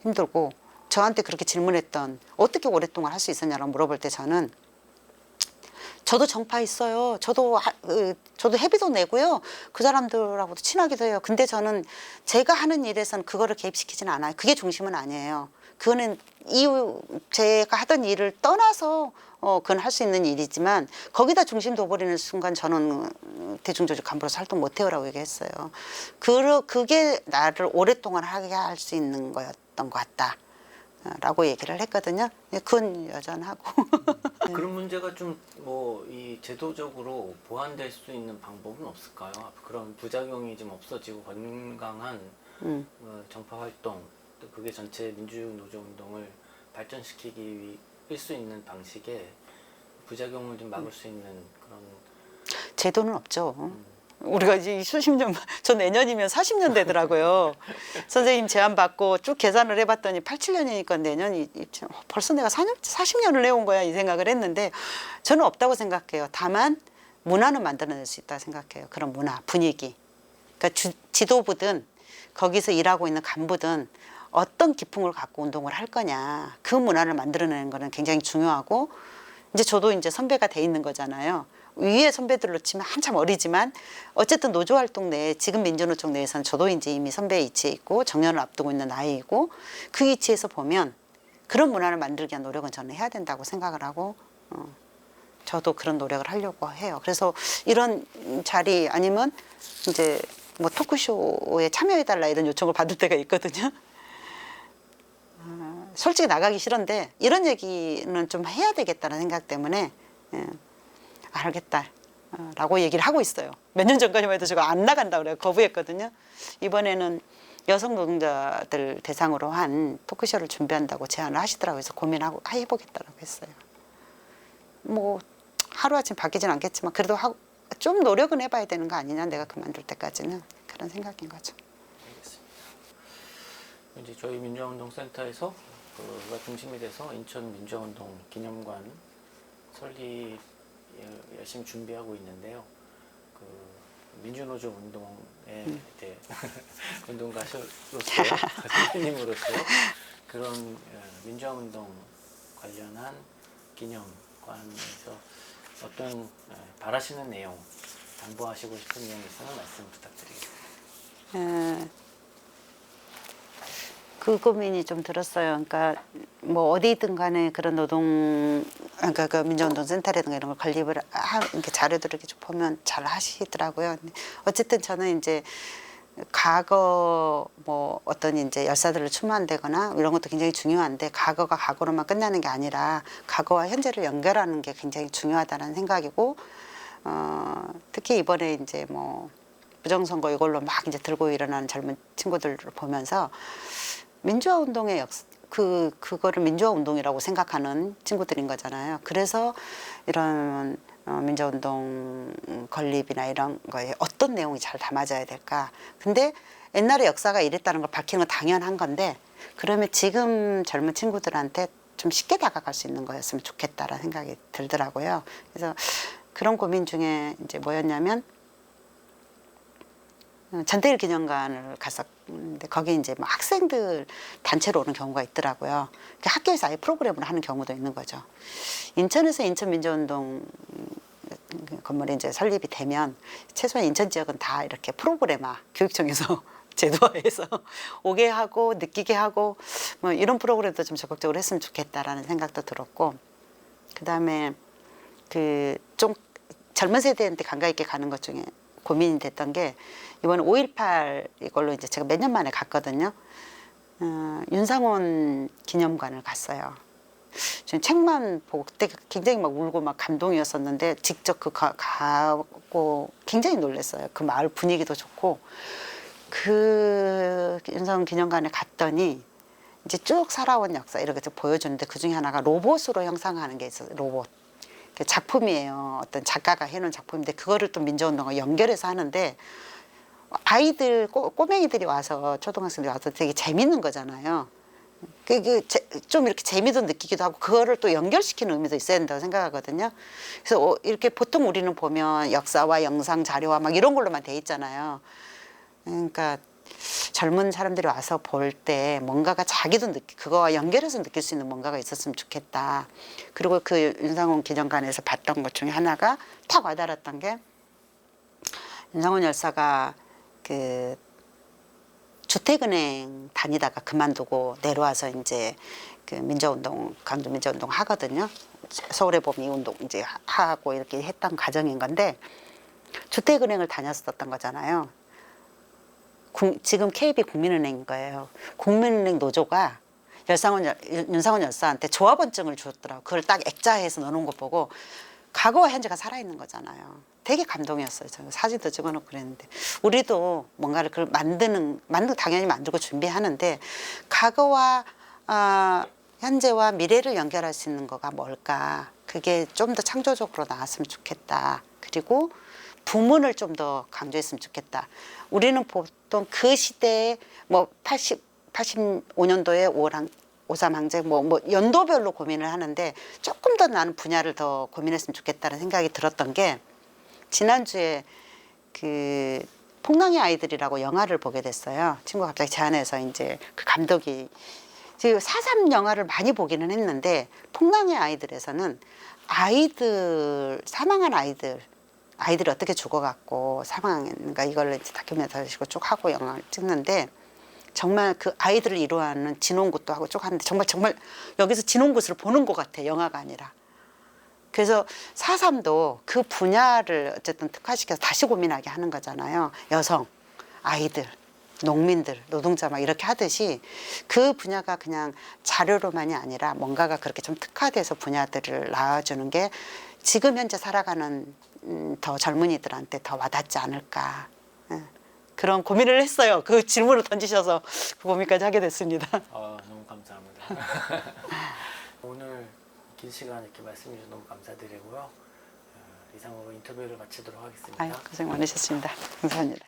힘들고 저한테 그렇게 질문했던 어떻게 오랫동안 할 수 있었냐고 물어볼 때 저는 저도 정파 있어요. 저도 회비도 내고요. 그 사람들하고도 친하기도 해요. 근데 저는 제가 하는 일에서는 그거를 개입시키지는 않아요. 그게 중심은 아니에요. 그거는 제가 하던 일을 떠나서 그건 할 수 있는 일이지만 거기다 중심 둬버리는 순간 저는 대중조직 간부로서 활동 못해요라고 얘기했어요. 그게 나를 오랫동안 하게 할 수 있는 거였던 것 같다. 라고 얘기를 했거든요. 그건 여전하고. 그런 문제가 좀 뭐 이 제도적으로 보완될 수 있는 방법은 없을까요? 그런 부작용이 좀 없어지고 건강한 정파 활동, 또 그게 전체 민주노조 운동을 발전시키기 위할 수 있는 방식의 부작용을 좀 막을 수 있는 그런 제도는 없죠. 우리가 이제 수십 년, 저 내년이면 40년 되더라고요. 선생님 제안 받고 쭉 계산을 해봤더니 87년이니까 내년이 벌써 내가 40년을 해온 거야 이 생각을 했는데 저는 없다고 생각해요. 다만 문화는 만들어낼 수 있다고 생각해요. 그런 문화, 분위기. 그러니까 지도부든 거기서 일하고 있는 간부든 어떤 기풍을 갖고 운동을 할 거냐. 그 문화를 만들어내는 거는 굉장히 중요하고 이제 저도 이제 선배가 돼 있는 거잖아요. 위에 선배들로 치면 한참 어리지만 어쨌든 노조 활동 내에 지금 민주노총 내에서는 저도 이제 이미 선배의 위치에 있고 정년을 앞두고 있는 나이이고 그 위치에서 보면 그런 문화를 만들기 위한 노력은 저는 해야 된다고 생각을 하고 저도 그런 노력을 하려고 해요. 그래서 이런 자리 아니면 이제 뭐 토크쇼에 참여해달라 이런 요청을 받을 때가 있거든요. 솔직히 나가기 싫은데 이런 얘기는 좀 해야 되겠다는 생각 때문에 알겠다 라고 얘기를 하고 있어요. 몇 년 전까지만 해도 제가 안 나간다고 그래요. 거부했거든요. 이번에는 여성 노동자들 대상으로 한 토크쇼를 준비한다고 제안을 하시더라고요. 그래서 고민하고 해보겠다고 했어요. 뭐 하루아침 바뀌진 않겠지만 그래도 좀 노력은 해봐야 되는 거 아니냐, 내가 그만둘 때까지는. 그런 생각인 거죠. 알겠습니다. 이제 저희 민주화운동센터에서 그가 중심이 돼서 인천 민주화운동 기념관 설립 열심히 준비하고 있는데요. 그 민주노조 운동에 이제 운동가로서 선생님으로서 그런 민주화운동 관련한 기념관에서 어떤 바라시는 내용, 당부하시고 싶은 내용 있으면 말씀 부탁드리겠습니다. 그 고민이 좀 들었어요. 그러니까 뭐 어디든 간에 그런 노동, 그러니까 그 민주운동센터라든가 이런 걸 건립을 이렇게 자료들을 이렇게 좀 보면 잘 하시더라고요. 근데 어쨌든 저는 이제 과거 뭐 어떤 이제 열사들을 추모한다거나 이런 것도 굉장히 중요한데, 과거가 과거로만 끝나는 게 아니라 과거와 현재를 연결하는 게 굉장히 중요하다는 생각이고, 특히 이번에 이제 뭐 부정선거 이걸로 막 이제 들고 일어나는 젊은 친구들을 보면서 민주화 운동의 그거를 민주화 운동이라고 생각하는 친구들인 거잖아요. 그래서 이런 민주화 운동 건립이나 이런 거에 어떤 내용이 잘 담아져야 될까. 근데 옛날에 역사가 이랬다는 걸 밝히는 건 당연한 건데, 그러면 지금 젊은 친구들한테 좀 쉽게 다가갈 수 있는 거였으면 좋겠다라는 생각이 들더라고요. 그래서 그런 고민 중에 이제 뭐였냐면, 전태일 기념관을 갔었는데 거기 이제 뭐 학생들 단체로 오는 경우가 있더라고요. 학교에서 아예 프로그램을 하는 경우도 있는 거죠. 인천에서 인천민주운동 건물이 이제 설립이 되면 최소한 인천 지역은 다 이렇게 프로그래마 교육청에서 제도화해서 오게 하고 느끼게 하고 뭐 이런 프로그램도 좀 적극적으로 했으면 좋겠다라는 생각도 들었고, 그다음에 그 좀 젊은 세대한테 감각 있게 가는 것 중에 고민이 됐던 게, 이번에 5.18 이걸로 이제 제가 몇 년 만에 갔거든요. 윤상원 기념관을 갔어요. 저는 책만 보고 그때 굉장히 막 울고 막 감동이었었는데, 직접 가고 굉장히 놀랐어요. 그 마을 분위기도 좋고. 그 윤상원 기념관에 갔더니 이제 쭉 살아온 역사 이렇게 보여주는데, 그 중에 하나가 로봇으로 형상하는 게 있어요. 로봇. 작품이에요. 어떤 작가가 해놓은 작품인데 그거를 또 민주운동과 연결해서 하는데, 아이들 꼬맹이들이 와서, 초등학생들이 와서 되게 재밌는 거잖아요. 좀 이렇게 재미도 느끼기도 하고 그거를 또 연결시키는 의미도 있어야 된다고 생각하거든요. 그래서 이렇게 보통 우리는 보면 역사와 영상 자료와 막 이런 걸로만 돼 있잖아요. 그러니까 젊은 사람들이 와서 볼 때 뭔가가 자기도 그거와 연결해서 느낄 수 있는 뭔가가 있었으면 좋겠다. 그리고 그 윤상원 기념관에서 봤던 것 중에 하나가 탁 와닿았던 게, 윤상원 열사가 그 주택은행 다니다가 그만두고 내려와서 이제 그 민주운동, 강조 민주운동 하거든요. 서울의 봄 이 운동 이제 하고 이렇게 했던 과정인 건데, 주택은행을 다녔었던 거잖아요. 지금 KB 국민은행인 거예요. 국민은행 노조가 윤상원 열사한테 조합원증을 줬더라고. 그걸 딱 액자해서 넣어놓은 거 보고 과거와 현재가 살아있는 거잖아요. 되게 감동이었어요. 제가 사진도 찍어놓고 그랬는데, 우리도 뭔가를 그걸 당연히 만들고 준비하는데, 과거와 현재와 미래를 연결할 수 있는 거가 뭘까? 그게 좀 더 창조적으로 나왔으면 좋겠다. 그리고 부문을 좀 더 강조했으면 좋겠다. 우리는 보통 그 시대에 뭐 85년도에 5.3 항쟁 뭐 연도별로 고민을 하는데, 조금 더 나는 분야를 더 고민했으면 좋겠다는 생각이 들었던 게, 지난주에 그 풍랑의 아이들이라고 영화를 보게 됐어요. 친구가 갑자기 제안해서, 이제 그 감독이 4.3 영화를 많이 보기는 했는데, 풍랑의 아이들에서는 사망한 아이들이 어떻게 죽어갔고 사망했는가, 이걸 이제 다큐멘터리식으로 쭉 하고 영화를 찍는데, 정말 그 아이들을 이루어하는 진홍굿도 하고 쭉 하는데, 정말 여기서 진홍굿을 보는 것 같아, 영화가 아니라. 그래서 4.3도 그 분야를 어쨌든 특화시켜서 다시 고민하게 하는 거잖아요. 여성, 아이들, 농민들, 노동자 막 이렇게 하듯이 그 분야가 그냥 자료로만이 아니라 뭔가가 그렇게 좀 특화돼서 분야들을 나와주는 게 지금 현재 살아가는 더 젊은이들한테 더 와닿지 않을까. 그런 고민을 했어요. 그 질문을 던지셔서 그 고민까지 하게 됐습니다. 너무 감사합니다. 오늘 긴 시간 이렇게 말씀해 주셔서 너무 감사드리고요. 이상으로 인터뷰를 마치도록 하겠습니다. 아유, 고생 많으셨습니다. 감사합니다.